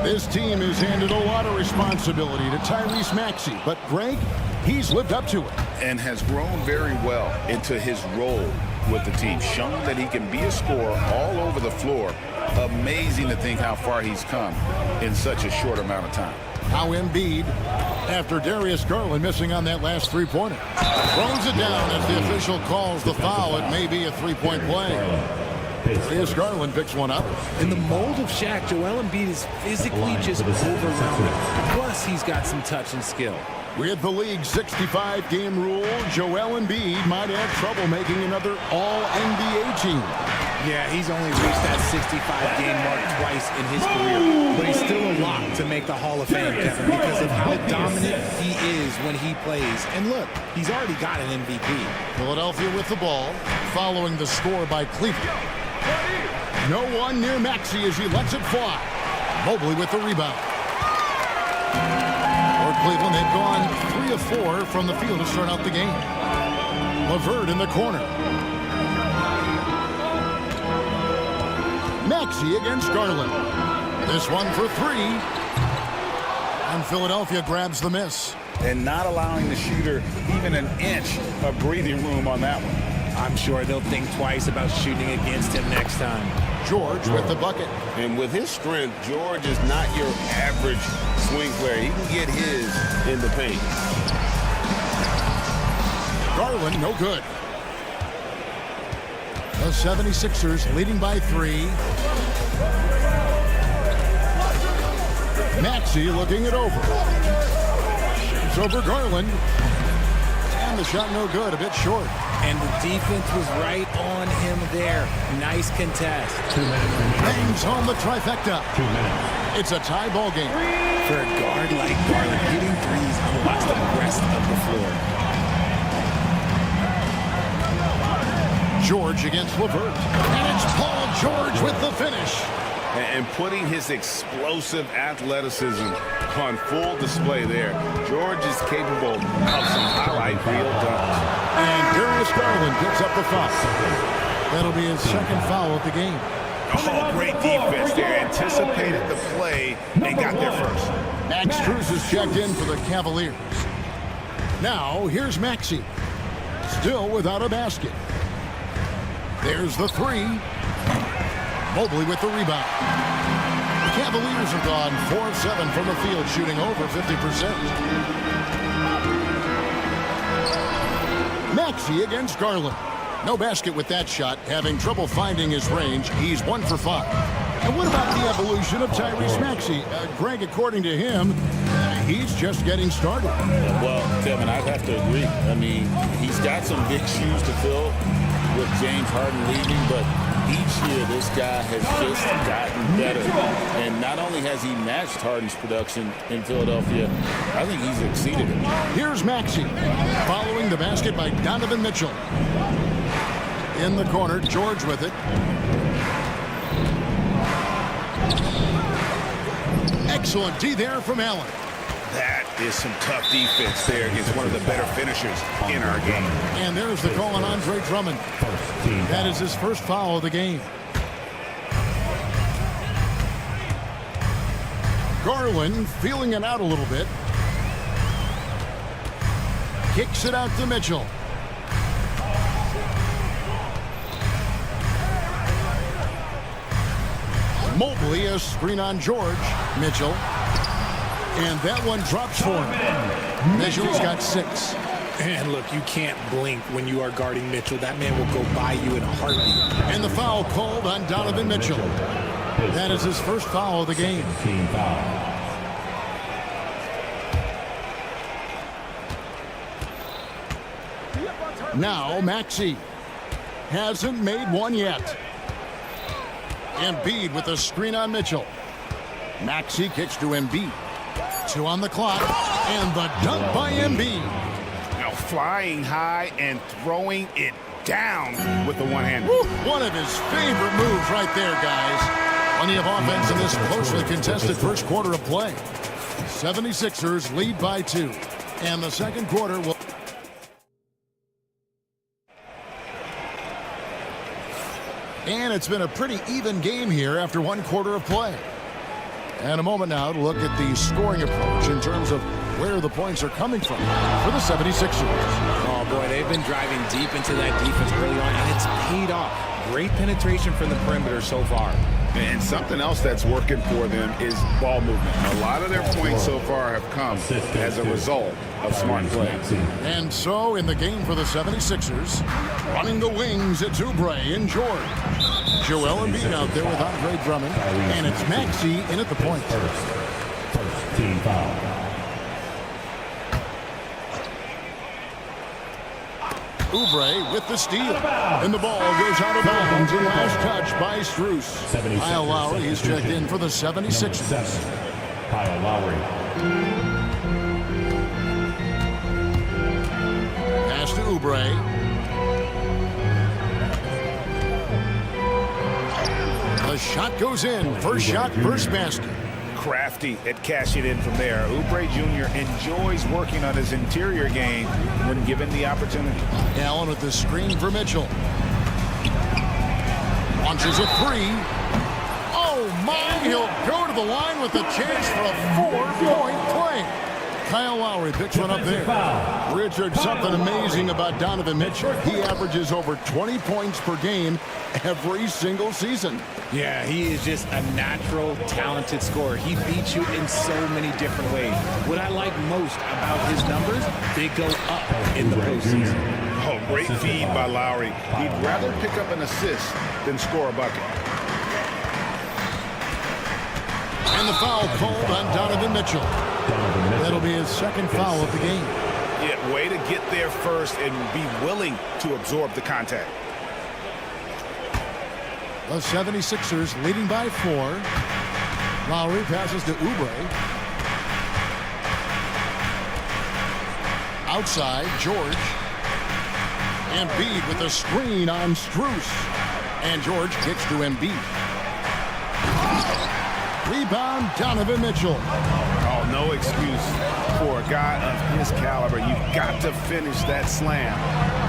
This team has handed a lot of responsibility to Tyrese Maxey, but Greg, he's lived up to it. And has grown very well into his role with the team, shown that he can be a scorer all over the floor. Amazing to think how far he's come in such a short amount of time. Now Embiid, after Darius Garland missing on that last three-pointer, throws it down as the official calls the foul. It may be a three-point play. Darius Garland picks one up. In the mold of Shaq, Joel Embiid is physically just overwhelming. Plus, he's got some touch and skill. With the league's 65-game rule, Joel Embiid might have trouble making another All-NBA team. Yeah, he's only reached that 65-game mark twice in his career, but he's still a lock to make the Hall of Fame, Kevin, because of how dominant he is when he plays. And look, he's already got an MVP. Philadelphia with the ball, following the score by Cleveland. No one near Maxey as he lets it fly. Mobley with the rebound. For Cleveland, they've gone 3 of 4 from the field to start out the game. LeVert in the corner. Maxey against Garland. This one for 3. And Philadelphia grabs the miss. And not allowing the shooter even an inch of breathing room on that one. I'm sure they'll think twice about shooting against him next time. George with the bucket. And with his strength, George is not your average swing player. He can get his in the paint. Garland, no good. The 76ers leading by 3. Maxey looking it over. It's over Garland. And the shot no good, a bit short. And the defense was right on him there. Nice contest. 2 minutes. Bangs home the trifecta. 2 minutes. It's a tie ball game. For a guard like Garland, hitting threes unlocks the rest of the floor. George against LeVert. And it's Paul George with the finish. And putting his explosive athleticism on full display there. George is capable of some highlight reel dunks. And Darius Garland picks up the foul. That'll be his second foul of the game. Oh, great defense there. Anticipated the play and got there first. Max Strus is checked in for the Cavaliers. Now, here's Maxey. Still without a basket. There's the 3. Mobley with the rebound. The Cavaliers have gone 4 of 7 from the field, shooting over 50%. Maxey against Garland. No basket with that shot. Having trouble finding his range. He's 1 for 5. And what about the evolution of Tyrese Maxey? Greg, according to him, he's just getting started. Well, Kevin, I'd have to agree. I mean, he's got some big shoes to fill with James Harden leaving, but each year this guy has just gotten better. And not only has he matched Harden's production in Philadelphia, I think he's exceeded it. Here's Maxey following the basket by Donovan Mitchell. In the corner, George with it. Excellent D there from Allen. That is some tough defense there against one of the better finishers in our game. And there's the call on Andre Drummond. That is his first foul of the game. Garland feeling it out a little bit. Kicks it out to Mitchell. Mobley, a screen on George. Mitchell. And that one drops for him. Mitchell's got 6. And look, you can't blink when you are guarding Mitchell. That man will go by you in a heartbeat. And the foul called on Donovan Mitchell. That is his first foul of the game. Now Maxey hasn't made one yet. Embiid with a screen on Mitchell. Maxey kicks to Embiid. 2 on the clock, and the dunk by Embiid. Now flying high and throwing it down with the one-hander. One of his favorite moves right there, guys. Plenty of offense in this closely contested first quarter of play. 76ers lead by 2, and the second quarter will... And it's been a pretty even game here after 1 quarter of play. And a moment now to look at the scoring approach in terms of where the points are coming from for the 76ers. Oh, boy, they've been driving deep into that defense early on, and it's paid off. Great penetration from the perimeter so far. And something else that's working for them is ball movement. A lot of their points so far have come as a result of smart play. And so in the game for the 76ers, running the wings, it's Oubre and George. Joel Embiid out there with Andre Drummond, and it's Maxey in at the point. First team foul. Oubre with the steal, and the ball goes out of bounds, and last touch by Strus. Kyle Lowry is checked in for the 76ers. Kyle Lowry. Pass to Oubre. The shot goes in. First shot, first basket. Crafty at cashing in from there. Oubre Jr. enjoys working on his interior game when given the opportunity. Allen with the screen for Mitchell. Launches a 3. Oh my, he'll go to the line with a chance for a 4-point play. Kyle Lowry picks one up there. Richard, something amazing about Donovan Mitchell. He averages over 20 points per game every single season. Yeah, he is just a natural, talented scorer. He beats you in so many different ways. What I like most about his numbers, they go up in the postseason. Oh, great feed by Lowry. He'd rather pick up an assist than score a bucket. And the foul called on Donovan Mitchell. That'll be his second foul of the game. Yeah, way to get there first and be willing to absorb the contact. The 76ers leading by 4. Lowry passes to Oubre. Outside, George. Embiid with a screen on Strus. And George kicks to Embiid. Rebound, Donovan Mitchell. Oh, no excuse for a guy of his caliber. You've got to finish that slam.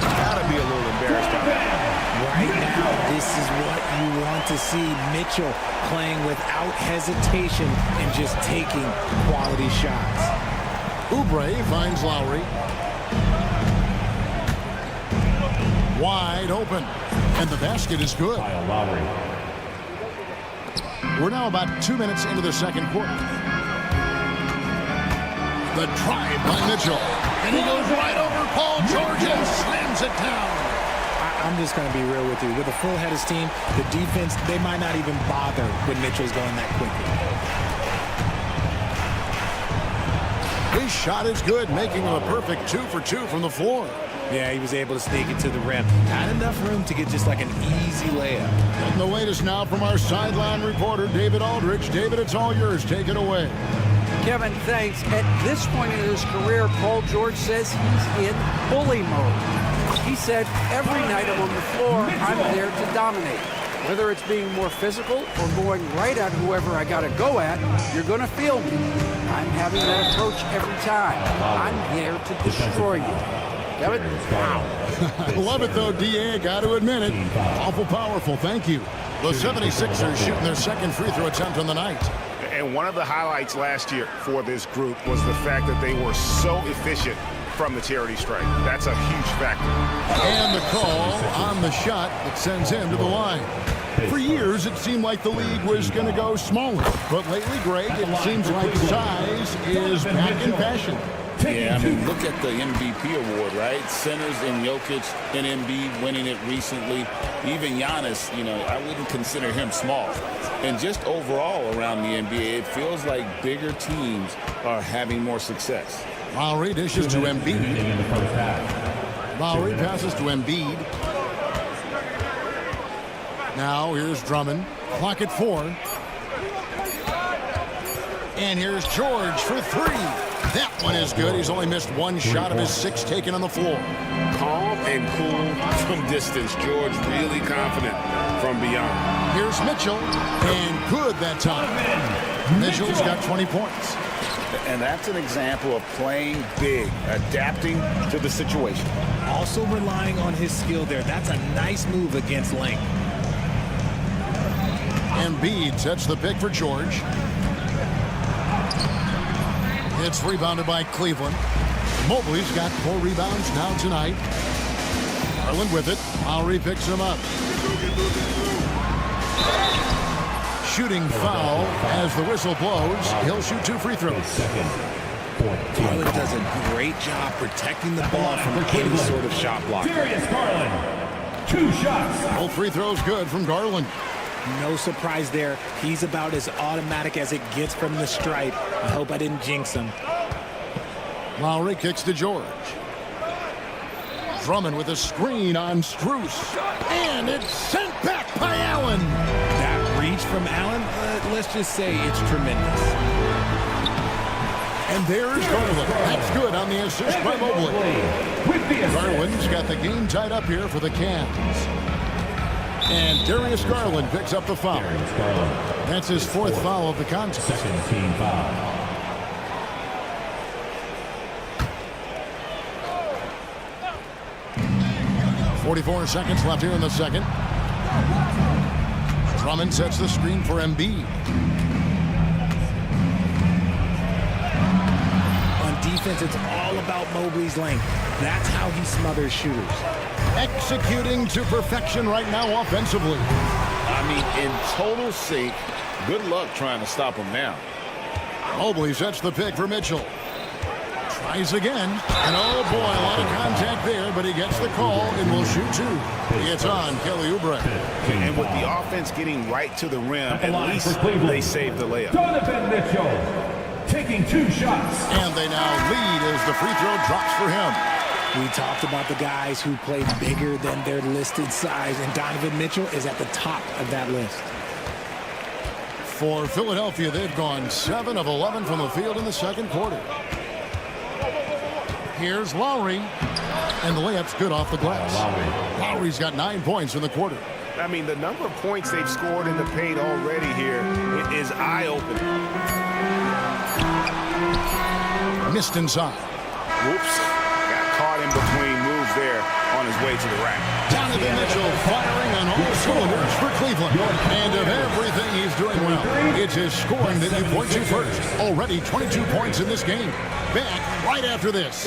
You've got to be a little embarrassed by that. Right now, this is what you want to see. Mitchell playing without hesitation and just taking quality shots. Oubre finds Lowry. Wide open. And the basket is good. Kyle Lowry. We're now about 2 minutes into the second quarter. The drive by Mitchell. And he goes right over Paul George and slams it down. I I'm just going to be real with you. With a full headed team, the defense, they might not even bother when Mitchell's going that quickly. His shot is good, making him a perfect 2 for 2 from the floor. Yeah, he was able to sneak it to the rim. Not enough room to get just like an easy layup. And the latest now from our sideline reporter, David Aldridge. David, it's all yours. Take it away. Kevin, thanks. At this point in his career, Paul George says he's in bully mode. He said, every night I'm on the floor, I'm there to dominate. Whether it's being more physical or going right at whoever I got to go at, you're going to feel me. I'm having that approach every time. I'm there to destroy you. Kevin? Wow. Love it, though, D.A. Got to admit it. Awful powerful. Thank you. The 76ers shooting their second free throw attempt on the night. And one of the highlights last year for this group was the fact that they were so efficient from the charity stripe. That's a huge factor. And the call on the shot that sends him to the line. For years, it seemed like the league was going to go smaller. But lately, Greg, it seems like size is back in fashion. Yeah, I mean, look at the MVP award, right? Centers and Jokic and Embiid winning it recently. Even Giannis, you know, I wouldn't consider him small. And just overall around the NBA, it feels like bigger teams are having more success. Lowry dishes to Embiid. Lowry passes to Embiid. Now here's Drummond. Clock at 4. And here's George for 3. That one is good. He's only missed one shot of his 6 taken on the floor. Calm and cool from distance. George really confident from beyond. Here's Mitchell. And good that time. Mitchell's got 20 points. And that's an example of playing big, adapting to the situation. Also relying on his skill there. That's a nice move against length. Embiid sets the pick for George. It's rebounded by Cleveland. Mobley's got 4 rebounds now tonight. Garland with it. Lowry picks him up. Shooting foul as the whistle blows. He'll shoot 2 free throws. Garland does a great job protecting the ball from any sort of shot block. Darius Garland, 2 shots. Both free throws good from Garland. No surprise there. He's about as automatic as it gets from the stripe. I hope I didn't jinx him. Lowry kicks to George. Drummond with a screen on Strus. And it's sent back by Allen. That reach from Allen, let's just say it's tremendous. And there's Garland. That's good on the assist by Mobley. Garland's got the game tied up here for the Cavs. And Darius Garland picks up the foul. That's his 4th foul of the contest. Second team foul. .44 seconds left here in the second. Drummond sets the screen for Embiid. On defense, it's all about Mobley's length. That's how he smothers shooters. Executing to perfection right now offensively. I mean, in total sync. Good luck trying to stop him now. Mobley sets the pick for Mitchell. Tries again. And oh boy, a lot of contact there, but he gets the call and will shoot 2. It's on Kelly Oubre. And with the offense getting right to the rim, at least they saved the layup. Donovan Mitchell taking 2 shots. And they now lead as the free throw drops for him. We talked about the guys who played bigger than their listed size, and Donovan Mitchell is at the top of that list. For Philadelphia, they've gone 7 of 11 from the field in the second quarter. Here's Lowry, and the layup's good off the glass. Lowry's got 9 points in the quarter. I mean, the number of points they've scored in the paint already here is eye-opening. Missed inside. Whoops. Caught in between moves there on his way to the rack. Donovan Mitchell firing on all cylinders for Cleveland. And of everything he's doing well, it's his scoring that you point to first. Already 22 points in this game. Back right after this.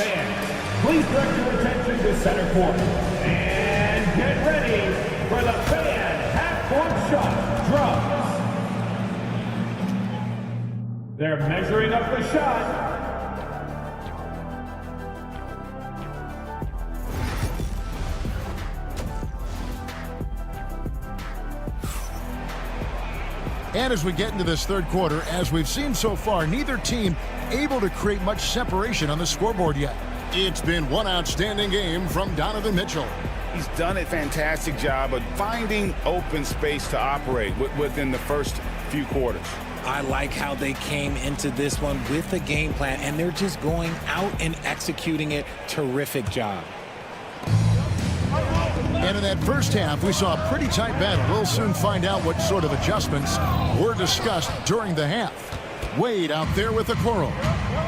Please direct your attention to center court. And get ready for the fan half-court shot drums. They're measuring up the shot. And as we get into this third quarter, as we've seen so far, neither team able to create much separation on the scoreboard yet. It's been one outstanding game from Donovan Mitchell. He's done a fantastic job of finding open space to operate within the first few quarters. I like how they came into this one with a game plan, and they're just going out and executing it. Terrific job. And in that first half, we saw a pretty tight battle. We'll soon find out what sort of adjustments were discussed during the half. Wade out there with the Okoro.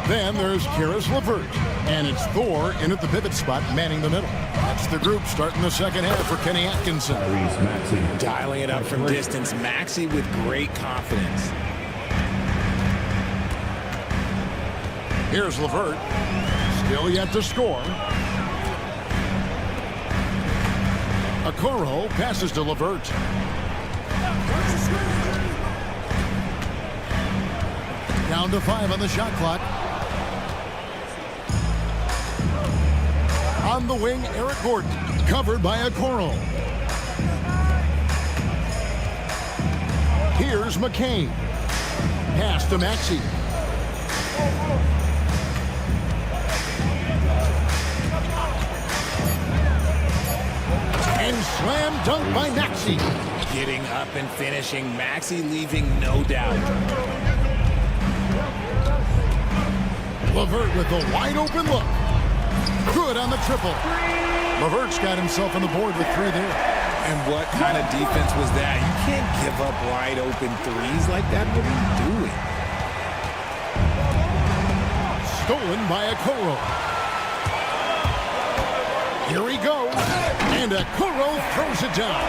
Then there's Karis LeVert. And it's Thor in at the pivot spot, manning the middle. That's the group starting the second half for Kenny Atkinson. Dialing it up from distance. Maxey with great confidence. Here's LeVert. Still yet to score. Okoro passes to LeVert. Down to 5 on the shot clock. On the wing, Eric Gordon, covered by Okoro. Here's McCain. Pass to Maxey. And slam dunk by Maxey. Getting up and finishing. Maxey leaving no doubt. LeVert with a wide open look. Good on the triple. LeVert's got himself on the board with 3 there. And what kind of defense was that? You can't give up wide open threes like that. What are you doing? Stolen by Okoro. Here he goes. And Okoro throws it down.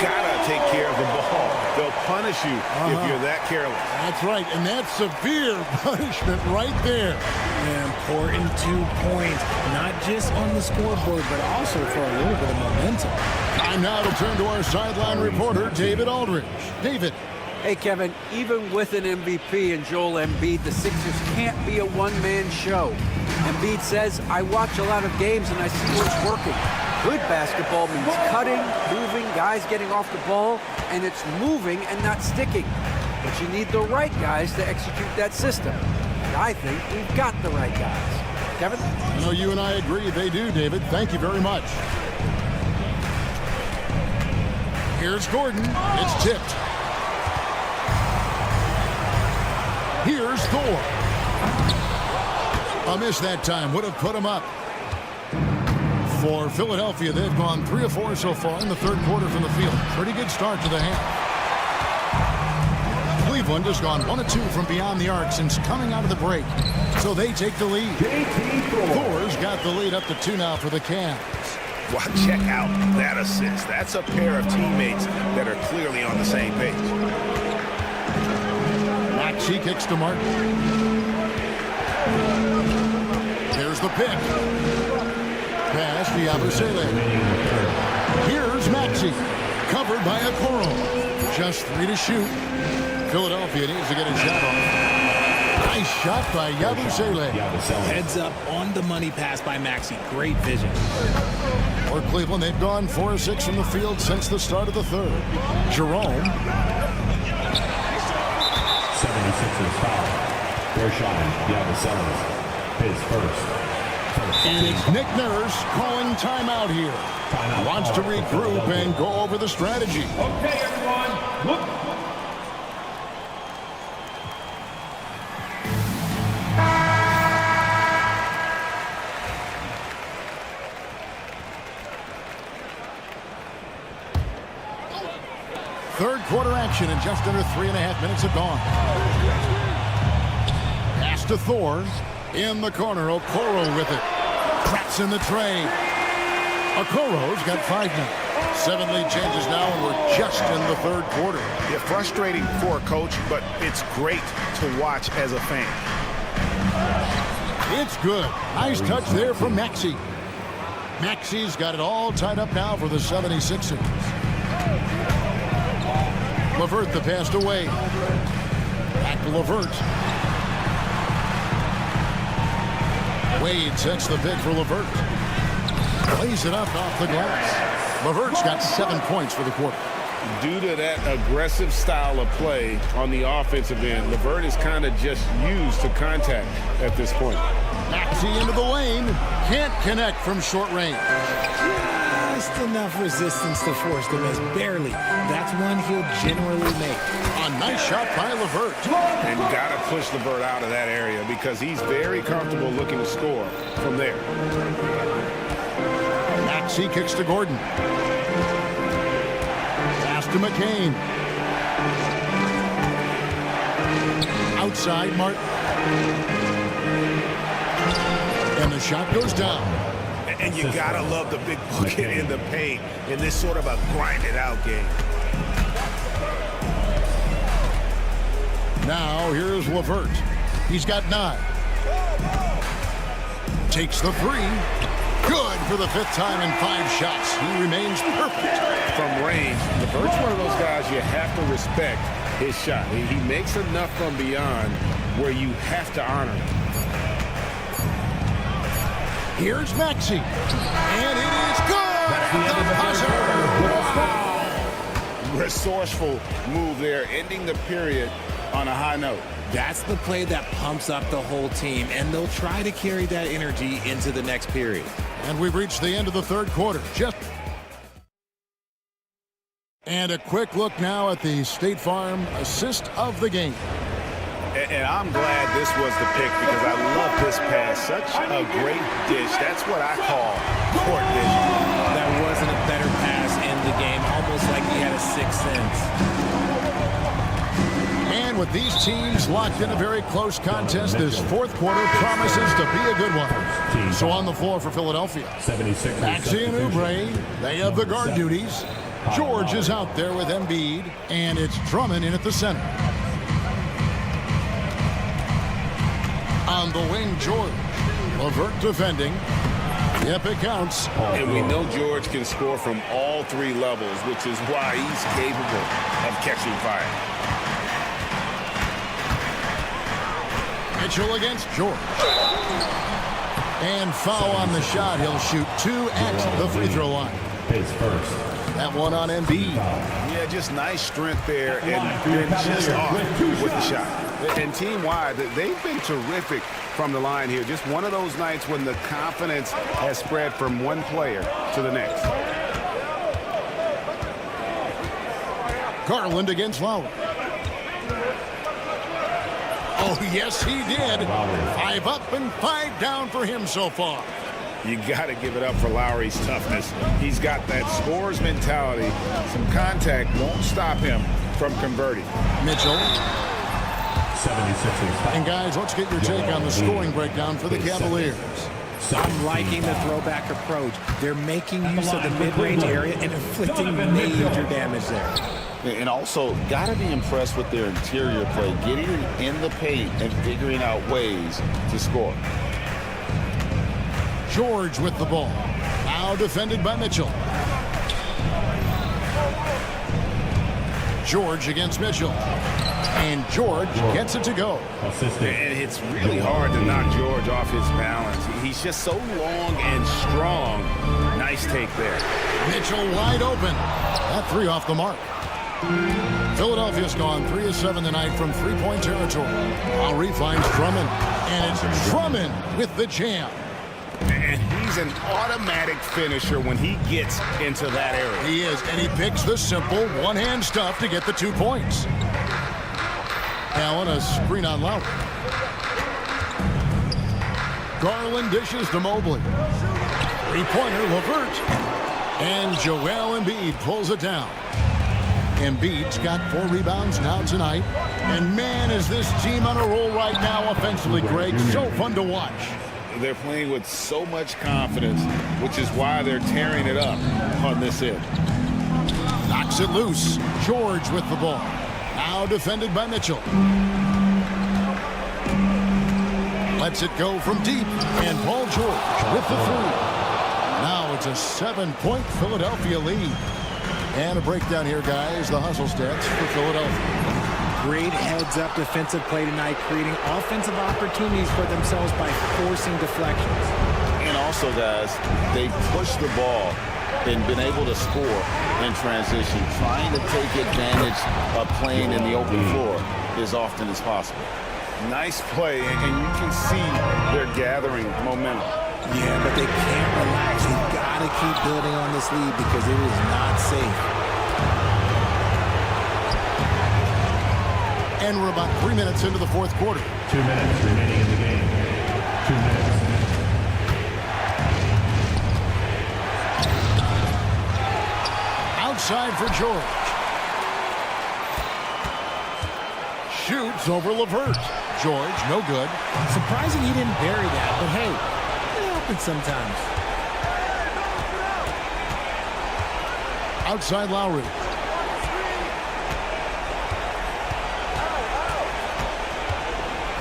Gotta take care of the ball. They'll punish you if you're that careless. That's right, and that's severe punishment right there. An important 2 points, not just on the scoreboard, but also for a little bit of momentum. Time now to turn to our sideline reporter, David Aldridge. David. Hey, Kevin, even with an MVP and Joel Embiid, the Sixers can't be a one-man show. Embiid says, I watch a lot of games and I see what's working. Good basketball means cutting, moving, guys getting off the ball, and it's moving and not sticking. But you need the right guys to execute that system. And I think we've got the right guys. Kevin? I know you and I agree they do, David. Thank you very much. Here's Gordon. It's tipped. Here's Thor. A miss that time. Would have put him up. For Philadelphia, they've gone 3 of 4 so far in the third quarter from the field. Pretty good start to the half. Cleveland has gone 1 of 2 from beyond the arc since coming out of the break. So they take the lead. Thor's got the lead up to 2 now for the Cavs. Wow, check out that assist. That's a pair of teammates that are clearly on the same page. Maxey kicks to Martin. There's the pick. Pass to Yabusele. Here's Maxey. Covered by Okoro. Just 3 to shoot. Philadelphia needs to get a shot off. Nice shot by Yabusele. Heads up on the money pass by Maxey. Great vision. For Cleveland, they've gone 4 of 6 from the field since the start of the third. Jerome. 76ers foul. Fair shot. Yabusele. His first. And it's Nick Nurse calling timeout here. Wants to regroup and go over the strategy. Okay, everyone, look. Third quarter action and just under 3.5 minutes have gone. Pass to Thor. In the corner, Okoro with it. Traps in the tray. Okoro's got 5 now. 7 lead changes now, and we're just in the third quarter. Yeah, frustrating for a coach, but it's great to watch as a fan. It's good. Nice touch there from Maxey. Maxey's got it all tied up now for the 76ers. LeVert the pass away. Back to LeVert. Wade sets the pick for LeVert. Plays it up off the glass. LeVert's got 7 points for the quarter. Due to that aggressive style of play on the offensive end, LeVert is kind of just used to contact at this point. Maxey into the lane. Can't connect from short range. Just enough resistance to force the miss. Barely. That's one he'll generally make. A nice shot by LeVert. And got to push LeVert out of that area because he's very comfortable looking to score from there. Maxey kicks to Gordon. Pass to McCain. Outside Martin. And the shot goes down. And you gotta love the big bucket in the paint in this sort of a grinded out game. Now here's LeVert. He's got 9. Takes the 3. Good for the 5th time in 5 shots. He remains perfect. From range, LeVert's one of those guys you have to respect his shot. He makes enough from beyond where you have to honor him. Here's Maxey. And it is good. The buzzer. Wow. Resourceful move there, ending the period on a high note. That's the play that pumps up the whole team, and they'll try to carry that energy into the next period. And we've reached the end of the 3rd quarter. And a quick look now at the State Farm assist of the game. And I'm glad this was the pick because I love this pass. Such a great dish. That's what I call court vision. That wasn't a better pass in the game, almost like he had a 6th sense. And with these teams locked in a very close contest, this 4th quarter promises to be a good one. So on the floor for Philadelphia, Maxey and Oubre, they have the guard duties. George is out there with Embiid, and it's Drummond in at the center. On the wing, George. LeVert defending. Yep, it counts. And we know George can score from all 3 levels, which is why he's capable of catching fire. Mitchell against George. And foul on the shot. He'll shoot 2 at the free throw line. That one on Embiid. Yeah, just nice strength there and just off with the shot. And team-wide, they've been terrific from the line here. Just one of those nights when the confidence has spread from one player to the next. Garland against Lowry. Oh, yes, he did. 5 up and 5 down for him so far. You got to give it up for Lowry's toughness. He's got that scorer's mentality. Some contact won't stop him from converting. Mitchell. And guys, let's get your take on the scoring breakdown for the Cavaliers. I'm liking the throwback approach. They're making use of the mid-range area and inflicting major damage there. And also, got to be impressed with their interior play, getting in the paint and figuring out ways to score. George with the ball. Now defended by Mitchell. George against Mitchell. And George gets it to go. And it's really hard to knock George off his balance. He's just so long and strong. Nice take there. Mitchell wide open. That 3 off the mark. Philadelphia's gone 3 of 7 tonight from 3-point territory. Lowry finds Drummond. And it's Drummond with the jam. And he's an automatic finisher when he gets into that area. He is, and he picks the simple one-hand stuff to get the 2 points. Allen, a screen on Lowry. Garland dishes to Mobley. 3-pointer, LeVert. And Joel Embiid pulls it down. Embiid's got 4 rebounds now tonight. And man, is this team on a roll right now offensively, Greg. So fun to watch. They're playing with so much confidence, which is why they're tearing it up on this end. Knocks it loose. George with the ball. Now defended by Mitchell. Lets it go from deep. And Paul George with the 3. Now it's a 7-point Philadelphia lead. And a breakdown here, guys. The hustle stats for Philadelphia. Great heads-up defensive play tonight, creating offensive opportunities for themselves by forcing deflections. And also, guys, they push the ball and been able to score in transition, trying to take advantage of playing in the open floor as often as possible. Nice play, and you can see they're gathering momentum. Yeah, but they can't relax. They've got to keep building on this lead because it is not safe. And we're about 3 minutes into the fourth quarter. 2 minutes remaining in the game. 2 minutes. Outside for George. Shoots over LeVert. George, no good. Surprising he didn't bury that, but hey, it happens sometimes. Outside Lowry.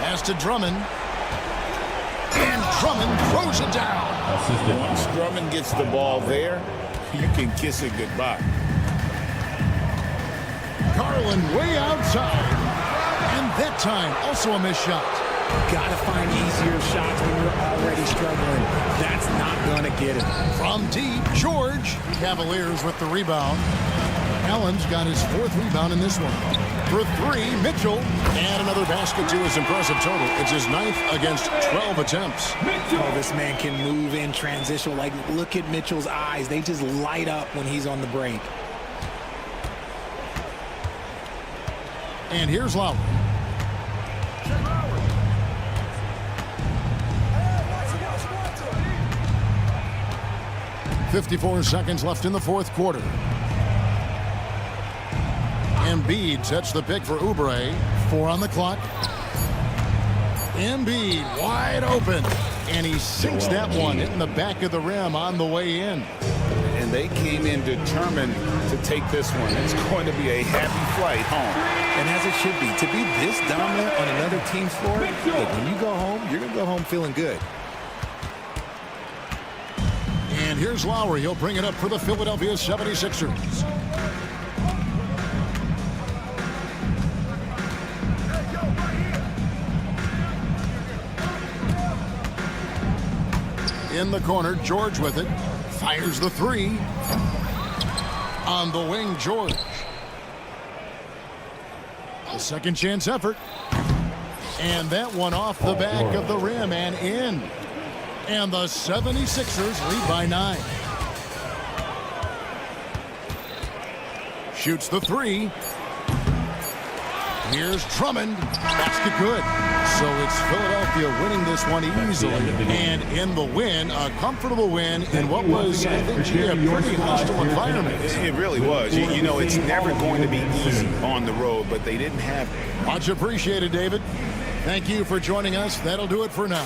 Pass to Drummond. And Drummond throws it down. Once Drummond gets the ball there, you can kiss it goodbye. Garland way outside. And that time, also a missed shot. Got to find easier shots when you're already struggling. That's not going to get it. From deep, George. Cavaliers with the rebound. Allen's got his 4th rebound in this one. For 3, Mitchell. And another basket to his impressive total. It's his 9th against 12 attempts. Oh, this man can move in transition. Like, look at Mitchell's eyes. They just light up when he's on the break. And here's Lowry. 54 seconds left in the fourth quarter. Embiid sets the pick for Oubre. 4 on the clock. Embiid wide open. And he sinks that one, hitting the back of the rim on the way in. And they came in determined to take this one. It's going to be a happy flight home. And as it should be. To be this dominant on another team's floor, look, when you go home, you're going to go home feeling good. And here's Lowry. He'll bring it up for the Philadelphia 76ers. In the corner, George with it. Fires the 3. On the wing, George. A second chance effort. And that one off the back of the rim and in. And the 76ers lead by 9. Shoots the 3. Here's Drummond. Basket good. So it's Philadelphia winning this one easily. And in the win, a comfortable win in what was, I think, a pretty hostile environment. It really was. You know, it's never going to be easy on the road, but they didn't have it. Much appreciated, David. Thank you for joining us. That'll do it for now.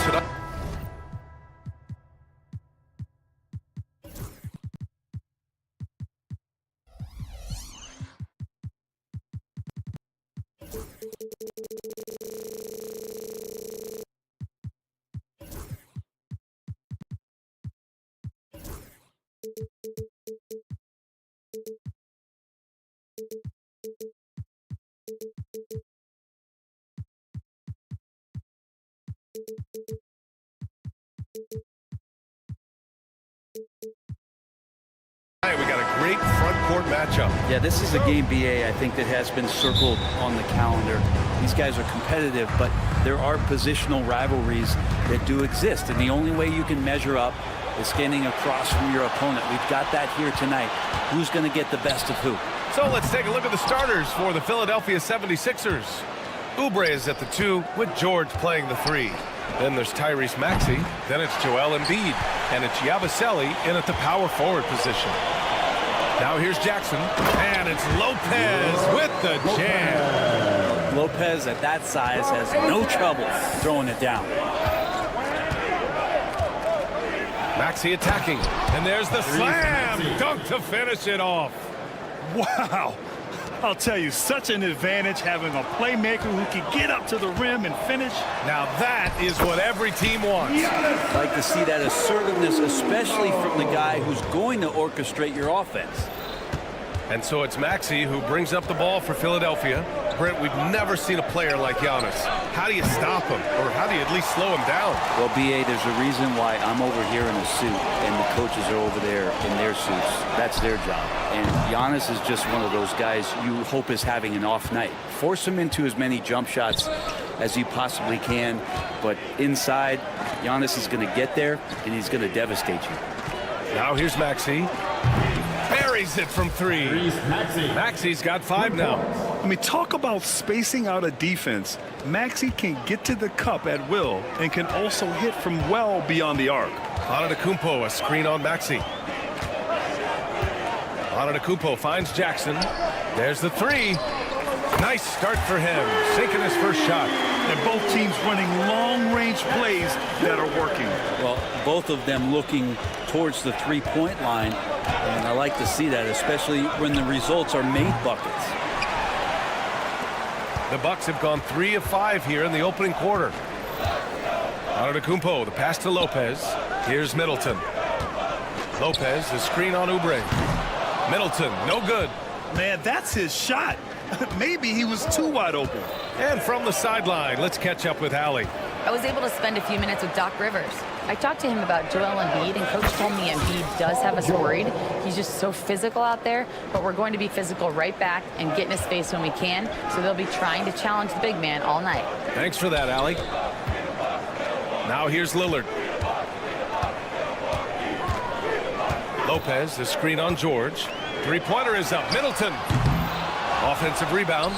tonight. We got a great front court matchup. Yeah, this is a game, BA, I think, that has been circled on the calendar. These guys are competitive, but there are positional rivalries that do exist, and the only way you can measure up is standing across from your opponent. We've got that here tonight. Who's going to get the best of who? So let's take a look at the starters for the Philadelphia 76ers. Oubre is at the 2 with George playing the 3. Then there's Tyrese Maxey. Then it's Joel Embiid. And it's Yabusele in at the power forward position. Now here's Jackson. And it's Lopez with the jam. Lopez at that size has no trouble throwing it down. Maxey attacking. And there's the slam dunk to finish it off. Wow. I'll tell you, such an advantage having a playmaker who can get up to the rim and finish. Now that is what every team wants. I'd like to see that assertiveness, especially from the guy who's going to orchestrate your offense. And so it's Maxey who brings up the ball for Philadelphia. Brent, we've never seen a player like Giannis. How do you stop him? Or how do you at least slow him down? Well, BA, there's a reason why I'm over here in a suit and the coaches are over there in their suits. That's their job. And Giannis is just one of those guys you hope is having an off night. Force him into as many jump shots as you possibly can. But inside, Giannis is going to get there and he's going to devastate you. Now here's Maxey. Buries it from 3. Maxey's got 5 now. I mean, talk about spacing out a defense. Maxey can get to the cup at will and can also hit from well beyond the arc. Antetokounmpo, a screen on Maxey. Antetokounmpo finds Jackson. There's the 3. Nice start for him, sinking his first shot. And both teams running long-range plays that are working. Well, both of them looking towards the three-point line, and I like to see that, especially when the results are made buckets. The Bucks have gone 3 of 5 here in the opening quarter. Antetokounmpo, the pass to Lopez. Here's Middleton. Lopez, the screen on Oubre. Middleton, no good. Man, that's his shot. Maybe he was too wide open. And from the sideline, let's catch up with Allie. I was able to spend a few minutes with Doc Rivers. I talked to him about Joel Embiid, and Coach told me Embiid does have us worried. He's just so physical out there, but we're going to be physical right back and get in his face when we can, so they'll be trying to challenge the big man all night. Thanks for that, Allie. Now here's Lillard. Lopez, the screen on George. Three-pointer is up. Middleton. Offensive rebound.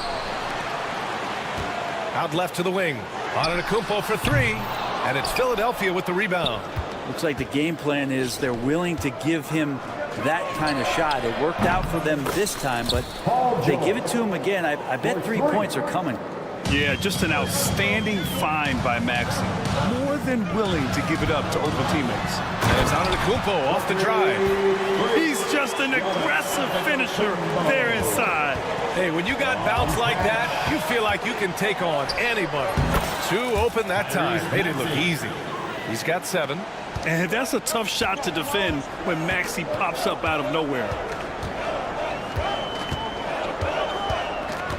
Out left to the wing. Antetokounmpo for 3. And it's Philadelphia with the rebound. Looks like the game plan is they're willing to give him that kind of shot. It worked out for them this time, but if they give it to him again, I bet 3 points are coming. Yeah, just an outstanding find by Maxey. More than willing to give it up to open teammates. And it's Antetokounmpo off the drive. He's just an aggressive finisher there inside. Hey, when you got bounce like that, you feel like you can take on anybody. 2 open that time. Made it look easy. He's got 7. And that's a tough shot to defend when Maxey pops up out of nowhere.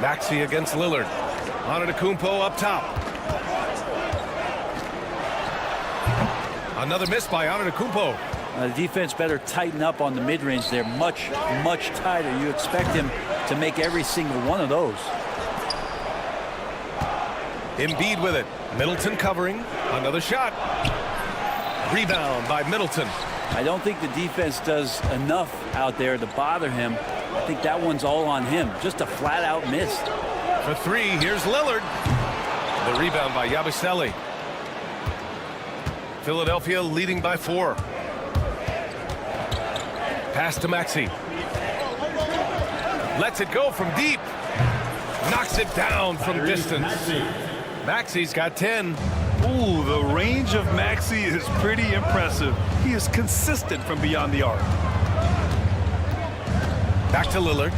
Maxey against Lillard. Antetokounmpo up top. Another miss by Antetokounmpo. The defense better tighten up on the mid-range. They're much, much tighter. You expect him to make every single one of those. Embiid with it. Middleton covering. Another shot. Rebound by Middleton. I don't think the defense does enough out there to bother him. I think that one's all on him. Just a flat-out miss. For 3, here's Lillard. The rebound by Yabusele. Philadelphia leading by 4. Pass to Maxey. Lets it go from deep. Knocks it down from distance. Maxey's got 10. Ooh, the range of Maxey is pretty impressive. He is consistent from beyond the arc. Back to Lillard.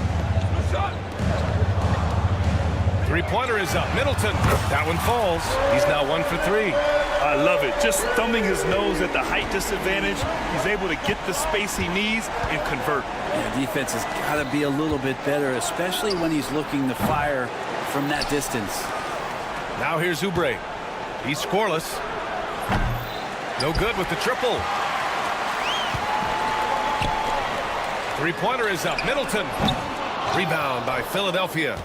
Three-pointer is up. Middleton. That one falls. He's now 1 for 3. I love it. Just thumbing his nose at the height disadvantage. He's able to get the space he needs and convert. Yeah, defense has got to be a little bit better, especially when he's looking to fire from that distance. Now here's Oubre. He's scoreless. No good with the triple. Three-pointer is up. Middleton. Rebound by Philadelphia.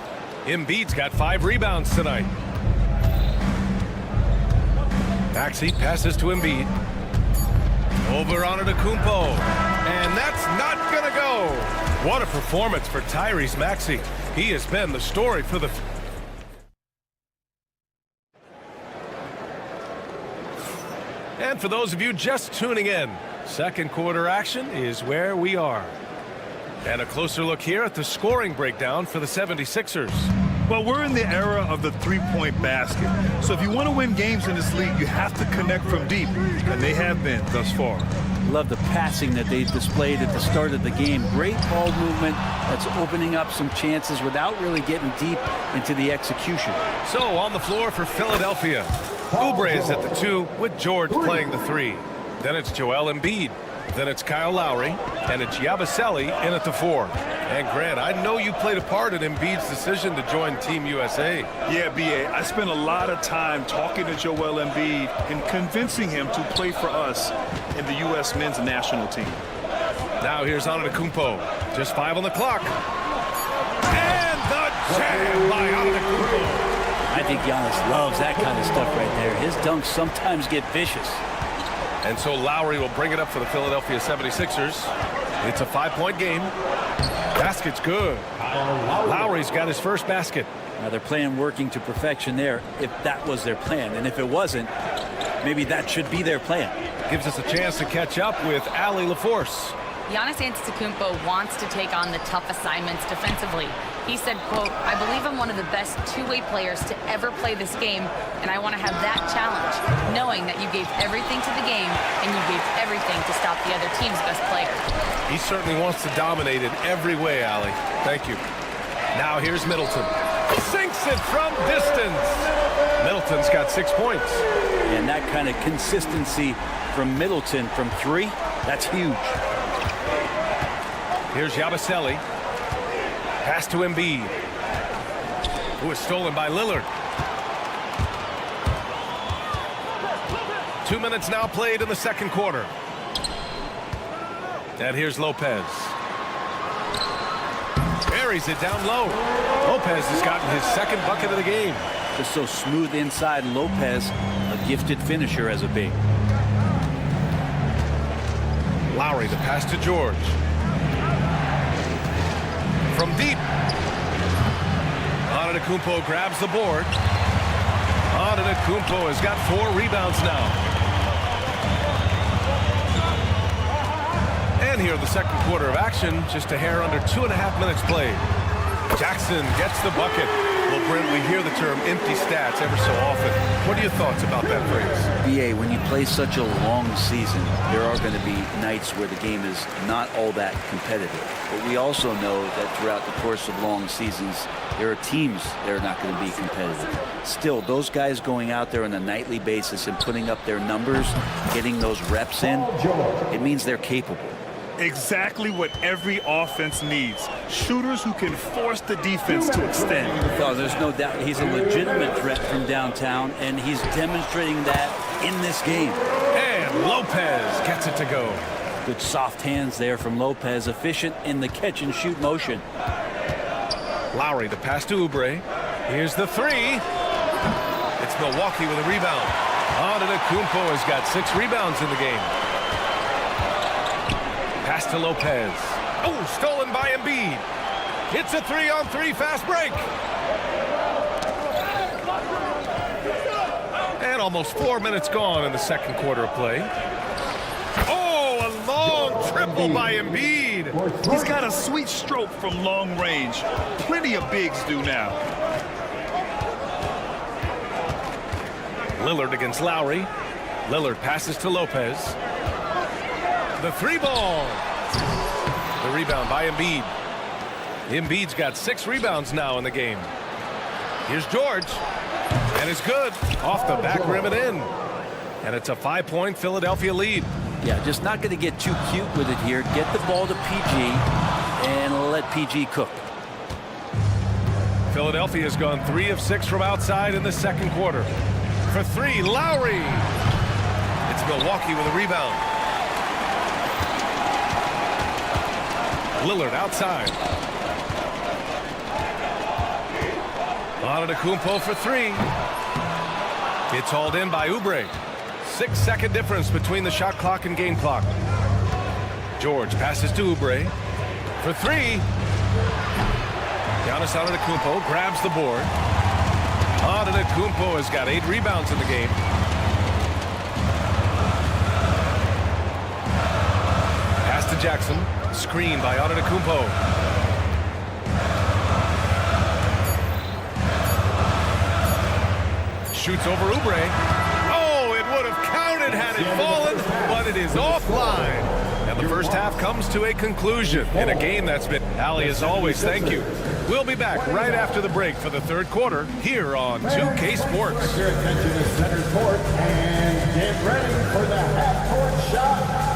Embiid's got 5 rebounds tonight. Maxey passes to Embiid. Over on Antetokounmpo. And that's not going to go. What a performance for Tyrese Maxey. He has been the story for the... And for those of you just tuning in, second quarter action is where we are. And a closer look here at the scoring breakdown for the 76ers. Well, we're in the era of the three-point basket. So if you want to win games in this league, you have to connect from deep. And they have been thus far. Love the passing that they displayed at the start of the game. Great ball movement that's opening up some chances without really getting deep into the execution. So on the floor for Philadelphia, Oubre is at the 2 with George playing the 3. Then it's Joel Embiid. Then it's Kyle Lowry, and it's Yabusele in at the 4. And Grant, I know you played a part in Embiid's decision to join Team USA. Yeah, B.A., I spent a lot of time talking to Joel Embiid and convincing him to play for us in the U.S. men's national team. Now here's Antetokounmpo. Just 5 on the clock. And the jam by Antetokounmpo. I think Giannis loves that kind of stuff right there. His dunks sometimes get vicious. And so Lowry will bring it up for the Philadelphia 76ers. It's a 5-point game. Basket's good. Lowry's got his first basket. Now they're playing working to perfection there if that was their plan. And if it wasn't, maybe that should be their plan. Gives us a chance to catch up with Allie LaForce. Giannis Antetokounmpo wants to take on the tough assignments defensively. He said, quote, "I believe I'm one of the best two-way players to ever play this game, and I want to have that challenge, knowing that you gave everything to the game and you gave everything to stop the other team's best player." He certainly wants to dominate in every way, Allie. Thank you. Now here's Middleton. Sinks it from distance. Middleton's got 6 points. And that kind of consistency from Middleton from 3, that's huge. Here's Yabusele. Pass to Embiid, who is stolen by Lillard. 2 minutes now played in the second quarter. And here's Lopez. Buries it down low. Lopez has gotten his second bucket of the game. Just so smooth inside. Lopez, a gifted finisher as a big. Lowry, the pass to George. From deep. Antetokounmpo grabs the board. Antetokounmpo has got 4 rebounds now. And here in the second quarter of action, just a hair under 2.5 minutes played. Jackson gets the bucket. Well, Brent, we hear the term empty stats ever so often. What are your thoughts about that phrase? BA, when you play such a long season, there are going to be nights where the game is not all that competitive. But we also know that throughout the course of long seasons, there are teams that are not going to be competitive. Still, those guys going out there on a nightly basis and putting up their numbers, getting those reps in, it means they're capable. Exactly what every offense needs. Shooters who can force the defense to extend. Oh, there's no doubt he's a legitimate threat from downtown, and he's demonstrating that in this game. And Lopez gets it to go. Good soft hands there from Lopez, efficient in the catch-and-shoot motion. Lowry, the pass to Oubre. Here's the 3. It's Milwaukee with a rebound. Antetokounmpo has got 6 rebounds in the game. Pass to Lopez. Oh, stolen by Embiid. It's a 3-on-3 fast break. And almost 4 minutes gone in the second quarter of play. Oh, a long triple by Embiid. He's got a sweet stroke from long range. Plenty of bigs do now. Lillard against Lowry. Lillard passes to Lopez. The three ball. The rebound by Embiid. Embiid's got 6 rebounds now in the game. Here's George. And it's good. Off the back rim and in. And it's a 5-point Philadelphia lead. Yeah, just not going to get too cute with it here. Get the ball to PG and let PG cook. Philadelphia has gone 3 of 6 from outside in the second quarter. For 3, Lowry. It's Milwaukee with a rebound. Lillard outside. Antetokounmpo for 3. It's hauled in by Oubre. 6-second difference between the shot clock and game clock. George passes to Oubre. For 3. Giannis Antetokounmpo grabs the board. Antetokounmpo has got 8 rebounds in the game. Pass to Jackson. Screen by Antetokounmpo. Shoots over Oubre. Oh, it would have counted had it fallen, but it is offline. And the first half comes to a conclusion in a game that's been... Allie, as always, thank you. We'll be back right after the break for the third quarter here on 2K Sports. Your attention to center court and get ready for the half-court shot.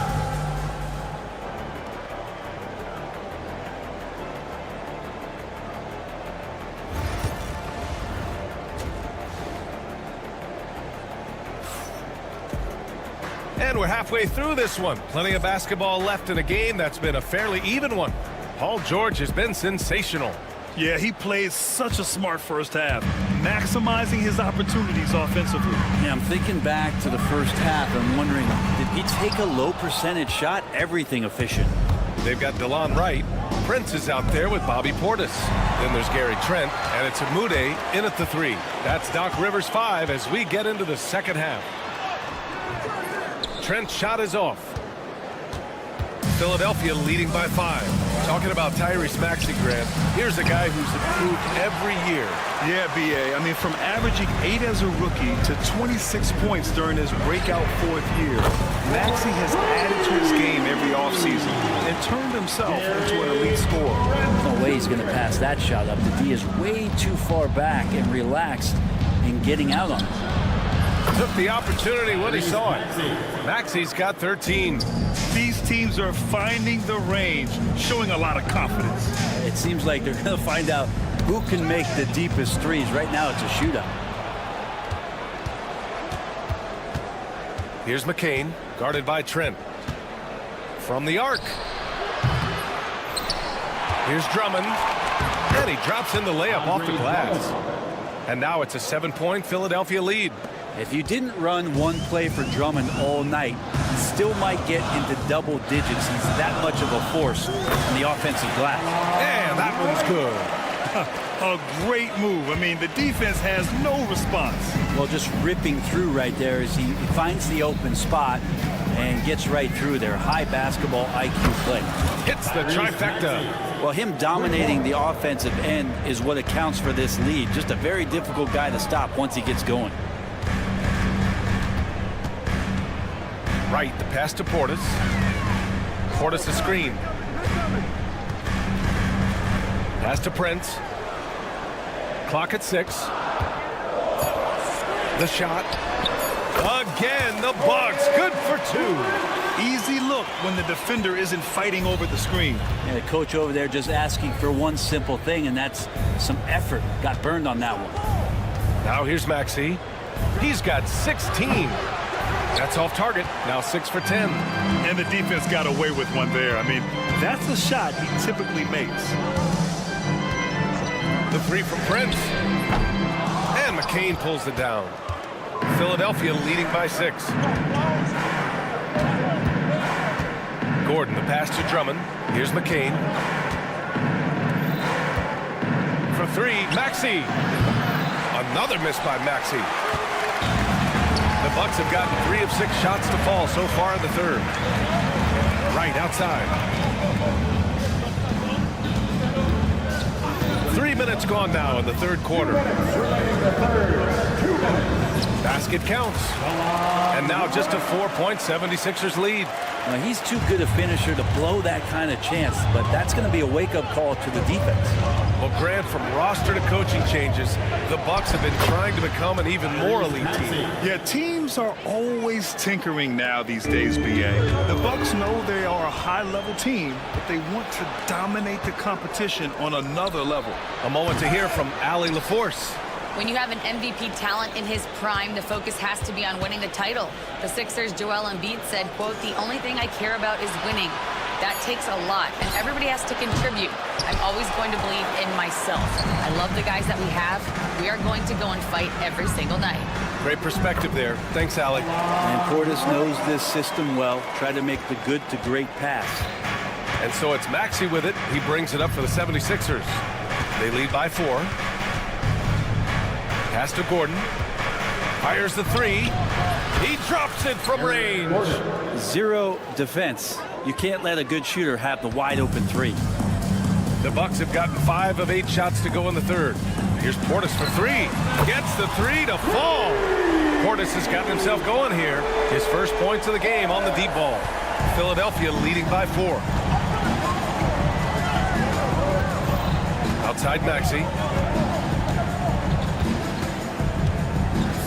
And we're halfway through this one. Plenty of basketball left in a game that's been a fairly even one. Paul George has been sensational. Yeah, he played such a smart first half, maximizing his opportunities offensively. Yeah, I'm thinking back to the first half. I'm wondering, did he take a low percentage shot? Everything efficient. They've got DeLon Wright. Prince is out there with Bobby Portis. Then there's Gary Trent, and it's Amude in at the 3. That's Doc Rivers 5 as we get into the second half. Trent's shot is off. Philadelphia leading by 5. Talking about Tyrese Maxey, Grant. Here's a guy who's improved every year. Yeah, B.A. I mean, from averaging 8 as a rookie to 26 points during his breakout 4th year, Maxey has added to his game every offseason and turned himself into an elite scorer. No way he's going to pass that shot up. The D is way too far back and relaxed in getting out on it. Took the opportunity when he saw it. Maxey's got 13. These teams are finding the range, showing a lot of confidence. It seems like they're going to find out who can make the deepest threes. Right now, it's a shootout. Here's McCain, guarded by Trent. From the arc. Here's Drummond. And he drops in the layup off the glass. And now it's a 7-point Philadelphia lead. If you didn't run one play for Drummond all night, he still might get into double digits. He's that much of a force in the offensive glass. And that one's good. A great move. I mean, the defense has no response. Well, just ripping through right there as he finds the open spot and gets right through there. High basketball IQ play. Hits the trifecta. Well, him dominating the offensive end is what accounts for this lead. Just a very difficult guy to stop once he gets going. Right, the pass to Portis. Portis a screen. Pass to Prince. Clock at 6. The shot. Again, the Bucks. Good for 2. Easy look when the defender isn't fighting over the screen. And the coach over there just asking for one simple thing, and that's some effort. Got burned on that one. Now here's Maxey. He's got 16. That's off target. Now 6 for 10. And the defense got away with one there. I mean, that's a shot he typically makes. The 3 from Prince. And McCain pulls it down. Philadelphia leading by 6. Gordon, the pass to Drummond. Here's McCain. For 3, Maxey. Another miss by Maxey. The Bucks have gotten 3 of 6 shots to fall so far in the third. Right outside. 3 minutes gone now in the third quarter. the third, 2 minutes. Basket counts. And now just a 4-point 76ers lead. Now, he's too good a finisher to blow that kind of chance, but that's going to be a wake-up call to the defense. Well, Grant, from roster to coaching changes, the Bucks have been trying to become an even more elite team. Yeah, teams are always tinkering now these days, BA. The Bucks know they are a high-level team, but they want to dominate the competition on another level. A moment to hear from Allie LaForce. When you have an MVP talent in his prime, the focus has to be on winning the title. The Sixers' Joel Embiid said, quote, "The only thing I care about is winning." That takes a lot, and everybody has to contribute. I'm always going to believe in myself. I love the guys that we have. We are going to go and fight every single night. Great perspective there. Thanks, Allie. And Portis knows this system well. Try to make the good to great pass. And so it's Maxey with it. He brings it up for the 76ers. They lead by 4. Pass to Gordon. Fires the 3. He drops it from range. Zero defense. You can't let a good shooter have the wide open 3. The Bucks have gotten 5 of 8 shots to go in the third. Here's Portis for 3. Gets the 3 to fall. Portis has gotten himself going here. His first points of the game on the deep ball. Philadelphia leading by 4. Outside Maxey.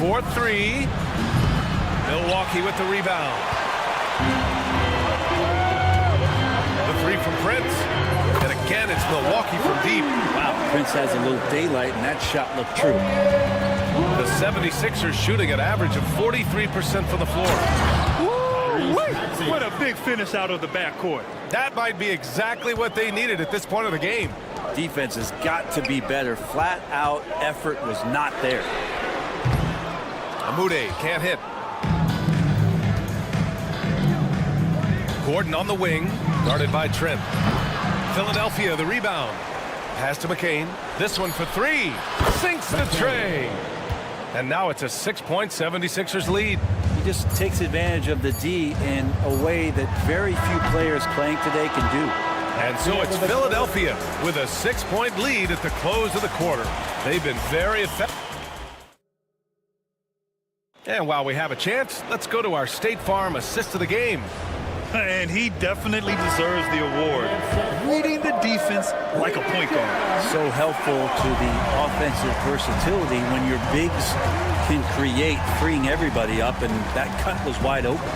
4-3. Milwaukee with the rebound. The 3 from Prince. And again, it's Milwaukee from deep. Wow, Prince has a little daylight, and that shot looked true. The 76ers shooting an average of 43% from the floor. What a big finish out of the backcourt. That might be exactly what they needed at this point of the game. Defense has got to be better. Flat out effort was not there. Amude can't hit. Gordon on the wing, guarded by Trent. Philadelphia the rebound. Pass to McCain. This one for 3. Sinks the tray. And now it's a 6-point 76ers lead. He just takes advantage of the D in a way that very few players playing today can do. And so it's Philadelphia with a 6-point lead at the close of the quarter. They've been very effective. And while we have a chance, let's go to our State Farm assist of the game. And he definitely deserves the award. Reading the defense like a point guard. So helpful to the offensive versatility when your bigs can create, freeing everybody up, and that cut was wide open.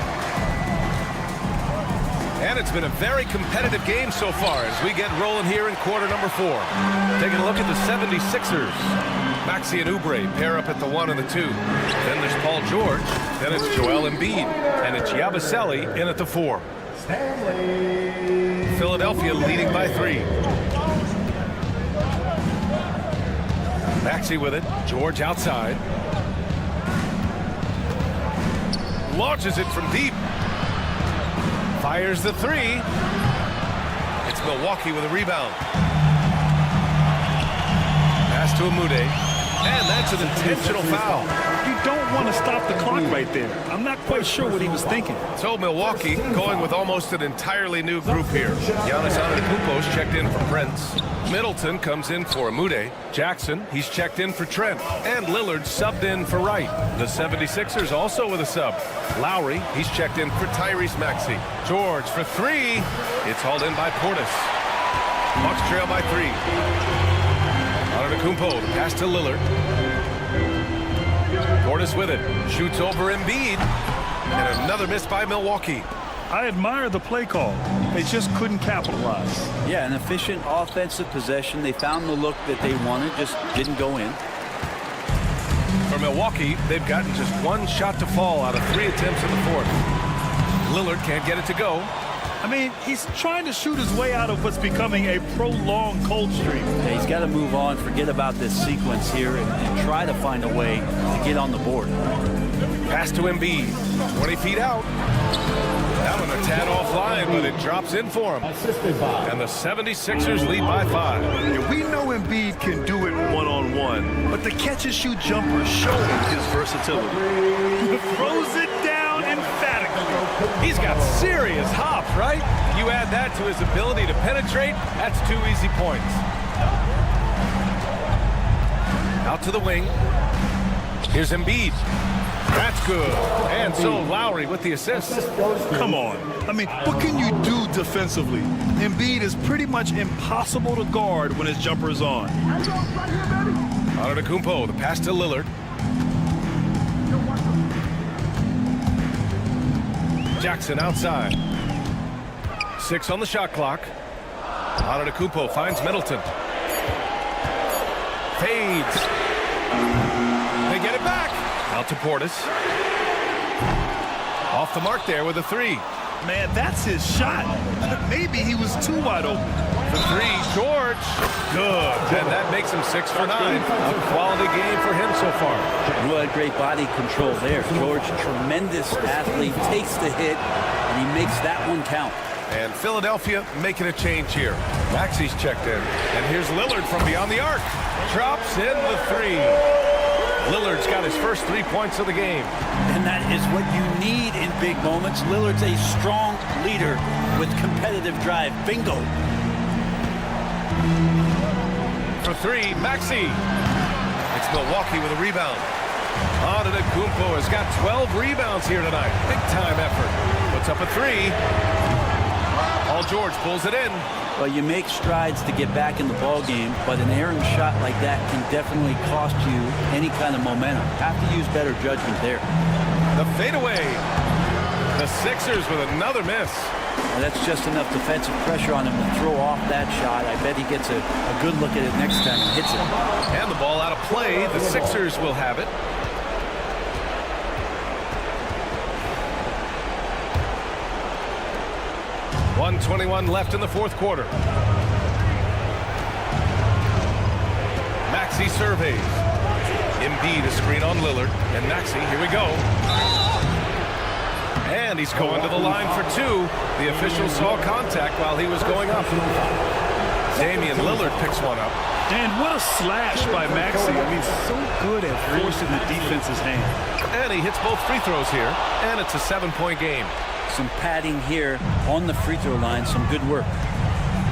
And it's been a very competitive game so far as we get rolling here in quarter number 4. Taking a look at the 76ers. Maxey and Oubre pair up at the 1 and the 2. Then there's Paul George. Then it's Joel Embiid. And it's Yabusele in at the 4. Philadelphia leading by 3. Maxey with it. George outside. Launches it from deep. Fires the 3. It's Milwaukee with a rebound. Pass to Amude. And that's an intentional foul. You don't want to stop the clock right there. I'm not quite sure what he was thinking. So Milwaukee going with almost an entirely new group here. Giannis Antetokounmpo's checked in for Prince. Middleton comes in for Amude. Jackson, he's checked in for Trent. And Lillard subbed in for Wright. The 76ers also with a sub. Lowry, he's checked in for Tyrese Maxey. George for 3. It's hauled in by Portis. Bucks trail by 3. Antetokounmpo, the pass to Lillard. Portis with it. Shoots over Embiid. And another miss by Milwaukee. I admire the play call. They just couldn't capitalize. Yeah, an efficient offensive possession. They found the look that they wanted, just didn't go in. For Milwaukee, they've gotten just 1 shot to fall out of 3 attempts in the 4th. Lillard can't get it to go. I mean, he's trying to shoot his way out of what's becoming a prolonged cold streak. Yeah, he's got to move on, forget about this sequence here, and try to find a way to get on the board. Pass to Embiid. 20 feet out. That one a tad offline, but it drops in for him. And the 76ers lead by 5. Yeah, we know Embiid can do it one-on-one, but the catch-and-shoot jumper showing his versatility. Throws it down emphatically. He's got serious hops, right? You add that to his ability to penetrate, that's 2 easy points. Out to the wing. Here's Embiid. That's good. And so Lowry with the assist. Come on. I mean, what can you do defensively? Embiid is pretty much impossible to guard when his jumper is on. Antetokounmpo, the pass to Lillard. Jackson outside. 6 on the shot clock. Antetokounmpo finds Middleton. Fades. They get it back. Out to Portis. Off the mark there with a 3. Man, that's his shot. Maybe he was too wide open. The 3, George. Good. And that makes him 6 for 9. A quality game for him so far. What great body control there. George, tremendous athlete, takes the hit, and he makes that one count. And Philadelphia making a change here. Maxi's checked in. And here's Lillard from beyond the arc. Drops in the 3. Lillard's got his first 3 points of the game. And that is what you need in big moments. Lillard's a strong leader with competitive drive. Bingo. For 3, Maxey. It's Milwaukee with a rebound. Antetokounmpo has got 12 rebounds here tonight. Big time effort. Puts up a 3. Paul George pulls it in. Well, you make strides to get back in the ball game, but an errant shot like that can definitely cost you any kind of momentum. Have to use better judgment there. The fadeaway. The Sixers with another miss. And that's just enough defensive pressure on him to throw off that shot. I bet he gets a good look at it next time and hits it. And the ball out of play. The Sixers will have it. .121 left in the fourth quarter. Maxey surveys. Embiid a screen on Lillard. And Maxey, here we go. And he's going to the line for 2. The official saw contact while he was going up. Damian Lillard picks one up. And what a slash by Maxey. I mean, so good at forcing the defense's hand. And he hits both free throws here. And it's a 7-point game. Some padding here on the free throw line. Some good work.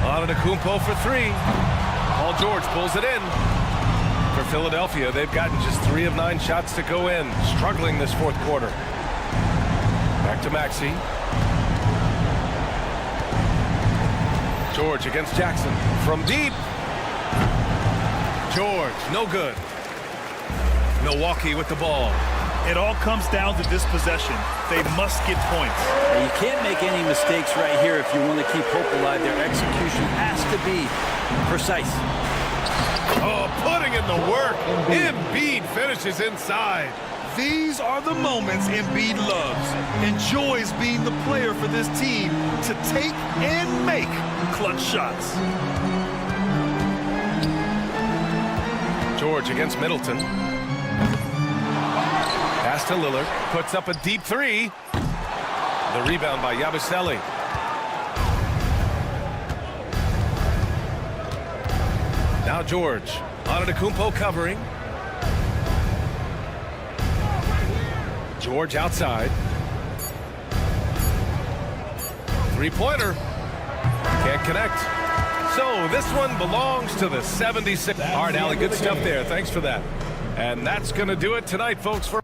Antetokounmpo for 3. Paul George pulls it in. For Philadelphia, they've gotten just 3 of 9 shots to go in. Struggling this fourth quarter. Back to Maxey. George against Jackson. From deep. George, no good. Milwaukee with the ball. It all comes down to this possession. They must get points. You can't make any mistakes right here if you want to keep hope alive. Their execution has to be precise. Oh, putting in the work. Embiid finishes inside. These are the moments Embiid loves. Enjoys being the player for this team to take and make clutch shots. George against Middleton. Pass to Lillard. Puts up a deep 3. The rebound by Yabusele. Now George. Antetokounmpo covering. George outside. 3-pointer. Can't connect. So this one belongs to the 76. All right, Allie, good stuff there. Thanks for that. And that's going to do it tonight, folks. For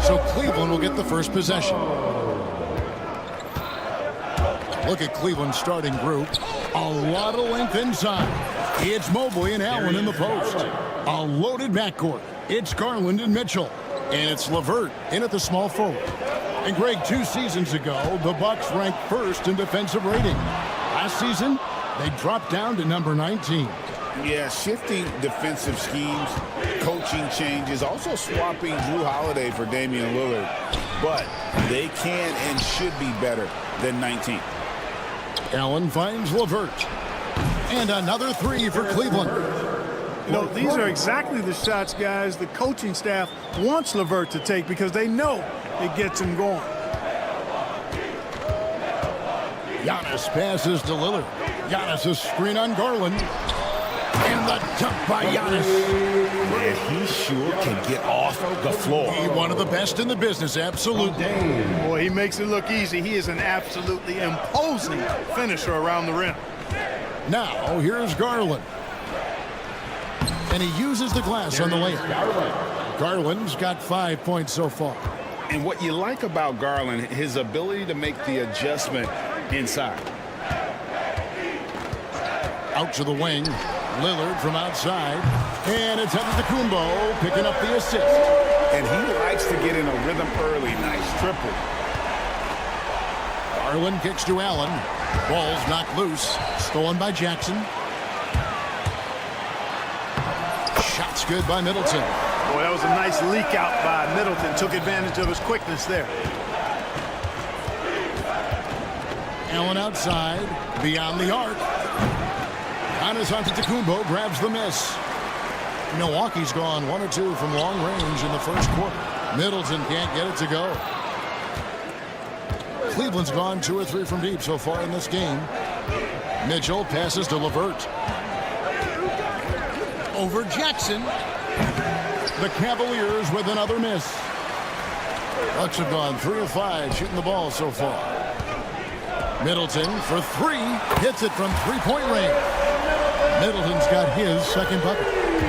So Cleveland will get the first possession. Look at Cleveland's starting group. A lot of length inside. It's Mobley and Allen in the post. A loaded backcourt. It's Garland and Mitchell. And it's LeVert in at the small forward. And Greg, 2 seasons ago, the Bucks ranked first in defensive rating. Last season, they dropped down to number 19. Yeah, shifting defensive schemes, coaching changes, also swapping Drew Holiday for Damian Lillard. But they can and should be better than 19. Allen finds LeVert. And another 3 for Cleveland. You know, these are exactly the shots, guys, the coaching staff wants LeVert to take because they know it gets him going. Giannis passes to Lillard. Giannis' screen on Garland. And the dunk by Giannis. Man, he sure can get off the floor. He's one of the best in the business, absolutely. Boy, he makes it look easy. He is an absolutely imposing finisher around the rim. Now, here's Garland. And he uses the glass on the layup. Garland's got 5 points so far. And what you like about Garland, his ability to make the adjustment inside. Out to the wing. Lillard from outside. And it's Antetokounmpo picking up the assist. And he likes to get in a rhythm early. Nice triple. Garland kicks to Allen. Ball's knocked loose. Stolen by Jackson. Shot's good by Middleton. Boy, that was a nice leak out by Middleton. Took advantage of his quickness there. Allen outside. Beyond the arc. Giannis Antetokounmpo grabs the miss. Milwaukee's gone 1 or 2 from long range in the first quarter. Middleton can't get it to go. Cleveland's gone 2 or 3 from deep so far in this game. Mitchell passes to LeVert. Over Jackson. The Cavaliers with another miss. Bucks have gone 3 of 5 shooting the ball so far. Middleton for 3. Hits it from 3-point range. Middleton's got his second bucket.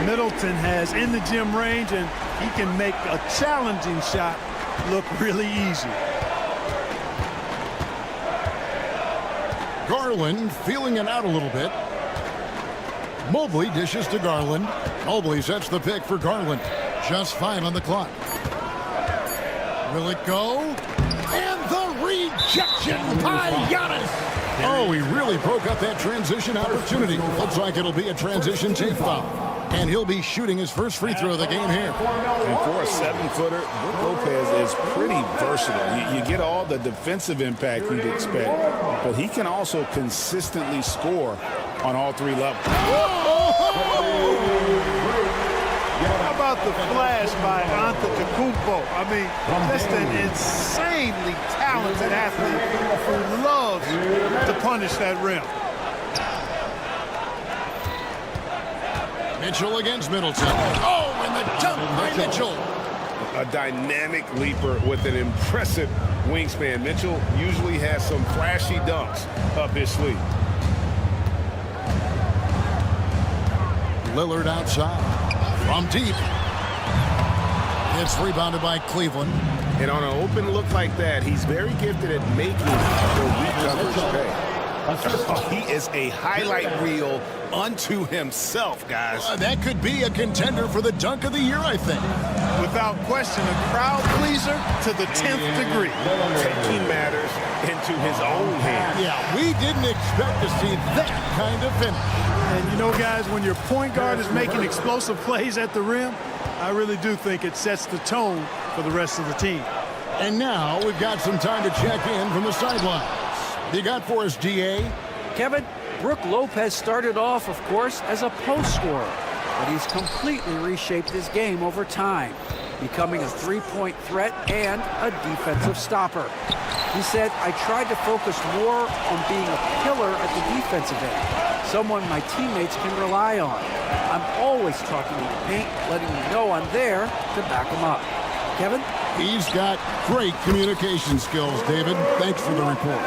Middleton has in the gym range, and he can make a challenging shot look really easy. Garland feeling it out a little bit. Mobley dishes to Garland. Mobley sets the pick for Garland. Just 5 on the clock. Will it go? And the rejection by Giannis. Oh, he really broke up that transition opportunity. Looks like it'll be a transition team foul. And he'll be shooting his first free throw of the game here. And for a 7-footer, Brook Lopez is pretty versatile. You get all the defensive impact you'd expect, but he can also consistently score on all 3 levels. How about the flash by Antetokounmpo? I mean, just an insanely talented athlete who loves to punish that rim. Mitchell against Middleton. Oh, and the dunk by Mitchell. A dynamic leaper with an impressive wingspan. Mitchell usually has some flashy dunks up his sleeve. Lillard outside. From deep. It's rebounded by Cleveland. And on an open look like that, he's very gifted at making the recoveries pay. He is a highlight reel unto himself, guys. That could be a contender for the dunk of the year, I think. Without question, a crowd pleaser to the 10th degree. Taking matters into his own hands. Yeah, we didn't expect to see that kind of finish. And you know, guys, when your point guard is making explosive plays at the rim, I really do think it sets the tone for the rest of the team. And now we've got some time to check in from the sidelines. You got for us, DA? Kevin, Brook Lopez started off, of course, as a post scorer, but he's completely reshaped his game over time, becoming a three-point threat and a defensive stopper. He said, I tried to focus more on being a pillar at the defensive end, someone my teammates can rely on. I'm always talking in the paint, letting you know I'm there to back him up. Kevin? He's got great communication skills, David. Thanks for the report.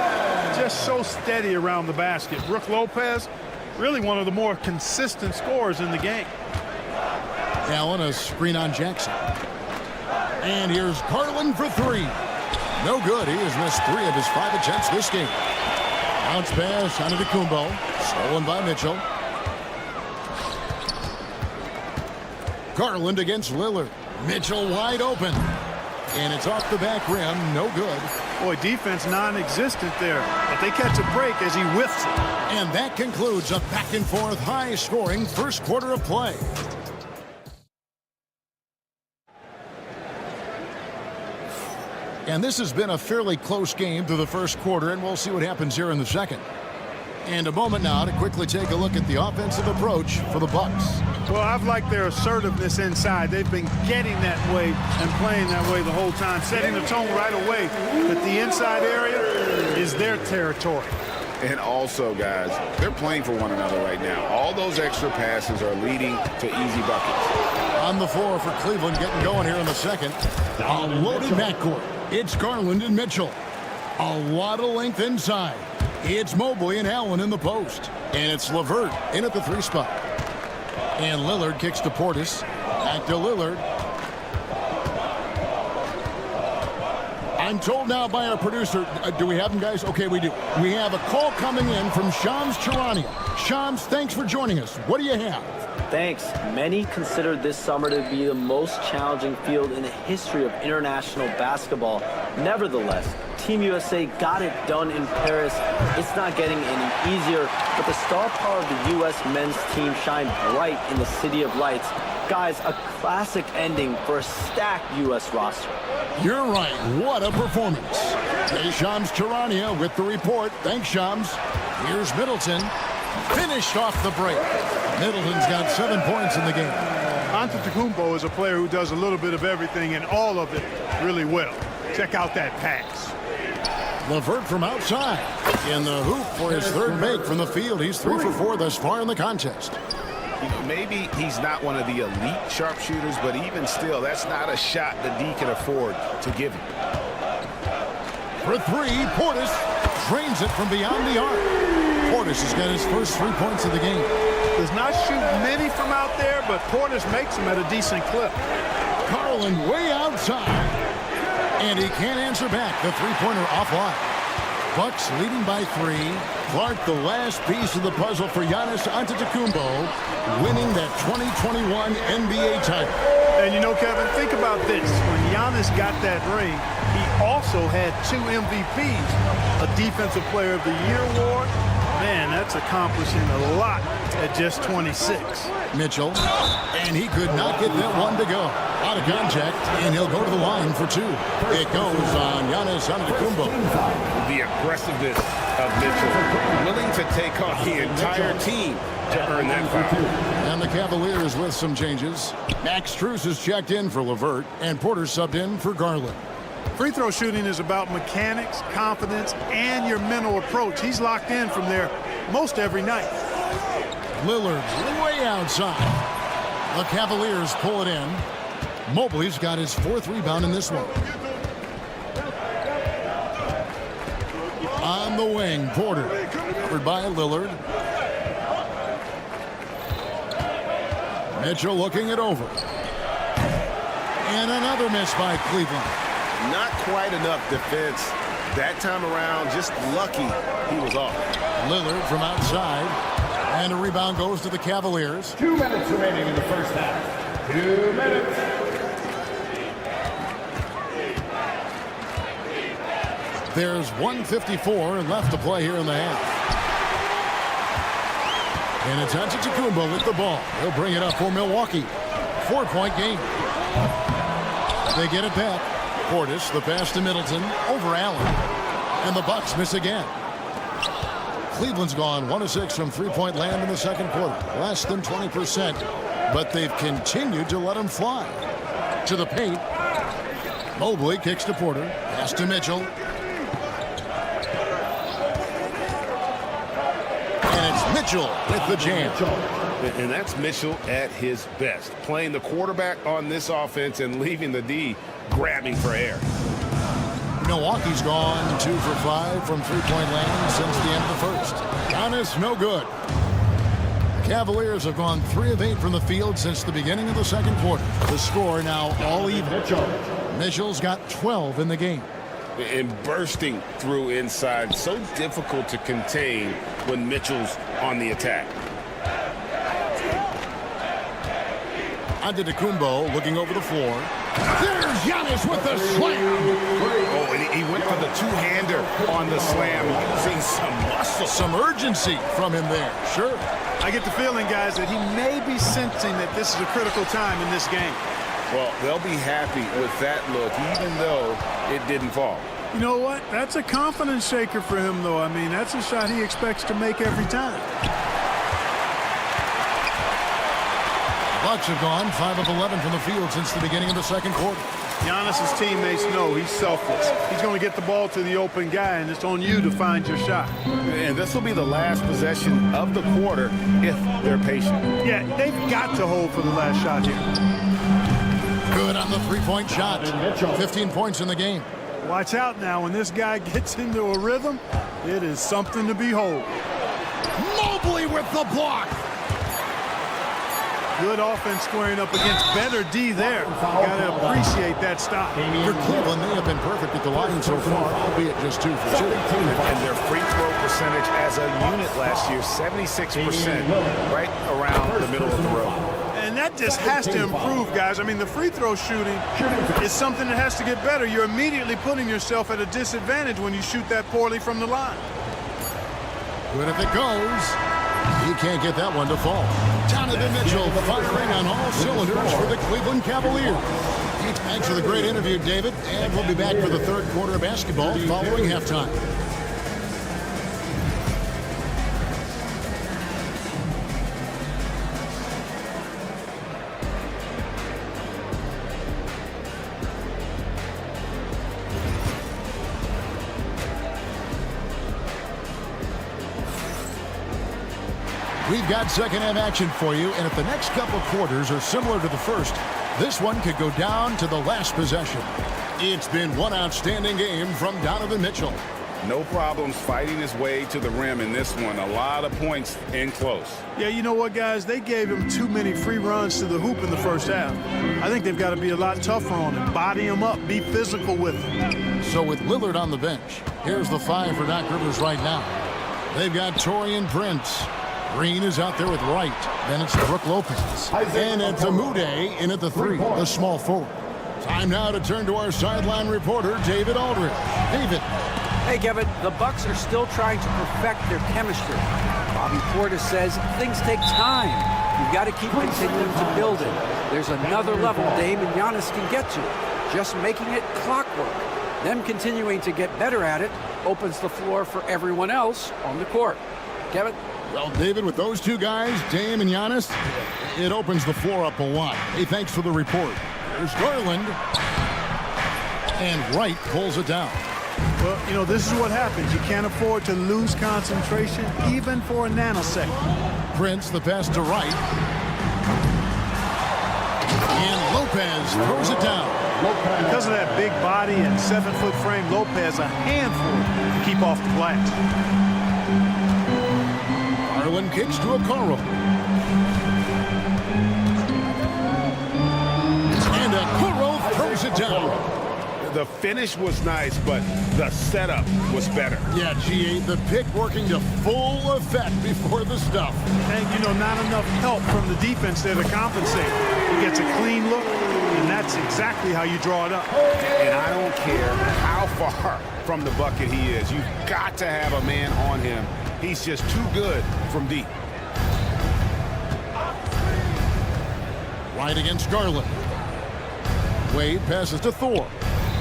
Just so steady around the basket. Brook Lopez, really one of the more consistent scorers in the game. Allen, a screen on Jackson. And here's Garland for three. No good. He has missed 3 of his 5 attempts this game. Bounce pass onto Kumbo. Stolen by Mitchell. Garland against Lillard. Mitchell wide open. And it's off the back rim. No good. Boy, defense non-existent there. But they catch a break as he whiffs it. And that concludes a back-and-forth, high-scoring first quarter of play. And this has been a fairly close game through the first quarter, and we'll see what happens here in the second. And a moment now to quickly take a look at the offensive approach for the Bucks. Well, I've liked their assertiveness inside. They've been getting that way and playing that way the whole time, setting the tone right away that the inside area is their territory. And also, guys, they're playing for one another right now. All those extra passes are leading to easy buckets. On the floor for Cleveland, getting going here in the second. A loaded backcourt. It's Garland and Mitchell. A lot of length inside. It's Mobley and Allen in the post. And it's LeVert in at the 3 spot. And Lillard kicks to Portis. Back to Lillard. I'm told now by our producer, do we have him, guys? Okay, we do. We have a call coming in from Shams Charania. Shams, thanks for joining us. What do you have? Thanks. Many consider this summer to be the most challenging field in the history of international basketball. Nevertheless, Team USA got it done in Paris. It's not getting any easier, but the star power of the U.S. men's team shined bright in the City of Lights. Guys, a classic ending for a stacked U.S. roster. You're right. What a performance. Hey, Shams Charania with the report. Thanks, Shams. Here's Middleton. Finished off the break. Middleton's got 7 points in the game. Antetokounmpo is a player who does a little bit of everything and all of it really well. Check out that pass. LeVert from outside. In the hoop for his 3rd make from the field. He's 3 for 4 thus far in the contest. You know, maybe he's not one of the elite sharpshooters, but even still, that's not a shot that D can afford to give him. For 3, Portis drains it from beyond the arc. Portis has got his first 3 points of the game. Does not shoot many from out there, but Portis makes them at a decent clip. Garland way outside. And he can't answer back. The 3-pointer offline. Bucks leading by 3. Clark, the last piece of the puzzle for Giannis Antetokounmpo, winning that 2021 NBA title. And you know, Kevin, think about this. When Giannis got that ring, he also had 2 MVPs, a Defensive Player of the Year award. Man, that's accomplishing a lot at just 26. Mitchell, and he could not get that one to go. Out of contact, and he'll go to the line for 2. It goes on Giannis Antetokounmpo. The aggressiveness of Mitchell, willing to take on the entire team to earn that foul. And the Cavaliers with some changes. Max Strus is checked in for LeVert, and Porter subbed in for Garland. Free throw shooting is about mechanics, confidence, and your mental approach. He's locked in from there most every night. Lillard way outside. The Cavaliers pull it in. Mobley's got his 4th rebound in this one. On the wing, Porter. Covered by Lillard. Mitchell looking it over. And another miss by Cleveland. Not quite enough defense that time around. Just lucky he was off. Lillard from outside. And a rebound goes to the Cavaliers. 2 minutes remaining in the first half. 2 minutes. There's 1:54 left to play here in the half. And it's Antetokounmpo with the ball. He'll bring it up for Milwaukee. 4-point game. They get it back. Portis, the pass to Middleton, over Allen. And the Bucks miss again. Cleveland's gone 1 of 6 from 3-point land in the second quarter. Less than 20%. But they've continued to let them fly. To the paint. Mobley kicks to Porter. Pass to Mitchell. And it's Mitchell with the jam. And that's Mitchell at his best. Playing the quarterback on this offense and leaving the D grabbing for air. Milwaukee's gone 2 for 5 from 3-point land since the end of the first. Giannis, no good. The Cavaliers have gone 3 of 8 from the field since the beginning of the second quarter. The score now all even. Mitchell's got 12 in the game. And bursting through inside. So difficult to contain when Mitchell's on the attack. Antetokounmpo looking over the floor. There's Giannis with the slam. Oh, and he went for the two-hander on the slam, using some muscle. Some urgency from him there. Sure. I get the feeling, guys, that he may be sensing that this is a critical time in this game. Well, they'll be happy with that look, even though it didn't fall. You know what? That's a confidence shaker for him, though. I mean, that's a shot he expects to make every time. Bucks have gone 5 of 11 from the field since the beginning of the second quarter. Giannis' teammates know he's selfless. He's going to get the ball to the open guy, and it's on you to find your shot. And this will be the last possession of the quarter if they're patient. Yeah, they've got to hold for the last shot here. Good on the three-point shot. 15 points in the game. Watch out now. When this guy gets into a rhythm, it is something to behold. Mobley with the block. Good offense squaring up against better D there. Got to appreciate that stop. For Cleveland, they have been perfect at the line so far, albeit just 2 for 2. And their free throw percentage as a unit last year, 76%, right around the middle of the road. And that just has to improve, guys. I mean, the free throw shooting is something that has to get better. You're immediately putting yourself at a disadvantage when you shoot that poorly from the line. Good if it goes. He can't get that one to fall. Donovan Mitchell firing on all cylinders for the Cleveland Cavaliers. Thanks for the great interview, David. And we'll be back for the third quarter of basketball following halftime. We've got second-half action for you, and if the next couple quarters are similar to the first, this one could go down to the last possession. It's been one outstanding game from Donovan Mitchell. No problems fighting his way to the rim in this one. A lot of points in close. Yeah, you know what, guys? They gave him too many free runs to the hoop in the first half. I think they've got to be a lot tougher on him. Body him up. Be physical with him. So with Lillard on the bench, here's the 5 for Doc Rivers right now. They've got Taurean Prince. Green is out there with Wright. Then it's Brook Lopez. And it's Amude in at the 3, the small forward. Time now to turn to our sideline reporter, David Aldridge. David. Hey, Kevin, the Bucks are still trying to perfect their chemistry. Bobby Portis says things take time. You've got to keep continuing to build it. There's another level Dame and Giannis can get to. Just making it clockwork. Them continuing to get better at it opens the floor for everyone else on the court. Kevin? Well, David, with those two guys, Dame and Giannis, it opens the floor up a lot. Hey, thanks for the report. There's Garland. And Wright pulls it down. Well, you know, this is what happens. You can't afford to lose concentration, even for a nanosecond. Prince, the pass to Wright. And Lopez throws it down. Because of that big body and 7-foot frame, Lopez a handful to keep off the glass. Garland kicks to Okoro. And Okoro throws it down. The finish was nice, but the setup was better. Yeah, GA, the pick working to full effect before the stuff. And, you know, not enough help from the defense there to compensate. He gets a clean look, and that's exactly how you draw it up. And I don't care how far from the bucket he is. You've got to have a man on him. He's just too good from deep. Right against Garland. Wade passes to Thor.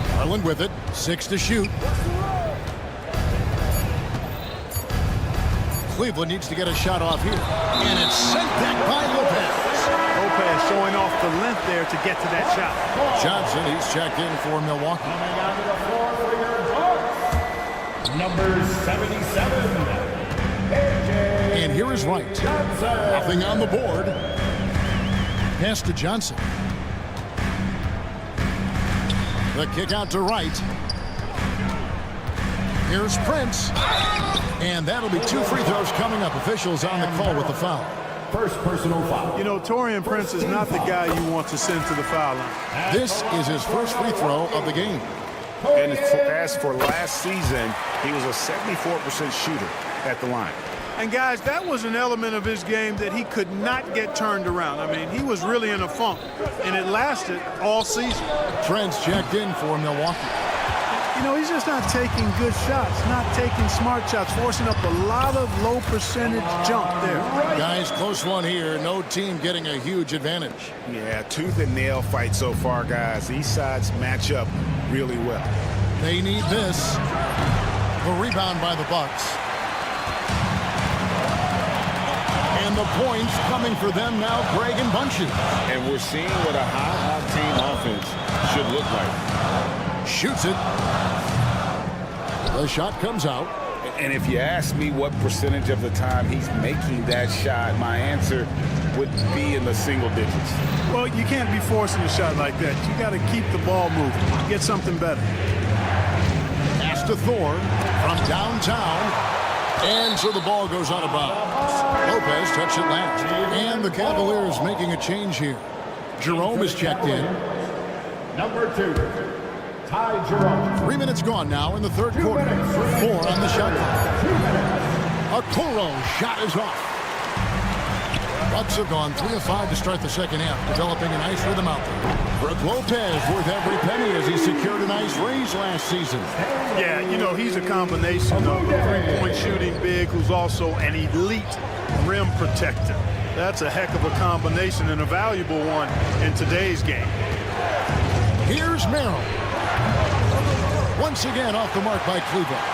Garland with it. 6 to shoot. Cleveland needs to get a shot off here. And it's sent back by Lopez. Lopez showing off the length there to get to that shot. Johnson, he's checked in for Milwaukee. Coming onto the floor for your Bucks, number 77. And here is Wright. Nothing on the board. Pass to Johnson. The kick out to Wright. Here's Prince. And that'll be 2 free throws coming up. Officials on the call with the foul. First personal foul. You know, Taurean Prince is not the guy you want to send to the foul line. This is his first free throw of the game. And as for last season, he was a 74% shooter at the line. And guys, that was an element of his game that he could not get turned around. I mean, he was really in a funk, and it lasted all season. Trent's checked in for Milwaukee. You know, he's just not taking good shots, not taking smart shots, forcing up a lot of low percentage jump there. Guys, close one here. No team getting a huge advantage. Yeah, tooth and nail fight so far, guys. These sides match up really well. They need this. The rebound by the Bucks. And the points coming for them now, Greg, in bunches. And we're seeing what a high-octane offense should look like. Shoots it. The shot comes out. And if you ask me what percentage of the time he's making that shot, my answer would be in the single digits. Well, you can't be forcing a shot like that. You got to keep the ball moving. Get something better. Pass to Thor from downtown. And so the ball goes out of bounds. Lopez touched it last. And the Cavaliers making a change here. Jerome is checked in. Number 2, Ty Jerome. 3 minutes gone now in the third quarter. 4 on the shot clock. Okoro shot is off. Bucks have gone 3 of 5 to start the second half, developing a nice rhythm out there. Brook Lopez worth every penny as he secured a nice raise last season. Yeah, you know, he's a combination of a three-point shooting big who's also an elite rim protector. That's a heck of a combination and a valuable one in today's game. Here's Merrill. Once again off the mark by Cleveland.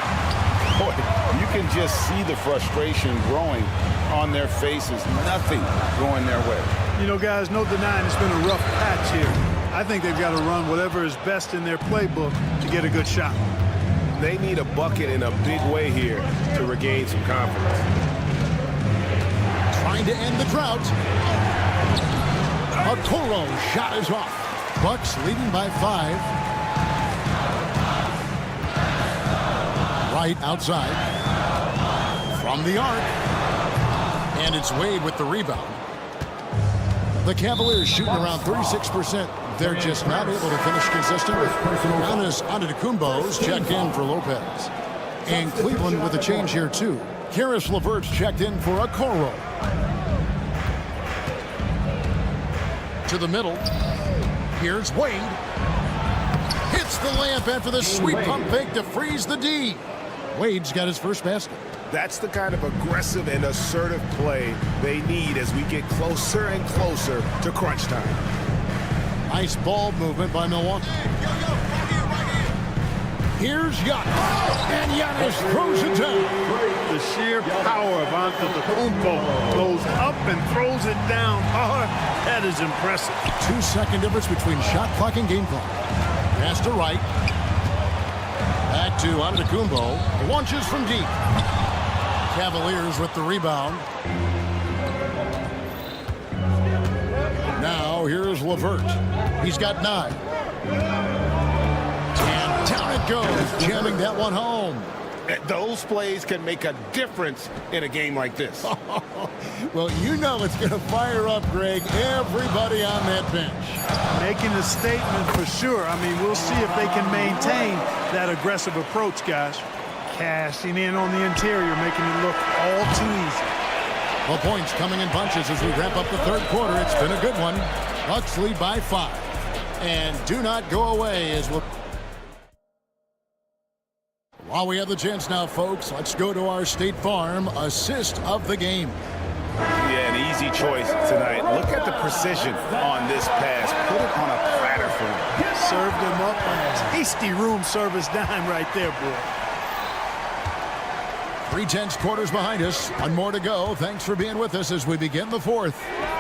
Boy, you can just see the frustration growing on their faces. Nothing going their way. You know, guys, no denying it's been a rough patch here. I think they've got to run whatever is best in their playbook to get a good shot. They need a bucket in a big way here to regain some confidence. Trying to end the drought. Okoro shot is off. Bucks leading by 5. Right outside. From the arc. And it's Wade with the rebound. The Cavaliers shooting around 36%. They're just not able to finish consistently. Giannis Antetokounmpo's checked in for Lopez. And Cleveland with a change here, too. Karis LeVert's checked in for Okoro. To the middle. Here's Wade. Hits the layup after the sweet pump fake to freeze the D. Wade's got his first basket. That's the kind of aggressive and assertive play they need as we get closer and closer to crunch time. Nice ball movement by Milwaukee. Here's Giannis. And Giannis throws it down. The sheer power of Antetokounmpo goes up and throws it down hard. That is impressive. 2-second difference between shot clock and game clock. Pass to right. Back to Antetokounmpo. Launches from deep. Cavaliers with the rebound. Now here's LeVert. He's got 9. And down it goes, jamming that one home. Those plays can make a difference in a game like this. Well, you know it's going to fire up, Greg, everybody on that bench. Making a statement for sure. I mean, we'll see if they can maintain that aggressive approach, guys. Cashing in on the interior, making it look all too easy. Well, points coming in bunches as we wrap up the third quarter. It's been a good one. Bucks lead by 5. And do not go away as we'll... While we have the chance now, folks, let's go to our State Farm assist of the game. Yeah, an easy choice tonight. Look at the precision on this pass. Put it on a platter for him. Served him up a tasty room service dime right there, boy. 3/10 quarters behind us. One more to go. Thanks for being with us as we begin the fourth.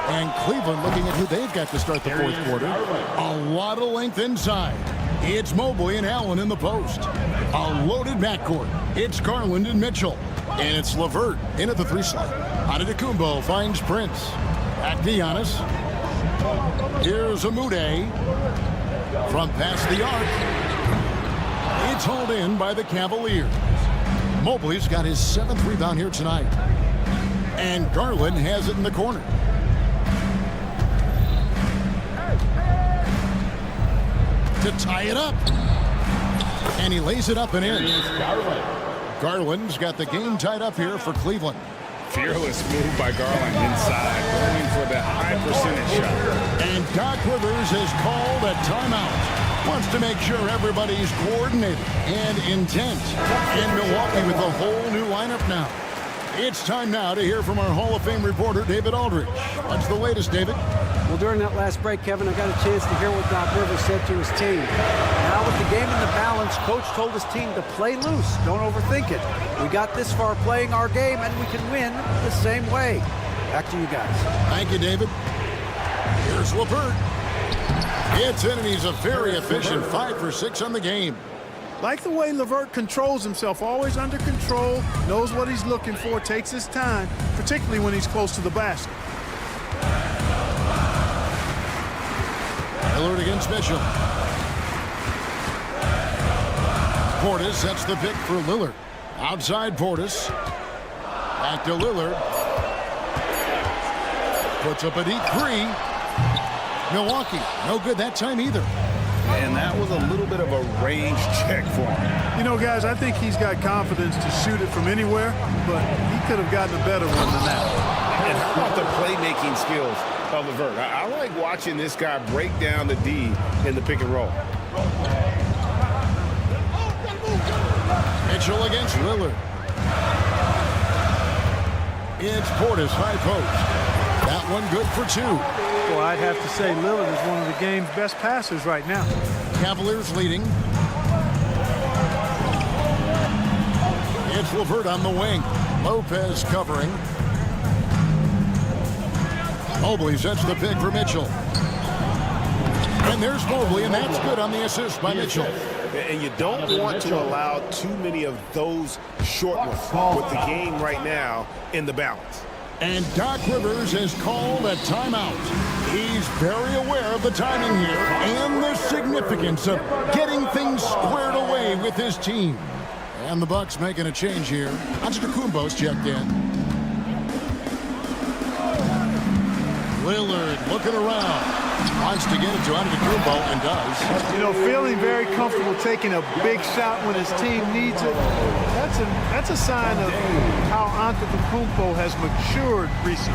And Cleveland looking at who they've got to start the fourth quarter. A lot of length inside. It's Mobley and Allen in the post. A loaded backcourt. It's Garland and Mitchell. And it's LeVert in at the 3 slot. Antetokounmpo finds Prince. Back to Giannis. Here's Amude. From past the arc. It's hauled in by the Cavaliers. Mobley's got his 7th rebound here tonight. And Garland has it in the corner. To tie it up. And he lays it up and in. Garland's got the game tied up here for Cleveland. Fearless move by Garland inside, going for the high percentage shot. And Doc Rivers has called a timeout. Wants to make sure everybody's coordinated and intent. And Milwaukee with a whole new lineup now. It's time now to hear from our Hall of Fame reporter, David Aldridge. What's the latest, David? Well, during that last break, Kevin, I got a chance to hear what Doc Rivers said to his team. Now with the game in the balance, Coach told his team to play loose. Don't overthink it. We got this far playing our game, and we can win the same way. Back to you guys. Thank you, David. Here's LeVert. It's in, and he's a very efficient 5 for 6 on the game. Like the way LeVert controls himself, always under control, knows what he's looking for, takes his time, particularly when he's close to the basket. Lillard against Mitchell. Portis sets the pick for Lillard. Outside Portis. Back to Lillard. Puts up a deep three. Milwaukee, no good that time either. And that was a little bit of a range check for him. You know, guys, I think he's got confidence to shoot it from anywhere, but he could have gotten a better one than that. And how about the playmaking skills of LeVert? I like watching this guy break down the D in the pick and roll. Mitchell against Lillard. It's Portis, high post. That one good for 2. Well, I'd have to say Lillard is one of the game's best passers right now. Cavaliers leading. It's LeVert on the wing. Lopez covering. Mobley sets the pick for Mitchell. And there's Mobley, and that's good on the assist by Mitchell. And you don't want to allow too many of those short ones with the game right now in the balance. And Doc Rivers has called a timeout. He's very aware of the timing here and the significance of getting things squared away with his team. And the Bucks making a change here. Antetokounmpo's checked in. Lillard looking around. Wants to get it to Antetokounmpo and does. You know, feeling very comfortable taking a big shot when his team needs it. That's a sign of how Antetokounmpo has matured recently.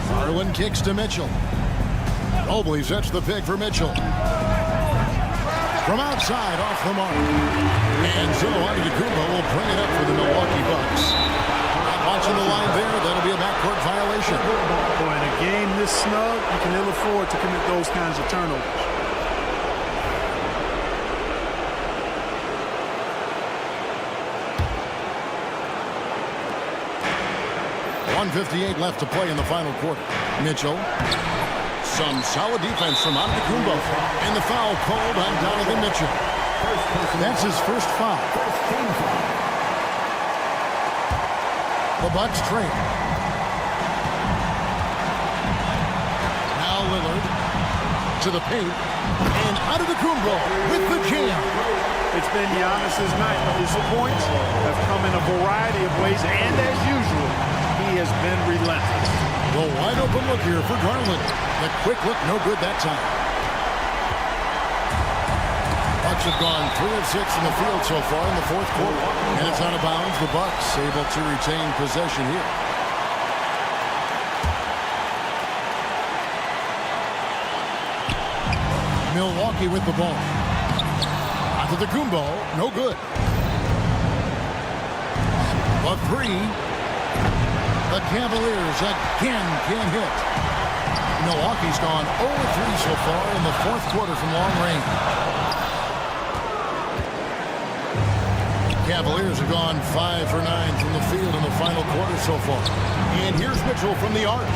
Garland kicks to Mitchell. Mobley sets the pick for Mitchell. From outside, off the mark. And so Antetokounmpo will bring it up for the Milwaukee Bucks. Watching the line there, that'll be a backcourt violation. Boy, in a game this snug, you can ill afford to commit those kinds of turnovers. .158 left to play in the final quarter. Mitchell. Some solid defense from Antetokounmpo. And the foul called on Donovan Mitchell. That's his first foul. The Bucks train. Now Lillard to the paint. And Antetokounmpo with the jam. It's been Giannis's night. His points have come in a variety of ways, and as usual, he has been relentless. The wide open look here for Garland. The quick look, no good that time. Bucks have gone 3 of 6 in the field so far in the fourth quarter. And it's out of bounds. The Bucks able to retain possession here. Milwaukee with the ball. Antetokounmpo, no good. A 3. The Cavaliers again can't hit. Milwaukee's gone 0-3 so far in the fourth quarter from long range. Cavaliers have gone 5 for 9 from the field in the final quarter so far. And here's Mitchell from the arc.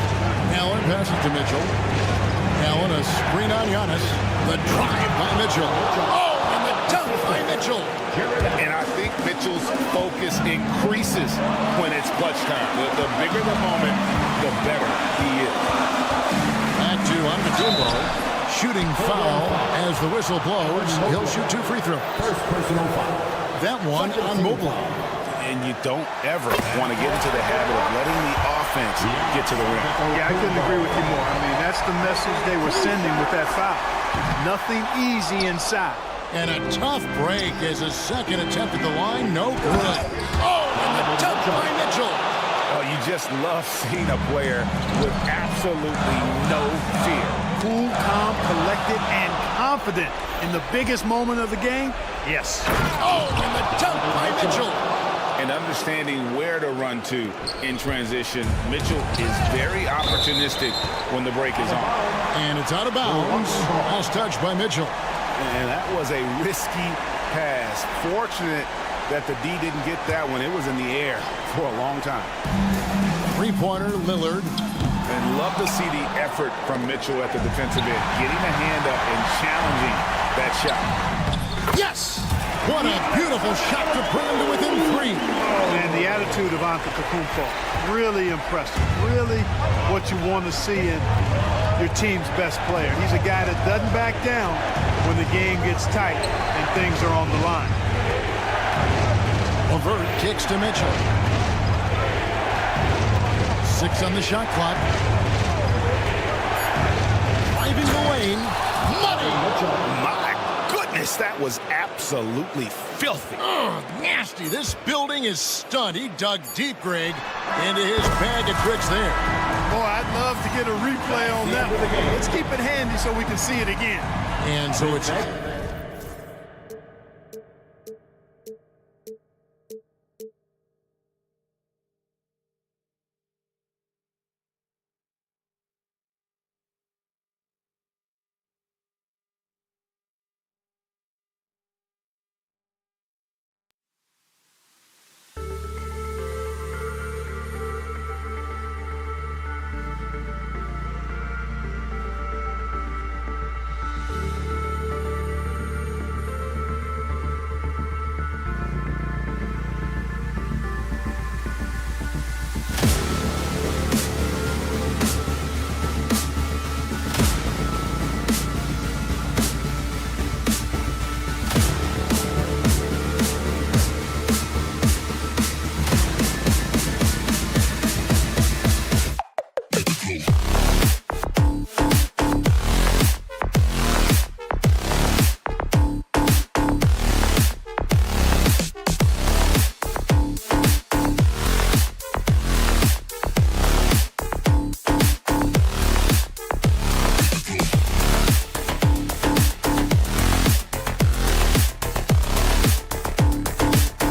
Allen passes to Mitchell. Allen, a screen on Giannis. The drive by Mitchell. Oh, and the dunk by Mitchell. And I think Mitchell's focus increases when it's clutch time. The bigger the moment, the better he is. Back to Antetokounmpo. Shooting foul as the whistle blows. He'll shoot 2 free throws. First personal foul. That one on Mobley. And you don't ever want to get into the habit of letting the offense get to the rim. Yeah, I couldn't agree with you more. I mean, that's the message they were sending with that foul. Nothing easy inside. And a tough break as a second attempt at the line. No good. Oh, and the dunk by Mitchell. Oh, you just love seeing a player with absolutely no fear. Cool, calm, collected, and confident in the biggest moment of the game. Yes. Oh, and the dunk by Mitchell. And understanding where to run to in transition. Mitchell is very opportunistic when the break is on. And it's out of bounds. Last touch by Mitchell. And that was a risky pass. Fortunate that the D didn't get that one. It was in the air for a long time. Three-pointer, Lillard. And love to see the effort from Mitchell at the defensive end. Getting a hand up and challenging that shot. Yes! What a beautiful shot to bring him to within 3. And the attitude of Antetokounmpo, really impressive. Really what you want to see in your team's best player. He's a guy that doesn't back down when the game gets tight and things are on the line. Levert kicks to Mitchell. 6 on the shot clock. Driving the lane. Money! My goodness, that was absolutely filthy. Nasty. This building is stunned. He dug deep, Greg, into his bag of tricks there. Boy, I'd love to get a replay on that one. Let's keep it handy so we can see it again. And so it's